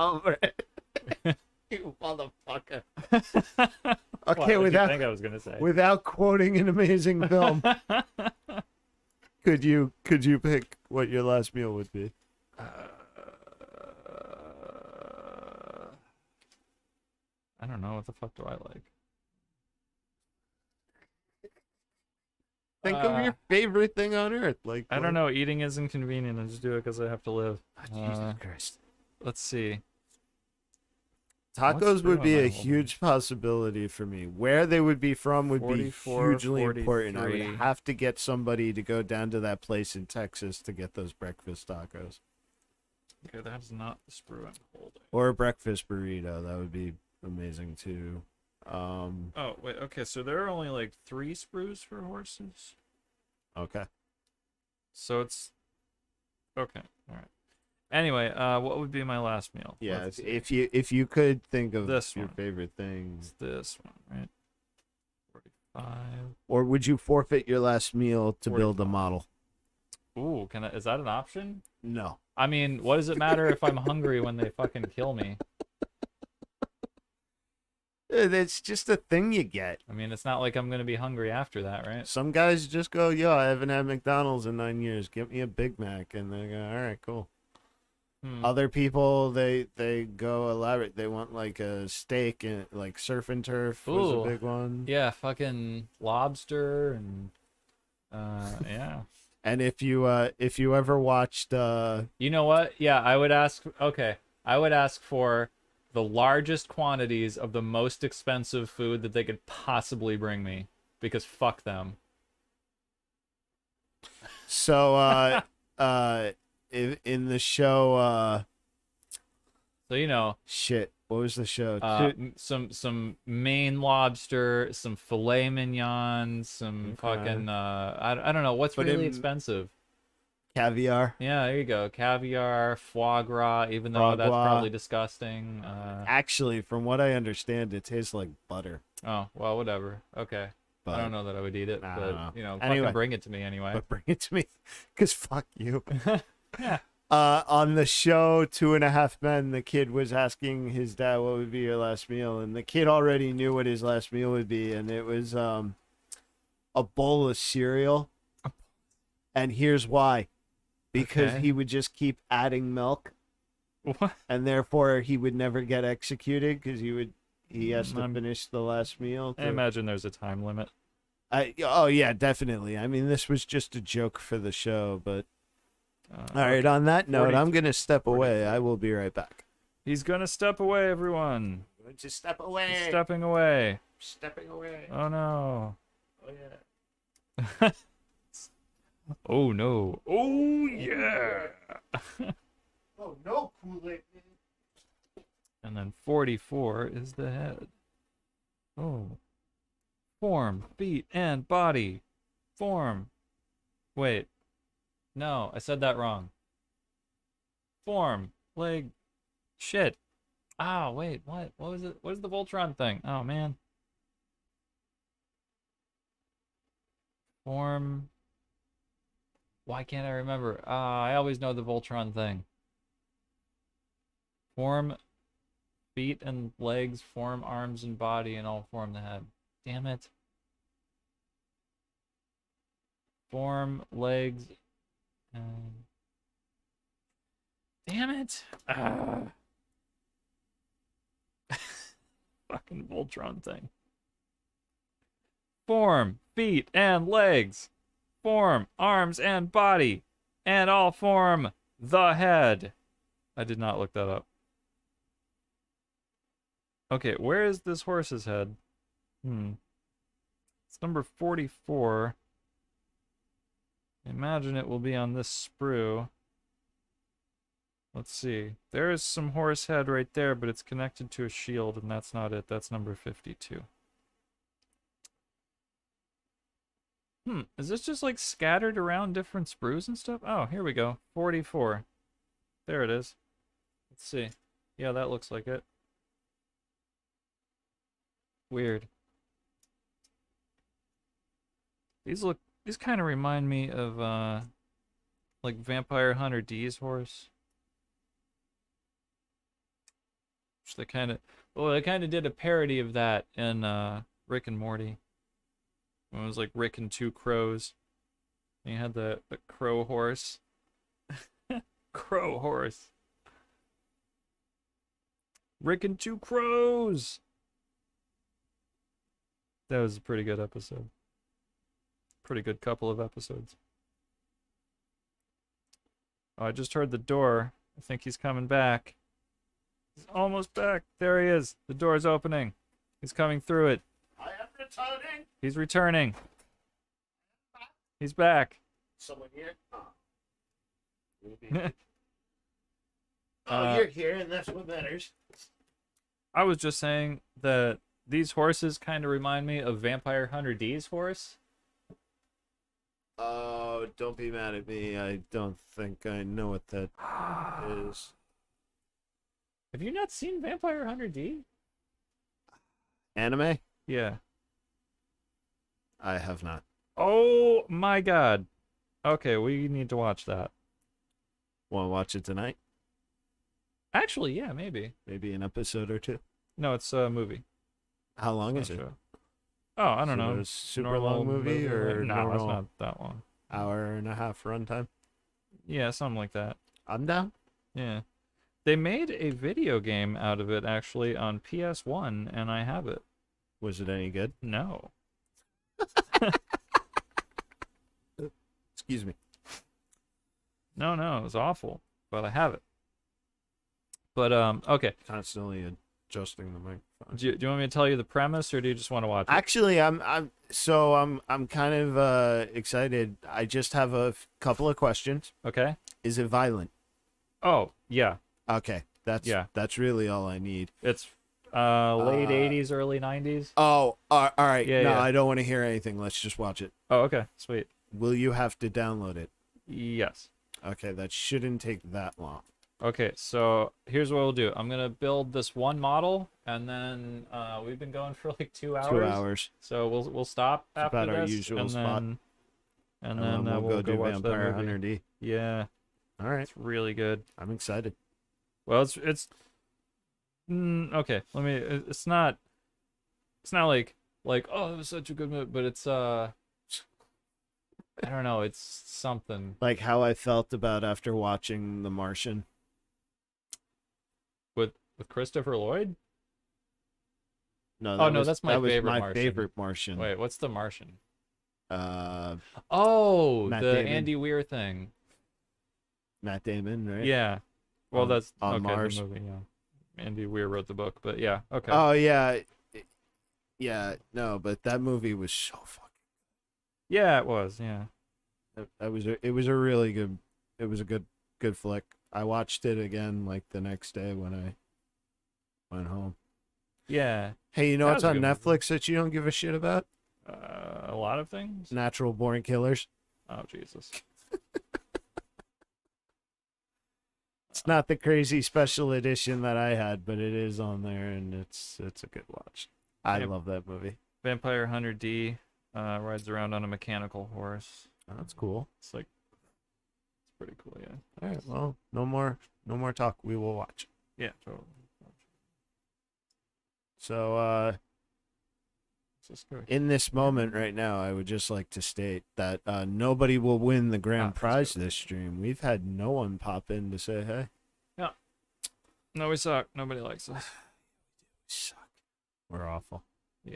You motherfucker. What Okay, did you think I was gonna say? without quoting an amazing film, could you pick what your last meal would be? I don't know. What the fuck do I like? Think of your favorite thing on earth. Like I don't know. Eating is inconvenient. I just do it because I have to live. Jesus Christ. Let's see. Tacos What's would be true a on my huge possibility for me. Where they would be from would be 44, hugely important. I 43. would have to get somebody to go down to that place in Texas to get those breakfast tacos. Okay, that's not the sprue I'm holding. Or a breakfast burrito. That would be amazing too. Oh wait. Okay, so there are only like 3 sprues for horses. Okay. So it's okay. All right. Anyway, what would be my last meal? Yeah, Let's see. if you could think of This your one. favorite things, It's this one, right? 45. or would you forfeit your last meal to build a 45. model? Ooh, is that an option? No. I mean, what does it matter if I'm hungry when they fucking kill me? It's just a thing you get. I mean, it's not like I'm gonna be hungry after that, right? Some guys just go, "Yo, I haven't had McDonald's in 9 years. Get me a Big Mac," and they go, "All right, cool." Other people, they go elaborate. They want like a steak and like surf and turf was Ooh. a big one. Yeah, fucking lobster and yeah. And if you ever watched You know what? Yeah, I would ask. Okay, I would ask for the largest quantities of the most expensive food that they could possibly bring me, because fuck them. so in the show So you know, shit, what was the show? some Maine lobster, some filet mignon, some Okay. fucking I don't know what's But really in- expensive. Caviar. Yeah, there you go. Caviar, foie gras, even though Foie that's gras. probably disgusting. Actually, from what I understand, it tastes like butter. Oh, well, whatever. Okay. But, I don't know that I would eat it, I but don't know. you know, Anyway. fucking bring it to me anyway. But bring it to me, cause fuck you. Yeah. On the show 2.5 Men, the kid was asking his dad what would be your last meal, and the kid already knew what his last meal would be, and it was a bowl of cereal. And here's why. Because Okay. he would just keep adding milk, What? and therefore he would never get executed because he has to I'm- finish the last meal. I imagine there's a time limit. Oh yeah, definitely. I mean, this was just a joke for the show, but all right. Okay. On that note, 40 I'm gonna step away. 45. I will be right back. He's gonna step away, everyone. Just step He's away. stepping away. Stepping away. Oh no. Oh yeah. Oh no. Oh yeah. Oh no, Kool-Aid. And then 44 is the head. Oh. Form, feet, and body. Form. Wait. No, I said that wrong. Form, leg, shit. Ah, wait, what? What was it? What is the Voltron thing? Oh man. Form. Why can't I remember? I always know the Voltron thing. Form feet and legs, form arms and body, and all form the head. Damn it. Form legs. And... Damn it. Fucking Voltron thing. Form, feet, and legs. Form, arms, and body. And all form the head. I did not look that up. Okay, where is this horse's head? It's number 44. I imagine it will be on this sprue. Let's see. There is some horse head right there, but it's connected to a shield, and that's not it. That's number 52. Is this just like scattered around different sprues and stuff? Oh, here we go. 44. There it is. Let's see. Yeah, that looks like it. Weird. These kind of remind me of like Vampire Hunter D's horse. Which they kind of did a parody of that in Rick and Morty. When it was like Rick and Two Crows. And you had the crow horse. Crow horse. Rick and Two Crows. That was a pretty good episode. Pretty good couple of episodes. Oh, I just heard the door. I think he's coming back. He's almost back. There he is. The door's opening. He's coming through it. I am returning. He's returning. He's back. Someone here? Oh, you're here, and that's what matters. I was just saying that these horses kind of remind me of Vampire Hunter D's horse. Oh, don't be mad at me. I don't think I know what that is. Have you not seen Vampire Hunter D? Anime? Yeah. I have not. Oh my god. Okay, we need to watch that. Want to watch it tonight? Actually, yeah, maybe. Maybe an episode or two? No, it's a movie. How long is it? Show. Oh, I don't know. Super Normal long movie or no, normal it's not that long. hour and a half runtime? Yeah, something like that. I'm down. Yeah. They made a video game out of it actually on PS1 and I have it. Was it any good? No. Excuse me. No, it was awful, but I have it. But okay. Constantly adjusting the microphone. Do you want me to tell you the premise, or do you just want to watch it? Actually, I'm kind of excited. I just have a couple of questions. Okay. Is it violent? Oh yeah. Okay, that's really all I need. It's late 80s, early 90s. Oh, all right. Yeah, no, yeah. I don't want to hear anything. Let's just watch it. Oh, okay, sweet. Will you have to download it? Yes. Okay, that shouldn't take that long. Okay, so here's what we'll do. I'm gonna build this one model, and then we've been going for like 2 hours. 2 hours. So we'll stop It's after about our this, usual and spot. then we'll go do watch that Vampire movie. Hunter D. Yeah, All right, it's really good. I'm excited. Well, it's okay. It's not like oh, it was such a good movie, but it's I don't know. It's something. Like how I felt about after watching The Martian. With Christopher Lloyd? No, that's my that was favorite my Martian. favorite Martian. Wait, what's the Martian? Oh, the Damon. Andy Weir thing. Matt Damon, right? Yeah. Well, that's on okay, Mars. the movie, yeah. Andy Weir wrote the book, but yeah, okay. Oh yeah, no, but that movie was so fucking. Yeah, it was. Yeah. It was a really good. It was a good flick. I watched it again like the next day when I went home. Yeah. Hey, you know That what's was a on good movie. Netflix that you don't give a shit about? A lot of things. Natural Born Killers. Oh Jesus. It's not the crazy special edition that I had, but it is on there, and it's a good watch. I Yep. love that movie. Vampire Hunter D rides around on a mechanical horse. Oh, that's cool. It's like it's pretty cool, yeah. All right, well, no more talk. We will watch. Yeah, totally. So, Let's just go. in this moment right now, I would just like to state that nobody will win the grand that's prize good. this stream. We've had no one pop in to say hey. No, we suck. Nobody likes us. Suck. We're awful. Yeah.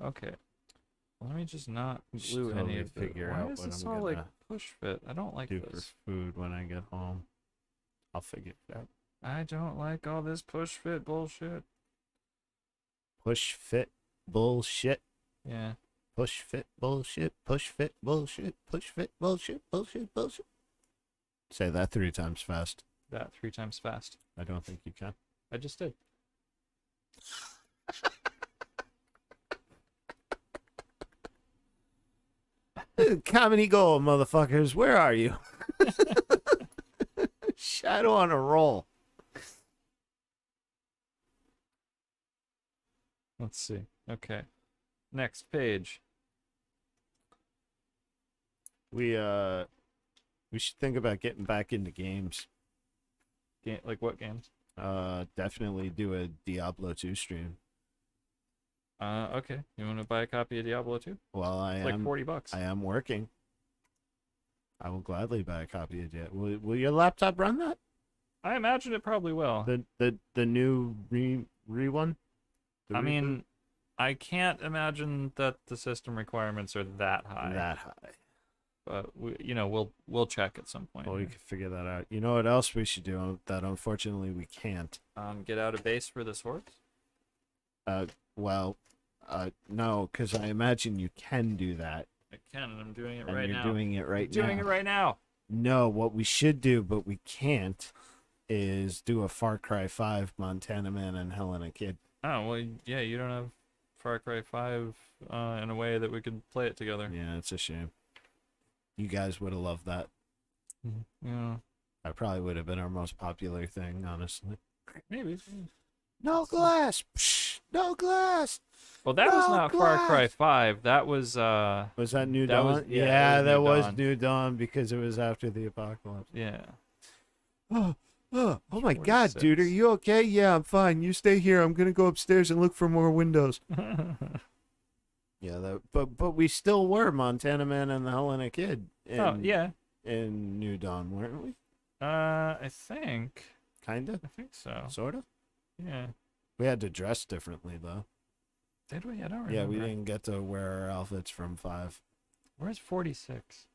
Okay. Let me just not Should glue any totally of the. figure Why out is what this I'm all like gonna push fit? I don't like do this. for food when I get home. I'll figure it out. I don't like all this push fit bullshit. Push fit bullshit. Yeah. Push fit bullshit. Push fit bullshit. Push fit bullshit. Bullshit bullshit. Say that 3 times fast. That 3 times fast. I don't think you can. I just did. Comedy gold, motherfuckers. Where are you? Shadow on a roll. Let's see. Okay. Next page. We should think about getting back into games. Like what games? Definitely do a Diablo 2 stream. Okay. You want to buy a copy of Diablo 2? Well, It's like $40. I am working. I will gladly buy a copy of it. Will your laptop run that? I imagine it probably will. The new re one? The I reboot? mean, I can't imagine that the system requirements are that high. That high. But we'll check at some point. Well, we here. can figure that out. You know what else we should do that unfortunately we can't? Get out of base for this horse. Well, no, because I imagine you can do that. I can, and I'm doing it And right you're now. doing it right Doing now. it right now. No, what we should do, but we can't, is do a Far Cry 5 Montana Man and Helena Kid. Oh well, yeah. You don't have Far Cry 5 in a way that we could play it together. Yeah, it's a shame. You guys would have loved that. Yeah. That probably would have been our most popular thing, honestly. Maybe. No glass! Psh, no glass! Well, that was No not Far Cry glass! 5. That was Was that New That Dawn? was- yeah, yeah, that that was New was Dawn. New Dawn because it was after the apocalypse. yeah. Oh my God, dude, are 46. you okay? Yeah, I'm fine. You stay here. I'm gonna go upstairs and look for more windows. Yeah, but we still were Montana Man and the Helena Kid. Oh yeah. In New Dawn, weren't we? I think Kinda, so. sorta. Yeah. We had to dress differently though. Did we? I don't remember. Yeah, we didn't get to wear our outfits from 5. Where's 46?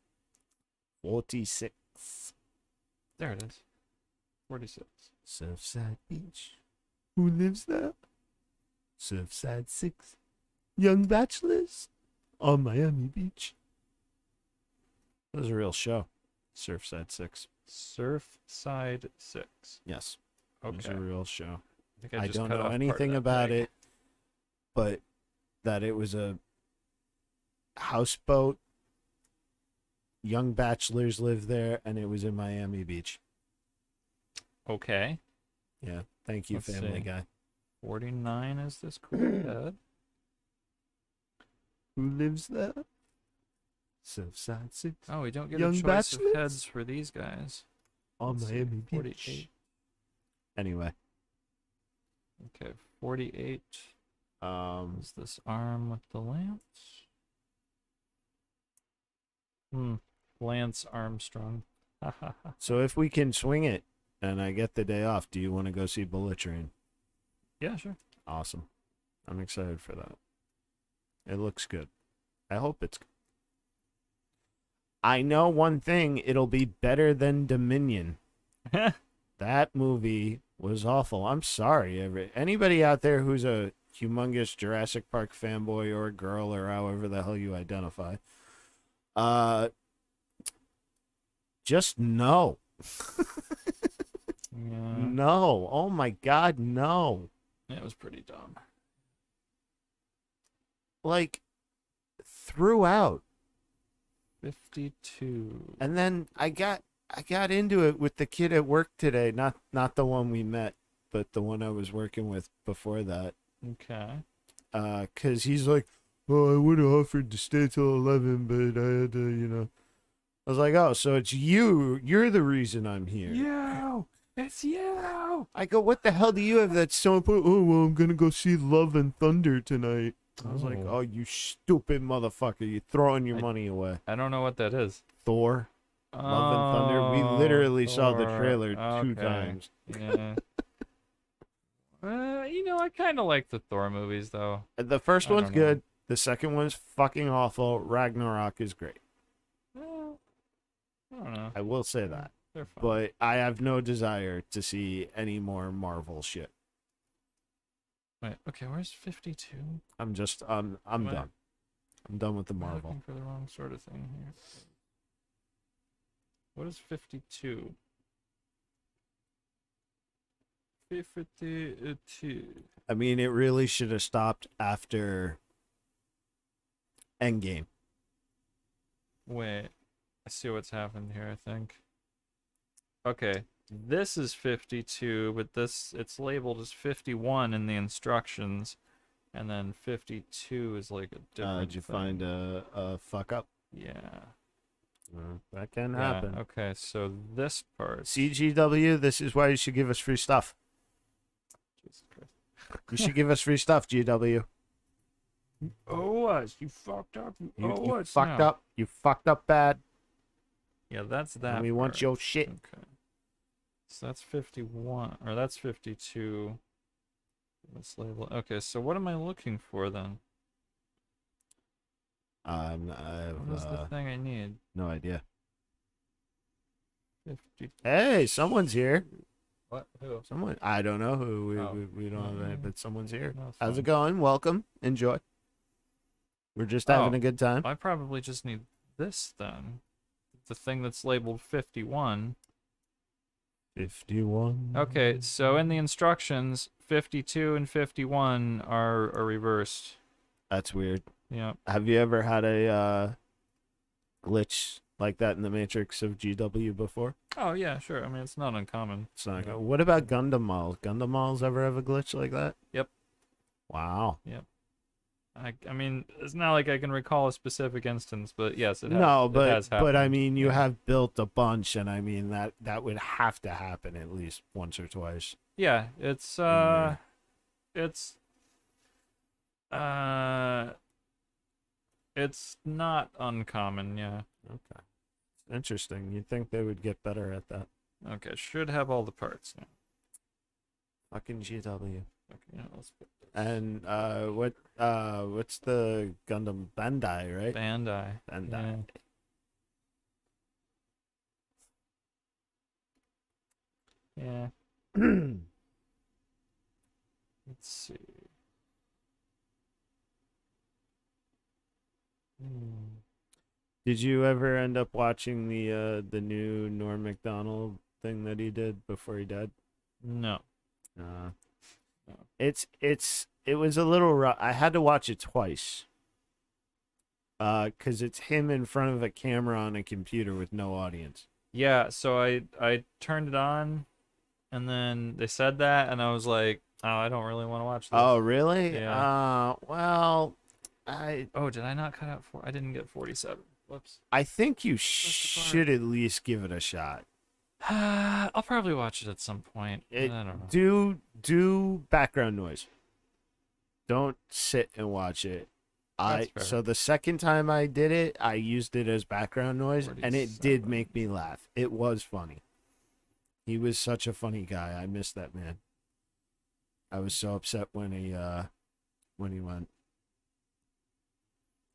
46. There it is. 46. Surfside Beach. Who lives there? Surfside 6. Young bachelors on Miami Beach. That was a real show. Surfside 6. Surfside 6. Yes. It was Okay. a real show. think I just don't cut know off part of anything that about leg. it, but that it was a houseboat. Young bachelors lived there, and it was in Miami Beach. Okay. Yeah. Thank you, Let's Family see. Guy. 49 is this quartet. Who lives there? Surfside 6 Oh, we don't get Young a choice bachelors? of heads for these guys. on Let's see, Miami Beach. 48. Anyway, Okay, 48 is this arm with the lance. Lance Armstrong. so if we can swing it and I get the day off, do you want to go see Bullet Train? Yeah, sure. Awesome. I'm excited for that. It looks good. I hope it's good. I know one thing, it'll be better than Dominion. That movie was awful. I'm sorry. Anybody out there who's a humongous Jurassic Park fanboy or girl or however the hell you identify, just no. Yeah. No. Oh my God, no. It was pretty dumb. Like, throughout. 52. And then I got into it with the kid at work today, not the one we met, but the one I was working with before that. Okay. 'Cause he's like, "Oh, I would have offered to stay till 11, but I had to, you know." I was like, "Oh, so it's you. You're the reason I'm here." You! It's you! I go, "What the hell do you have that's so important?" "Oh, well, I'm gonna go see Love and Thunder tonight." I was like, Oh. "Oh, you stupid motherfucker. You're throwing your money away." I don't know what that is. Thor, Love and Thunder. We Oh, literally saw the Thor. trailer 2 Okay. times. Yeah. I kind of like the Thor movies, though. The first I one's don't know. good. The second one's fucking awful. Ragnarok is great. Well, I don't know. I will say that. They're fun. But I have no desire to see any more Marvel shit. Wait, okay, where's 52? I'm done. I'm done with the Am I Marvel. looking for the wrong sort of thing here? What is 52? 52. I mean, it really should have stopped after Endgame. Wait, I see what's happened here, I think. Okay, this is 52, but it's labeled as 51 in the instructions, and then 52 is like a different Did you thing. find a fuck up? Yeah. That can Yeah, happen. okay, so this part. CGW, this is why you should give us free stuff. Jesus Christ. You should give us free stuff, GW. Oh, us. You fucked up. You fucked up. You fucked up bad. Yeah, that's that. And we want part. your shit. Okay. So that's 51, or that's 52. Let's label. Okay, so what am I looking for then? What What is the thing I need? no idea. 50. Hey, someone's here. What? Who? Someone. I don't know who. Oh. We don't have any, but someone's here. No, it's How's fine. it going? Welcome. Enjoy. We're just having Oh. a good time. I probably just need this then. The thing that's labeled 51. 51. Okay, so in the instructions, 52 and 51 are reversed. That's weird. Yeah. Have you ever had a glitch like that in the Matrix of GW before? Oh yeah, sure. I mean, it's not uncommon. It's not. Yeah. What about Gundam Malls? Gundam Malls ever have a glitch like that? Yep. Wow. I mean, it's not like I can recall a specific instance, but yes, it has. No, It has but I happened. mean, you Yeah. have built a bunch, and I mean that would have to happen at least once or twice. Yeah, it's Yeah. it's not uncommon. Yeah. Okay. Interesting. You'd think they would get better at that. Okay, should have all the parts now. Fucking GW. Okay, yeah, let's put this. And what's the Gundam Bandai, right? Bandai. Bandai. Yeah. Let's see. Did you ever end up watching the new Norm Macdonald thing that he did before he died? No. Uh, No. it was a little rough. I had to watch it twice. 'Cause it's him in front of a camera on a computer with no audience. Yeah, so I turned it on, and then they said that, and I was like, oh, I don't really want to watch this. Oh, really? Yeah. Well, Oh, did I not cut out I didn't get 47. Whoops. I think you the part. should at least give it a shot. I'll probably watch it at some point. I don't know. Do background noise. Don't sit and watch it. That's fair. So the second time I did it, I used it as background noise, and it did 47. make me laugh. It was funny. He was such a funny guy. I miss that man. I was so upset when he went.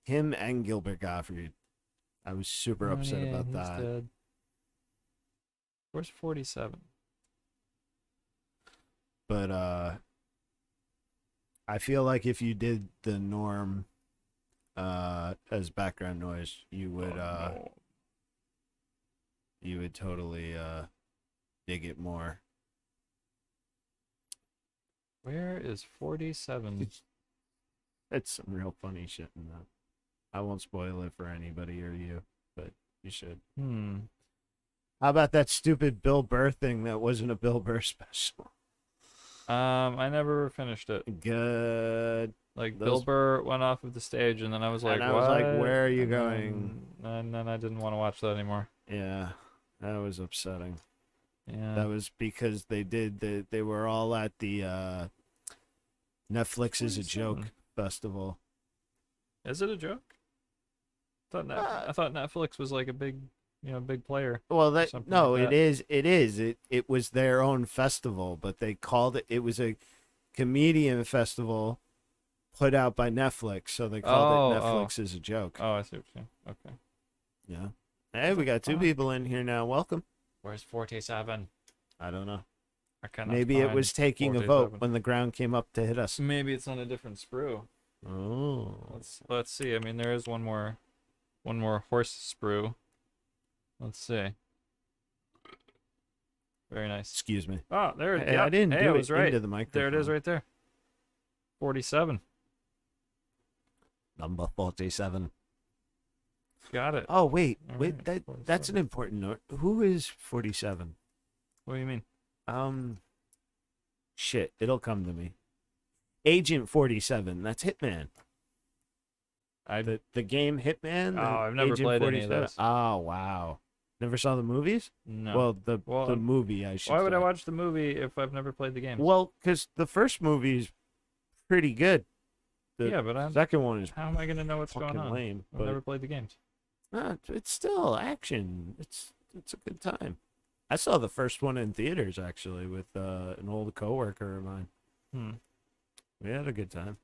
Him and Gilbert Gottfried. I was super Oh, upset yeah, about he's that. dead. Where's 47? But I feel like if you did the Norm as background noise, you would no. you would totally dig it more. Where is 47? It's some real funny shit in that. I won't spoil it for anybody or you. but you should. Hmm. How about that stupid Bill Burr thing that wasn't a Bill Burr special? I never finished it. Good. Like Bill Those, Burr went off of the stage, and then I was like, and I "What?" was like, where are you And going? then I didn't want to watch that anymore. Yeah, that was upsetting. Yeah. That was because they were all at the Netflix is a joke 47. festival. Is it a joke? I thought Netflix was like a big, big player. Well, Something no, like it that. is. It is. It was their own festival, but they called it. It was a comedian festival put out by Netflix, so they called it Netflix is a joke. Oh, I see what you're saying. Okay. Yeah. Hey, we got two people in here now. Welcome. Where's 47? I don't know. I cannot Maybe it find was taking a vote 47. when the ground came up to hit us. Maybe it's on a different sprue. Oh. Let's see. I mean, there is one more horse sprue. Let's see. Very nice. Excuse me. Oh, there. Hey, Yeah. I didn't Hey, do I it was right. into the microphone. There it is, right there. 47. Number 47. Got it. Oh wait, All wait. right, That's an 47. important note. Who is 47? What do you mean? Shit. It'll come to me. Agent 47. That's Hitman. The game Hitman. Oh, I've never Agent played any of 47? those. Oh wow. Never saw the movies? No. Well, the movie I should Why would say. I watch the movie if I've never played the games? Well, because the first movie is pretty good. The yeah, but second one is how am I gonna know what's going fucking on? lame. I've But never played the games. it's still action. It's a good time. I saw the first one in theaters actually with an old coworker of mine. Hmm. We had a good time.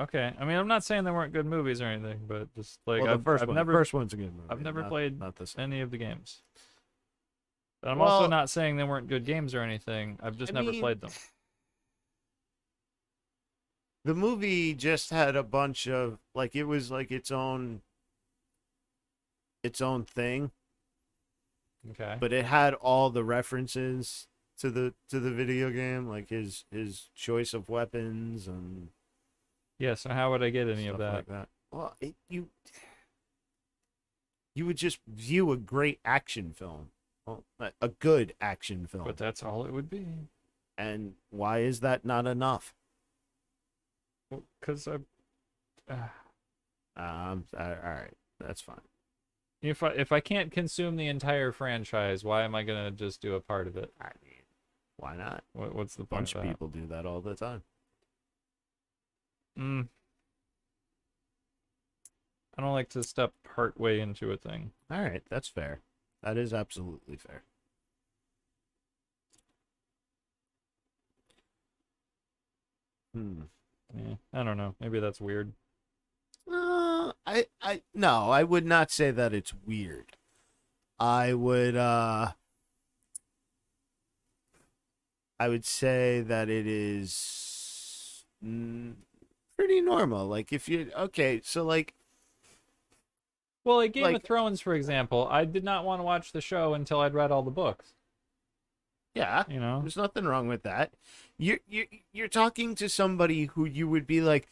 Okay. I mean, I'm not saying there weren't good movies or anything, but just like Well, I've the never first one's a good movie. I've never played not the second. any of the games. But I'm Well, also not saying they weren't good games or anything. I've just I never mean, played them. The movie just had a bunch of like it was like its own thing, Okay. but it had all the references to the video game, like his choice of weapons and Yeah, so how would I get any of stuff that? like that. Well, you would just view a great action film, well, a good action film. But that's all it would be. And why is that not enough? Well, because All right, that's fine. if I can't consume the entire franchise, why am I gonna just do a part of it? I mean, why not? What's the A point bunch of of that? people do that all the time. I don't like to step part way into a thing. All right, that's fair. That is absolutely fair. Yeah, I don't know. Maybe that's weird. No, I would not say that it's weird. I would say that it is pretty normal. Like if you okay, so like Well, like Game Like- of Thrones, for example, I did not want to watch the show until I'd read all the books. yeah, You know? there's nothing wrong with that. You're talking to somebody who you would be like,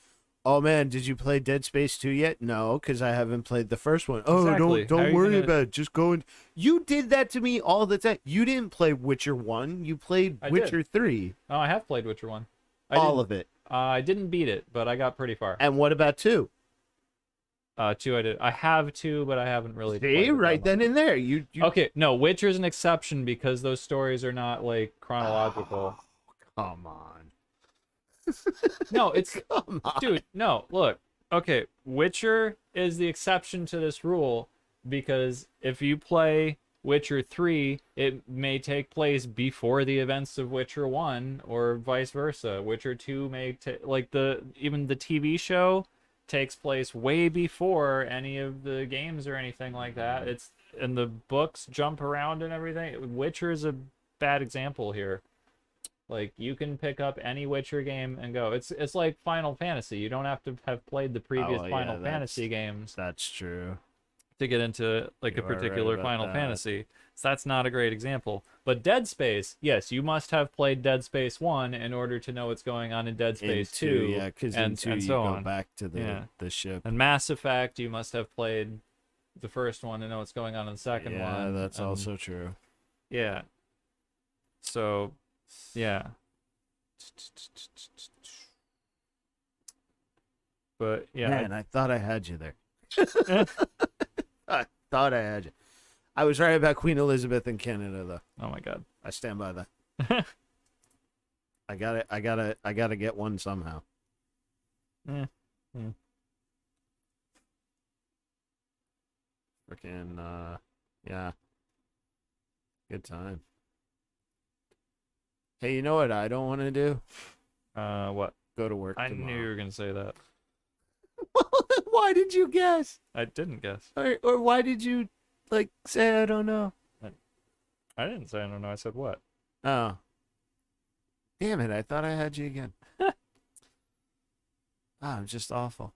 "Oh man, did you play Dead Space 2 yet?" No, because I haven't played the first one. Oh, Exactly. How are don't you worry gonna- about it. Just go and you did that to me all the time. You didn't play Witcher 1. You played I did. Witcher 3. Oh, I have played Witcher 1. All of it. I didn't beat it, but I got pretty far. And what about 2? 2 I did. I have 2, but I haven't really played See, it that right much. then and there. You Okay, no, Witcher's an exception because those stories are not like chronological. Come on. No, it's Come on. dude, no, look. Okay, Witcher is the exception to this rule because if you play Witcher 3, it may take place before the events of Witcher 1 or vice versa. Witcher 2 may like even the TV show takes place way before any of the games or anything like that. It's and the books jump around and everything. Witcher is a bad example here. Like you can pick up any Witcher game and go. It's like Final Fantasy. You don't have to have played the previous yeah, Final Fantasy games That's true. to get into like You a are right particular about Final that. Fantasy. So that's not a great example. But Dead Space, yes, you must have played Dead Space 1 in order to know what's going on in Dead Space 2. Yeah, because in and 2 you so go on. back to Yeah. the ship. And Mass Effect, you must have played the first one to know what's going on in the second one. Yeah, that's and- also true. Yeah. So, yeah. But yeah, Man, I thought I had you there. I thought I had you. I was right about Queen Elizabeth in Canada, though. oh my god. I stand by that. I gotta get one somehow. Yeah. Freaking, yeah. Good time. Hey, you know what I don't want to do? What? Go to work I tomorrow. knew you were gonna say that. Why did you guess? I didn't guess. Or why did you, like, say I don't know? I didn't say I don't know. I said what? Oh. Damn it, I thought I had you again. I'm just awful.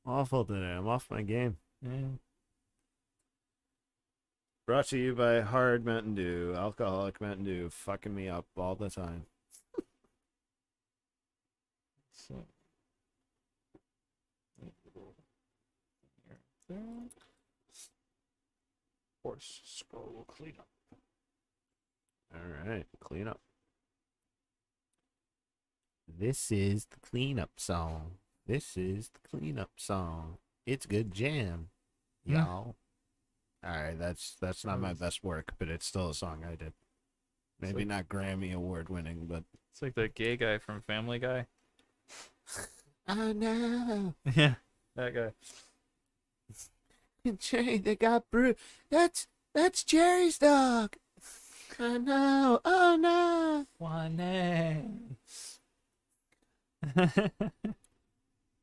Awful today. I'm off my game. Yeah. Brought to you by Hard Mountain Dew. Alcoholic Mountain Dew. Fucking me up all the time. So. Horse scroll clean up. Alright, clean up. This is the cleanup song. This is the cleanup song. It's good jam, y'all. Alright, that's not my best work, but it's still a song I did. Maybe like, not Grammy award winning, but it's like that gay guy from Family Guy. I know. Yeah, that guy. Jerry, they got Brew. That's Jerry's dog. I know. Oh no. One name.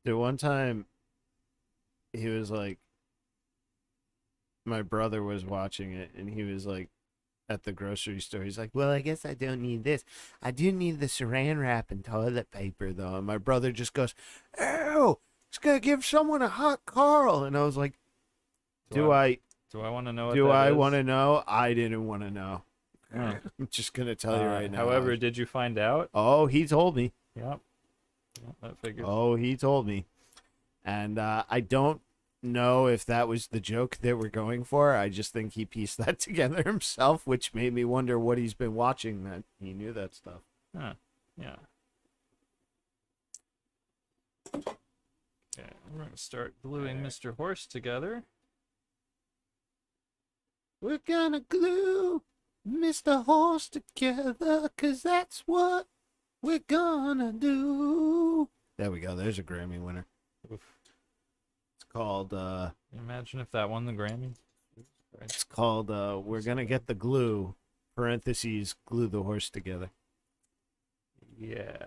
Dude, one time he was like, my brother was watching it and he was like at the grocery store. He's like, well, I guess I don't need this. I do need the saran wrap and toilet paper though. And my brother just goes, ew, it's gonna give someone a hot Carl. And I was like, do I want to know what do that I is? want to know? I didn't want to know. Oh. I'm just gonna tell you right now. However, did you find out? Oh, he told me. Yep. That figures. Oh, he told me. And I don't know if that was the joke they were going for. I just think he pieced that together himself, which made me wonder what he's been watching that he knew that stuff. Huh. Yeah. Okay, we're going to start gluing Mr. Horse together. We're gonna glue Mr. Horse together, 'cause that's what we're gonna do. There we go. There's a Grammy winner. Oof. It's called, Imagine if that won the Grammy. it's called, We're Gonna Get the Glue, parentheses, glue the horse together. Yeah.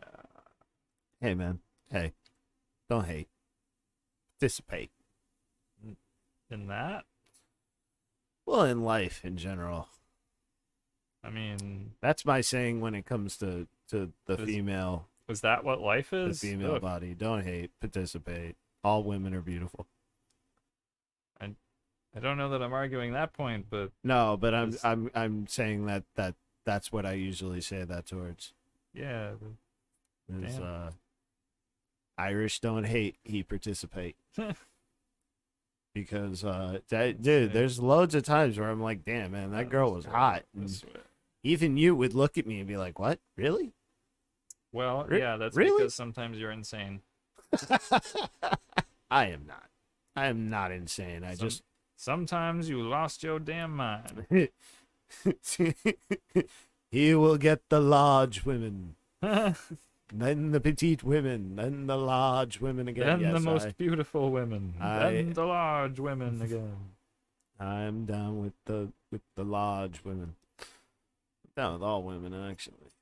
Hey, man. Hey. Don't hate. Participate. In that? Well, in life in general. I mean, That's my saying when it comes to the Is- female was that what life the is? female Ugh. body. Don't hate, participate. All women are beautiful. I don't know that I'm arguing that point, but No, but Is- I'm saying that's what I usually say that towards. yeah. Is Damn. Irish don't hate, he participate. Because dude, there's loads of times where I'm like, damn man, that girl was hot. And This way. even you would look at me and be like, what? Really? Well, Re- yeah, that's really? because sometimes you're insane. I am not. I am not insane. I just Sometimes you lost your damn mind. he will get the large women, then the petite women, then the large women again. Then the Yes, most beautiful women. Then the large women again. I'm down with the large women. I'm down with all women actually.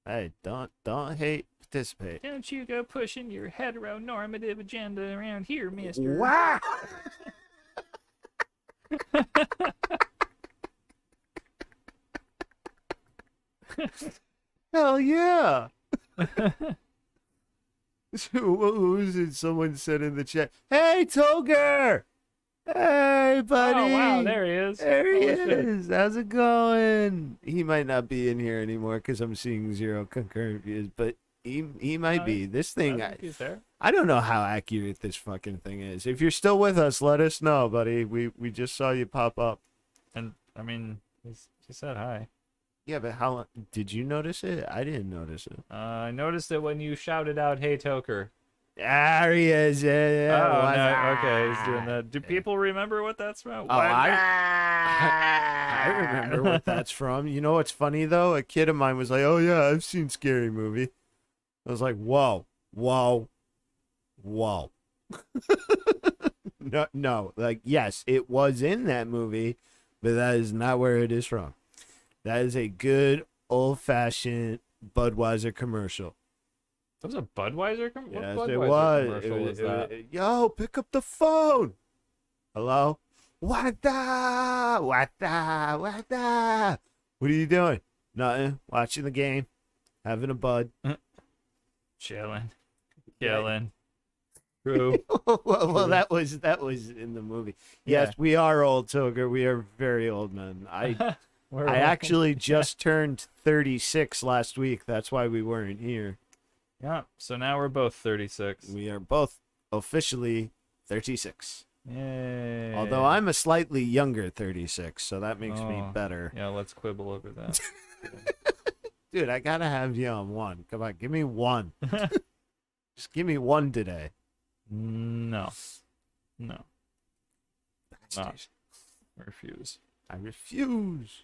Hey, don't hate, participate. Don't you go pushing your heteronormative agenda around here, mister. Wow. Hell yeah. What was it? Someone said in the chat, hey, Toger. Hey, buddy. Oh, wow, there he is. There he Holy shit. is. How's it going? He might not be in here anymore because I'm seeing 0 concurrent views, but He might No, be. This thing, I think he's there. I don't know how accurate this fucking thing is. If you're still with us, let us know, buddy. We just saw you pop up. And I mean, he said hi. Yeah, but how long did you notice it? I didn't notice it. I noticed it when you shouted out, "Hey, Toker." There he is. Yeah, Oh, what's no, okay, he's that? doing that. Do people remember what that's from? Oh, I remember what that's from. You know what's funny though? A kid of mine was like, "Oh yeah, I've seen Scary Movie." I was like, "Whoa, whoa, whoa." No, like yes, it was in that movie, but that is not where it is from. That is a good old-fashioned Budweiser commercial. That was a Budweiser Yes, what it Budweiser was. commercial was that? Yo, pick up the phone. Hello? What the? What the? What the? What are you doing? Nothing. Watching the game. Having a bud. Chilling. Killing. True. well, that was in the movie. Yes, Yeah. we are old, Toger. We are very old men. I We're I all- actually just turned 36 last week. That's why we weren't here. Yeah, so now we're both 36. We are both officially 36. Yay. Although I'm a slightly younger 36, so that makes me Oh. better. Yeah, let's quibble over that. Dude, I gotta have you on one. Come on, give me one. Just give me one today. No. No. Bastard. Not. Refuse. I refuse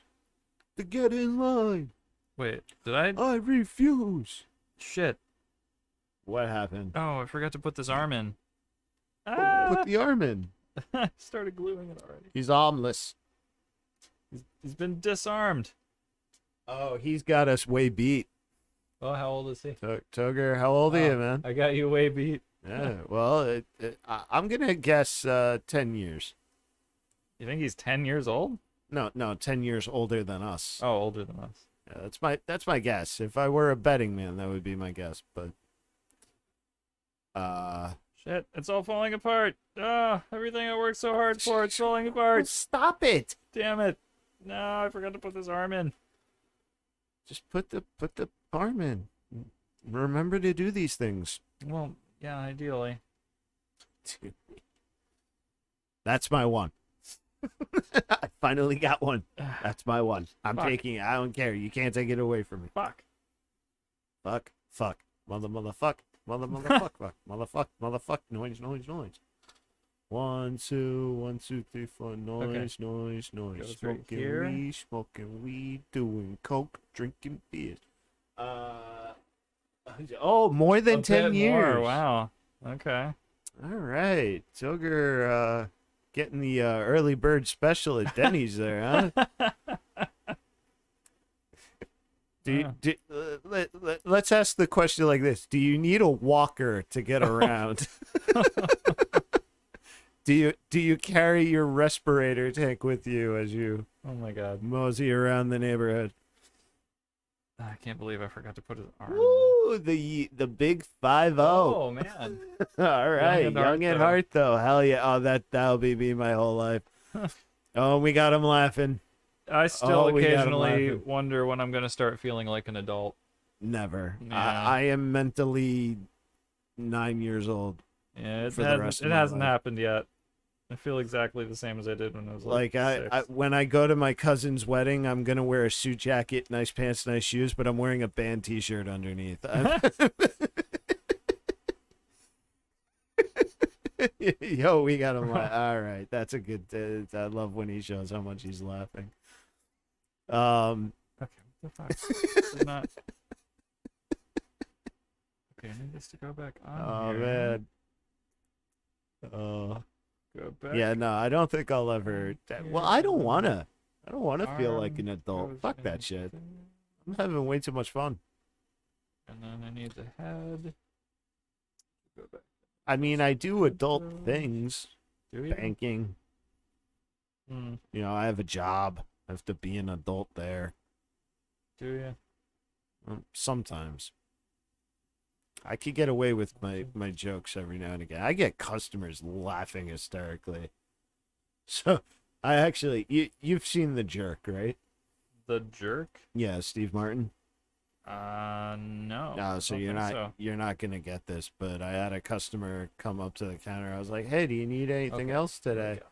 to get in line. Wait, did I? I refuse. Shit. What happened? Oh, I forgot to put this arm in. Put the arm in. I started gluing it already. He's armless. He's been disarmed. Oh, he's got us way beat. Oh, how old is he? Toger, how old are you, man? I got you way beat. Yeah, well, I'm going to guess 10 years. You think he's 10 years old? No, 10 years older than us. Oh, older than us. Yeah, that's my guess. If I were a betting man, that would be my guess. But Shit, it's all falling apart. Ah, everything I worked so hard for, it's falling apart. stop it. Damn it. No, I forgot to put this arm in. Just put the arm in. Remember to do these things. Well, yeah, ideally. That's my one. I finally got one. That's my one. I'm Fuck. taking it. I don't care. You can't take it away from me. Fuck. Fuck. Motherfuck. Motherfuck. Noise. 1, 2, 3, 4. Noise. Goes right Smoking here. weed. Smoking weed. Doing coke. Drinking beers. Oh, more than A 10 bit years. more, wow. Okay. All right. Toger getting the early bird special at Denny's there, huh? Let's ask the question like this. Do you need a walker to get around? Do you carry your respirator tank with you as you Oh my god. mosey around the neighborhood? I can't believe I forgot to put his arm in. Woo! The big 5-0. Oh, man. All right, at heart, young at though. heart though. Hell yeah! Oh, that'll be me my whole life. Oh, we got him laughing. I still Oh, we got him occasionally laughing. wonder when I'm going to start feeling like an adult. Never. Yeah. I am mentally 9 years old. Yeah, For the rest of my hasn't life. happened yet. I feel exactly the same as I did when I was Like I 6. when I go to my cousin's wedding, I'm gonna wear a suit jacket, nice pants, nice shoes, but I'm wearing a band T-shirt underneath. Yo, we got him. All right, that's a good. I love when he shows how much he's laughing. Okay, what the fuck? This is not... Okay, I need this to go back on Oh here. man. Oh Go back. yeah, no, I don't think I'll ever. Well, I don't wanna. I don't wanna feel like an Arm adult. goes Fuck that in shit. there. I'm having way too much fun. And then I need the head. Go back. I mean, I do adult things, Do you? banking. Hmm, You know, I have a job. I have to be an adult there. do you? Sometimes. I could get away with my jokes every now and again. I get customers laughing hysterically. So, I actually, you've seen The Jerk, right? The jerk? Yeah, Steve Martin. No. No, so I don't you're think not so. you're not gonna get this. But I had a customer come up to the counter. I was like, "Hey, do you need anything Okay. else There we today?" go.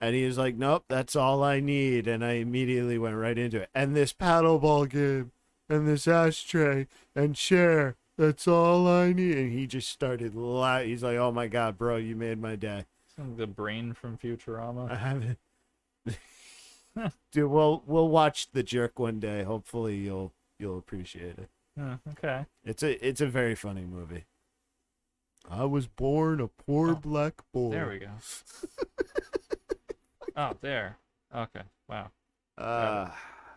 And he was like, "Nope, that's all I need." And I immediately went right into it. And this paddleball game, and this ashtray, and chair. That's all I need. And he just started laughing. He's like, "Oh my god, bro, you made my day." Sounds like the brain from Futurama. I haven't. Dude, we'll watch The Jerk one day. Hopefully, you'll appreciate it. Okay. It's a very funny movie. I was born a poor Oh, black boy. There we go. Oh, there. Okay. Wow. Uh,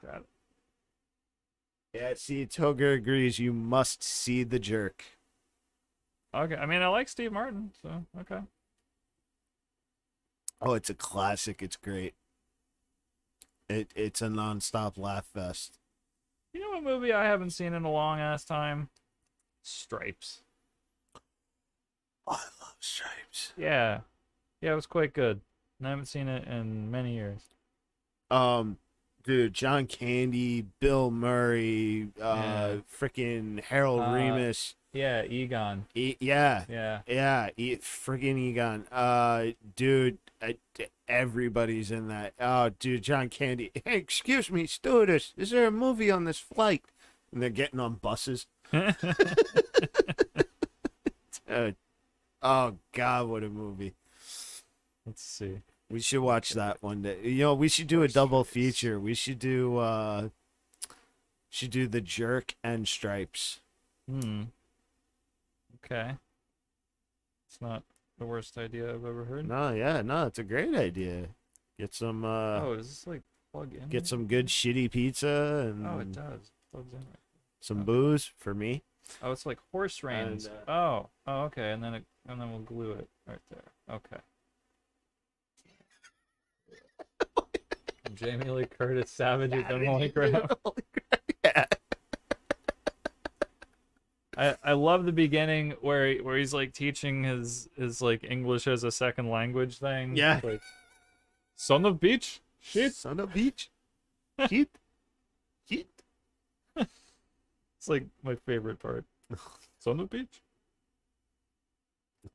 Got it. yeah, see, Toger agrees. You must see The Jerk. Okay. I mean, I like Steve Martin, so okay. Oh, it's a classic. It's great. It's a nonstop laugh fest. You know what movie I haven't seen in a long ass time? Stripes. I love Stripes. Yeah. Yeah, it was quite good. And I haven't seen it in many years. Dude, John Candy, Bill Murray, Yeah. freaking Harold Ramis. Yeah, Egon. Yeah, Yeah. yeah, freaking Egon. Dude, everybody's in that. Oh, dude, John Candy. Hey, excuse me, stewardess. Is there a movie on this flight? And they're getting on buses. Oh God, what a movie! Let's see. We should watch that one day. You know, we should do a double feature. We should do The Jerk and Stripes. Okay. It's not the worst idea I've ever heard. No, yeah, no, it's a great idea. Get some Oh, does this like plug in? get some good shitty pizza and Oh, it does. Plugs in. some booze for me. Oh, it's like horse reins. And, Oh, okay, and then we'll glue it right there. Okay. Jamie Lee Curtis, Savage with them Holy Crap. Yeah. I love the beginning where he's like teaching his like English as a second language thing. Yeah. Like, son of beach, shit. Son of beach. Shit. Shit. It's like my favorite part. Son of beach.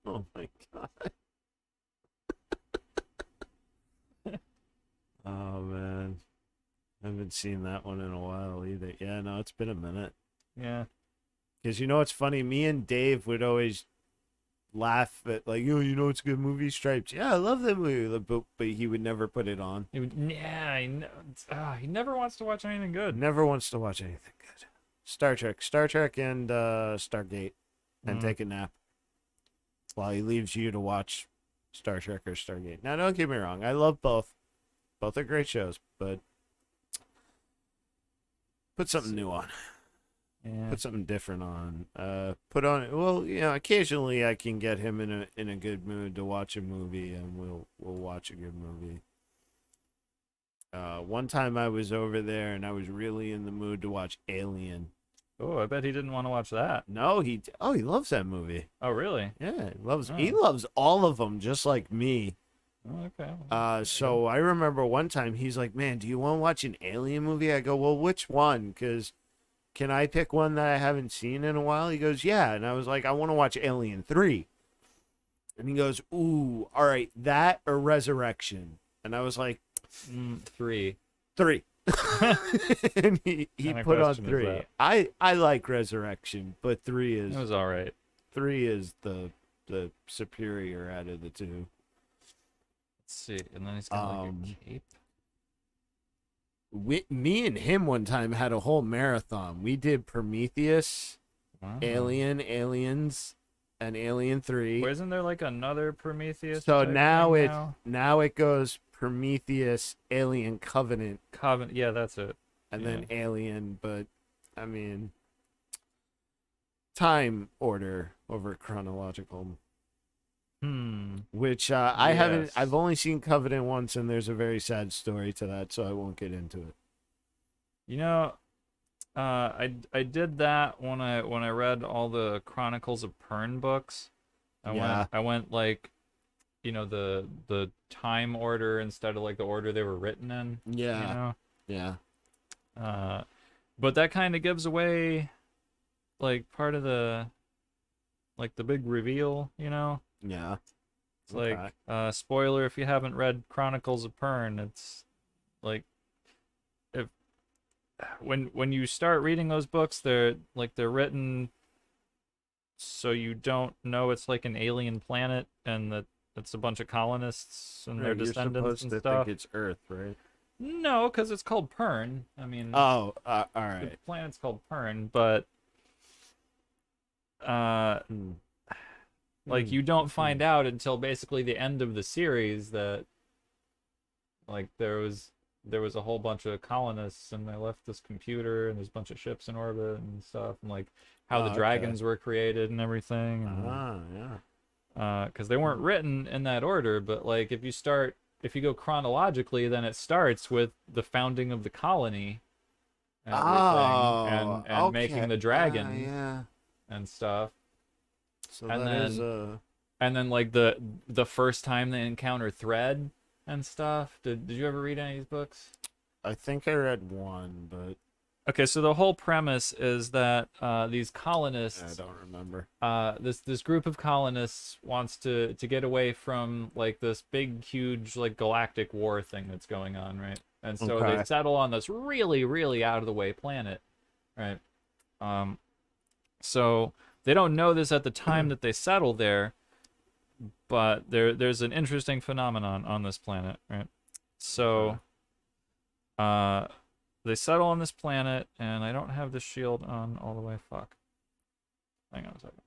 Oh my God. Oh man. I haven't seen that one in a while either. Yeah, no, it's been a minute. Yeah. Because you know what's funny? Me and Dave would always laugh at like, you know it's a good movie, Stripes. Yeah, I love that movie, but he would never put it on. Yeah, he never wants to watch anything good. Never wants to watch anything good. Star Trek, and Stargate, and take a nap while he leaves you to watch Star Trek or Stargate. Now, don't get me wrong, I love both. Both are great shows, but put something new on. Yeah. Put something different on. Put on. Well, you know, occasionally I can get him in a good mood to watch a movie, and we'll watch a good movie. One time I was over there and I was really in the mood to watch Alien. Oh, I bet he didn't want to watch that. No, he loves that movie. Oh, really? Yeah, he loves all of them just like me. Oh, okay. So I remember one time he's like, "Man, do you want to watch an Alien movie?" I go, "Well, which one? Because can I pick one that I haven't seen in a while?" He goes, "Yeah." And I was like, "I want to watch Alien 3." And he goes, "Ooh, all right, that or Resurrection." And I was like, 3. 3. And he Kinda put on question is 3. that? I like Resurrection, but 3 It is was all right. 3 is the superior out of the two. Let's see. And then he's got like a cape. Me and him one time had a whole marathon. We did Prometheus, Wow. Alien, Aliens, and Alien 3. Well, isn't there like another Prometheus? So type now thing it now? now it goes Prometheus, Alien Covenant, Covenant. Yeah, that's it. and then Alien. But I mean, time order over chronological. Which I haven't. Yes. I've only seen Covenant once, and there's a very sad story to that, so I won't get into it. You know, I did that when I read all the Chronicles of Pern books. I went like, you know, the time order instead of like the order they were written in. Yeah. You know? Yeah. But that kind of gives away like part of the like the big reveal, you know? Yeah. It's Okay. like spoiler if you haven't read Chronicles of Pern, it's like if when you start reading those books, they're written so you don't know it's like an alien planet and that it's a bunch of colonists and their Right, you're descendants supposed and to think stuff. it's Earth, right? No, because it's called Pern. I mean, Oh, all the right. planet's called Pern, but uh, Hmm. like Hmm. you don't Hmm. find out until basically the end of the series that like there was a whole bunch of colonists and they left this computer and there's a bunch of ships in orbit and stuff and like how the Oh, okay. dragons were created and everything and Ah, yeah. because they weren't Hmm. written in that order, but like if you go chronologically, then it starts with the founding of the colony and everything Oh, and okay. making the Ah, dragon yeah. and stuff. So And that is then like the first time they encounter Thread and stuff. Did you ever read any of these books? I think I read one, but Okay, so the whole premise is that these I colonists, don't remember. this group of colonists wants to get away from like this big, huge like galactic war thing that's going on, right? And so they Okay. settle on this really, really out of the way planet, right? Um, so they don't know this at the time that they settle there, but there's an interesting phenomenon on this planet, right? Okay. So uh, they settle on this planet, and I don't have the shield on all the way. Fuck. Hang on a second.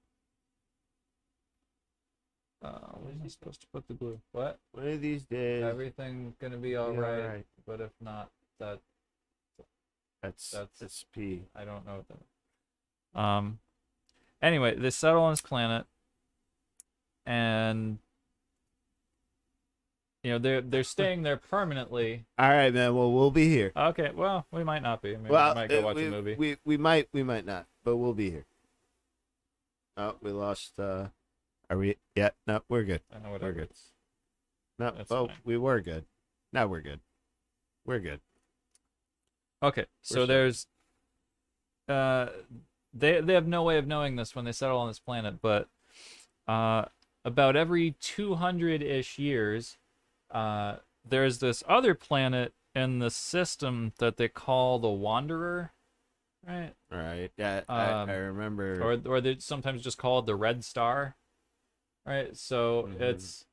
Where am I supposed to put the glue? What? One of these days, Everything gonna be all be all right, right. but if not, that that's That's P. I don't know what that. Anyway, they settle on this planet, and they're staying there permanently. All right, man. Well, we'll be here. Okay, well, we might not be. Maybe we Well, might go watch a movie. we might not, but we'll be here. Oh, we lost. Are we? Yeah. No, we're good. I know whatever. We're good. No. That's Oh, fine. we were good. Now we're good. We're good. Okay, so We're there's uh they have no way of knowing this when they settle on this planet, but about every 200-ish years, there's this other planet in the system that they call the Wanderer, right? All right. Yeah, I remember. Or they sometimes just call it the Red Star, right? So Mhm.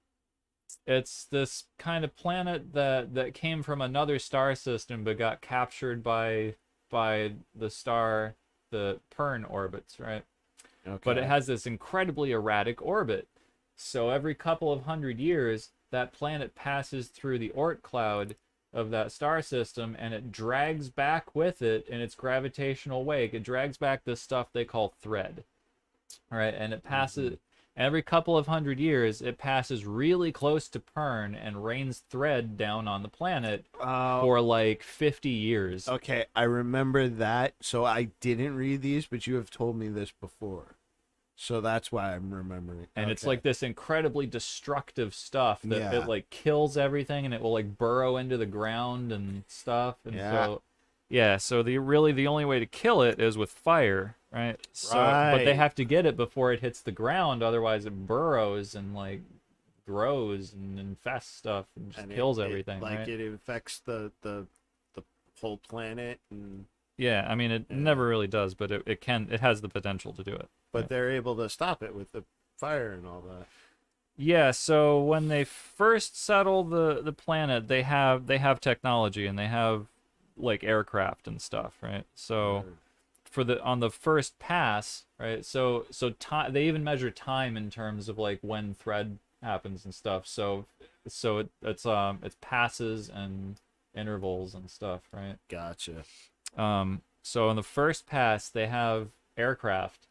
it's this kind of planet that came from another star system but got captured by the star the Pern orbits, right? But it Okay. has this incredibly erratic orbit. So every couple of hundred years, that planet passes through the Oort cloud of that star system and it drags back with it in its gravitational wake. It drags back this stuff they call thread. All right, and it passes Mhm. every couple of hundred years, it passes really close to Pern and rains thread down on the planet Oh, for like 50 years. okay. I remember that. So I didn't read these, but you have told me this before. So that's why I'm remembering. And it's Okay. like this incredibly destructive stuff that it Yeah. like kills everything and it will like burrow into the ground and stuff. And Yeah. so yeah, so the only way to kill it is with fire, right? So but they Right. have to get it before it hits the ground, otherwise it burrows and like grows and infests stuff and just And kills everything, like right? it infects the whole planet, and Yeah, I mean it yeah. never really does, but it has the potential to do it. But Right? they're able to stop it with the fire and all that. Yeah, so when they first settle the planet, they have technology and they have like aircraft and stuff, right? So Or- for the on the first pass, right? So time they even measure time in terms of like when thread happens and stuff. So it's passes and intervals and stuff, right? Gotcha. So in the first pass they have aircraft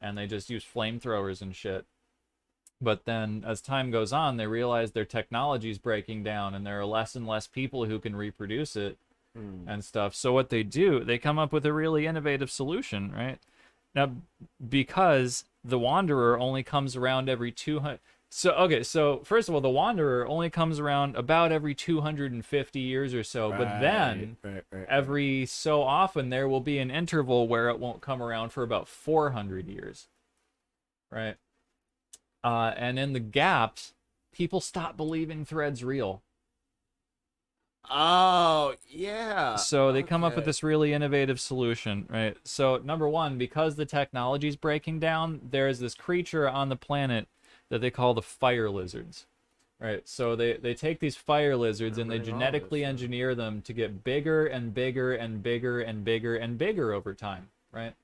and they just use flamethrowers and shit. But then as time goes on, they realize their technology is breaking down and there are less and less people who can reproduce it Hmm. and stuff. So what they do, they come up with a really innovative solution, right? Now, because the Wanderer only comes around every 200, So first of all, the Wanderer only comes around about every 250 years or so, but then right. every so often there will be an interval where it won't come around for about 400 years, right? And in the gaps, people stop believing Thread's real. Oh, yeah. So they come up with Okay. this really innovative solution, right? So number one, because the technology's breaking down, there's this creature on the planet that they call the fire lizards, right? So they take these fire lizards and they Remembering all this genetically stuff. engineer them to get bigger and bigger and bigger and bigger and bigger over time, right?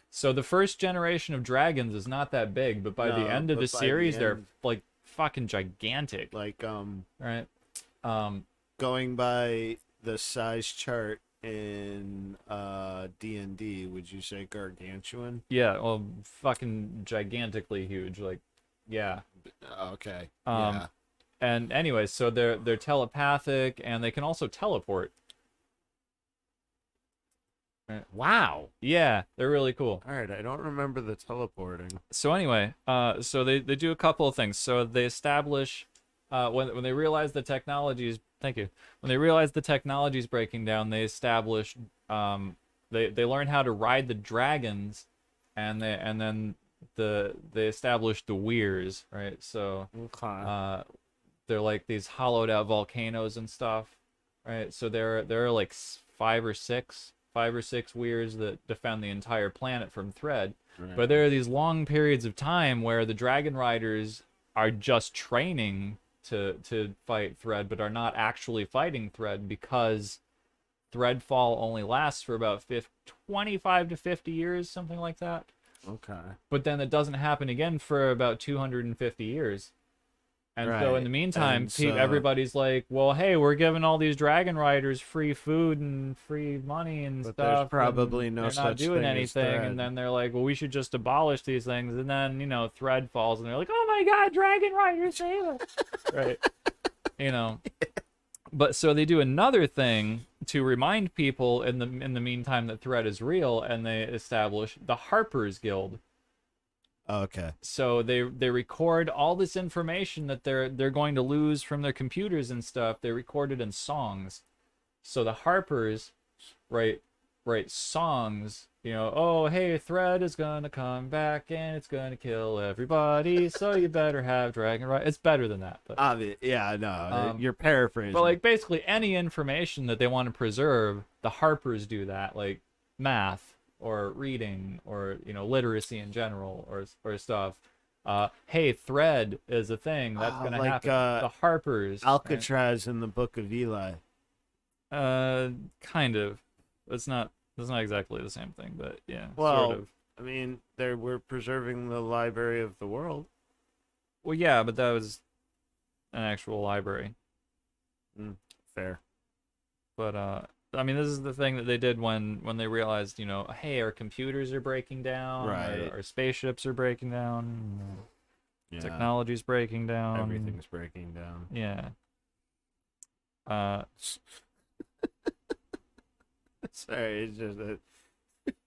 So the first generation of dragons is not that big, but by the No, end of but the by the series, they're end- like fucking gigantic, Like, right? Um, going by the size chart in D&D, would you say gargantuan? yeah, well, fucking gigantically huge, like, yeah. Okay. Um, And anyways, so they're telepathic and they can also teleport. Wow. Yeah, they're really cool. All right, I don't remember the teleporting. So anyway, so they do a couple of things. So they establish when they realize the technology is when they realize the technology is breaking down, they establish they learn how to ride the dragons, and then they establish the weirs, right? So Okay. they're like these hollowed out volcanoes and stuff, right? So there are like five or six weirs that defend the entire planet from Thread. Right. But there are these long periods of time where the dragon riders are just training to fight Thread, but are not actually fighting Thread because Threadfall only lasts for about 25 to 50 years, something like that. Okay. But then it doesn't happen again for about 250 years. And so in the meantime, everybody's like, well, hey, we're giving all these dragon riders free food and free money and But stuff. there's probably no they're such not doing thing as anything. Thread. And then they're like, well, we should just abolish these things. And then, Thread falls and they're like, oh my God, dragon riders, save us. Right. But so they do another thing to remind people in the meantime that Thread is real, and they establish the Harper's Guild. Okay. So they record all this information that they're going to lose from their computers and stuff. They record it in songs. So the Harpers write songs. Oh hey, Thread is gonna come back and it's gonna kill everybody. So you better have Dragon Ride. It's better than that, but Yeah, no, you're paraphrasing. but like basically any information that they want to preserve, the Harpers do that, like math or reading or literacy in general or stuff. Hey, Thread is a thing that's gonna like, happen. The Harpers, Alcatraz in the Book of Eli. right? Kind of. It's not exactly the same thing, but yeah, Well, sort of. I mean, we're preserving the library of the world. Well, yeah, but that was an actual library. Fair. But I mean, this is the thing that they did when they realized, hey, our computers are breaking down, Right. our spaceships are breaking down, Yeah. technology's breaking down, Everything's breaking down. Yeah. Sorry, it's just that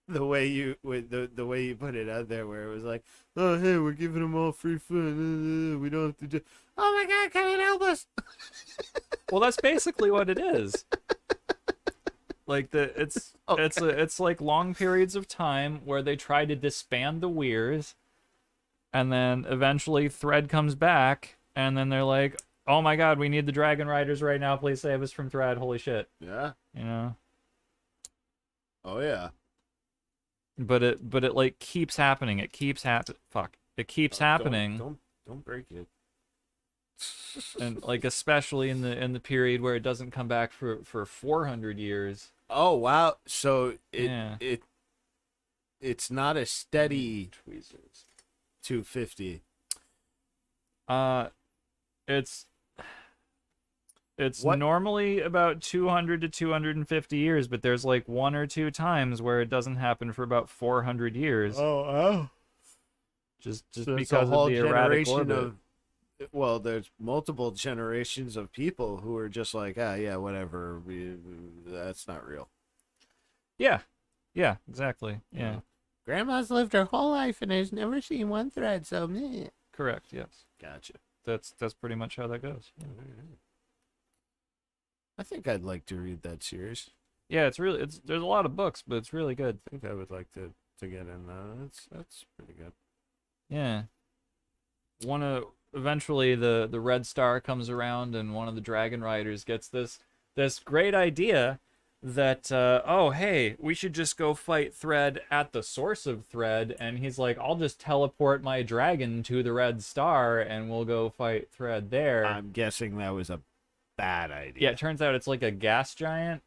the way you the way you put it out there, where it was like, oh hey, we're giving them all free food. We don't have to do. Oh my God, come and help us! Well, that's basically what it is. Like it's like long periods of time where they try to disband the weirs, and then eventually Thread comes back, and then they're like, oh my God, we need the Dragon Riders right now. Please save us from Thread. Holy shit. Yeah. Oh yeah. But it like keeps happening. It keeps happening. Don't break it. And like especially in the period where it doesn't come back for 400 years. Oh wow. So Yeah. it's not a steady Tweezers. 250. It's What? normally about 200 to 250 years, but there's like one or two times where it doesn't happen for about 400 years. Oh. Just So it's because a whole of the erratic generation orbit. well, there's multiple generations of people who are just like, yeah, whatever. That's not real. Yeah, exactly. Yeah, Grandma's lived her whole life and has never seen one thread, so meh. correct. Yes. Gotcha. that's pretty much how that goes. I think I'd like to read that series. Yeah, there's a lot of books, but it's really good. I think I would like to get in that. That's pretty good. Yeah. Eventually the Red Star comes around and one of the Dragon Riders gets this great idea that oh hey, we should just go fight Thread at the source of Thread, and he's like, I'll just teleport my dragon to the Red Star and we'll go fight Thread there. I'm guessing that was a bad idea. Yeah, it turns out it's like a gas giant.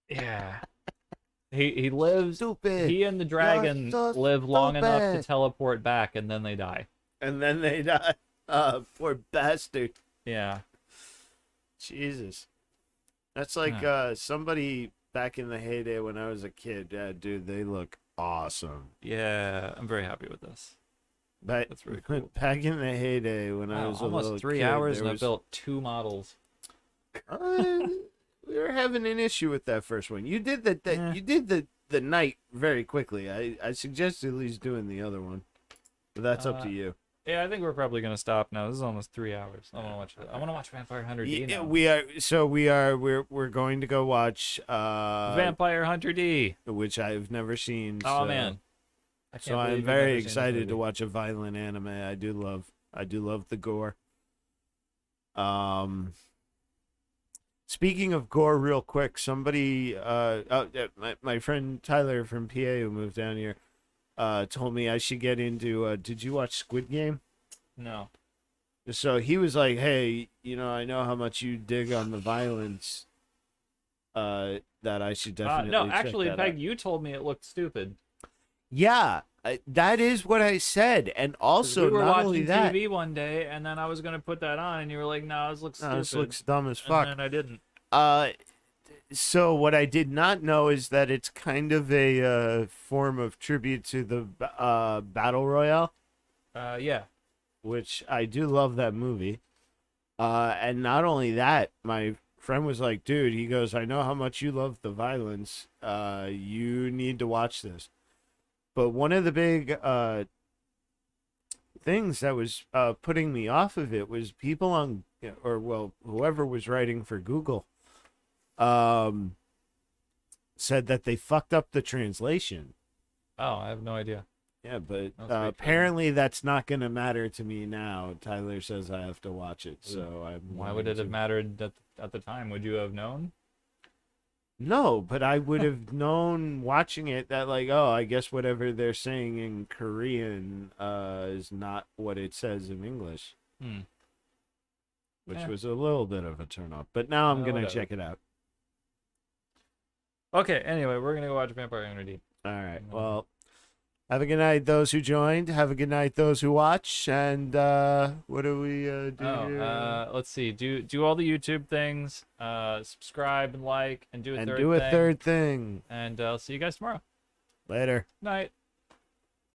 Yeah. He lives. Stupid. He and the dragon so live long enough to stupid. teleport back, and then they die. And then they die. Poor bastard. Yeah. Jesus. That's like somebody back in the heyday when I was a kid. Yeah, dude, they look awesome. Yeah, I'm very happy with this. But That's really cool. back in the heyday when I was a little almost 3 kid, hours, there and I was- built 2 models. We were having an issue with that first one. You did You did the knight very quickly. I suggested at least doing the other one, but that's up to you. Yeah, I think we're probably gonna stop now. This is almost 3 hours. I want to watch Vampire Hunter D now. We're going to go watch Vampire Hunter D. which I've never seen. Oh so, man. I can't So believe I'm you've very never seen this excited to movie. watch a violent anime. I do love the gore. Speaking of gore, real quick, somebody, my friend Tyler from PA who moved down here, told me I should get into. Did you watch Squid Game? No. So he was like, "Hey, I know how much you dig on the violence. That I should definitely." No, check actually, that Peg, out." you told me it looked stupid. Yeah, that is what I said, and 'Cause also we were not watching only that. TV one day, and then I was gonna put that on, and you were like, "No, this looks stupid." No, this looks dumb as fuck. And then I didn't. So what I did not know is that it's kind of a form of tribute to the Battle Royale, Yeah. which I do love that movie. And not only that, my friend was like, dude, he goes, I know how much you love the violence. You need to watch this. But one of the big things that was putting me off of it was people on, whoever was writing for Google, said that they fucked up the translation. Oh, I have no idea. Yeah, but That's very apparently that's not going to matter to me now. Tyler says I have to watch it, so I'm. Why would it have mattered at the time? Would you have known? No, but I would have known watching it that I guess whatever they're saying in Korean is not what it says in English, which Yeah. was a little bit of a turn off. But now I'm gonna Whatever. check it out. Okay, anyway, we're gonna go watch Vampire Hunter D. All right. Mhm. Well, have a good night, those who joined. Have a good night, those who watch. And what do we do here? Let's see. Do all the YouTube things. Subscribe and like, and do a And third do a thing. third thing. And I'll see you guys tomorrow. Later. Night.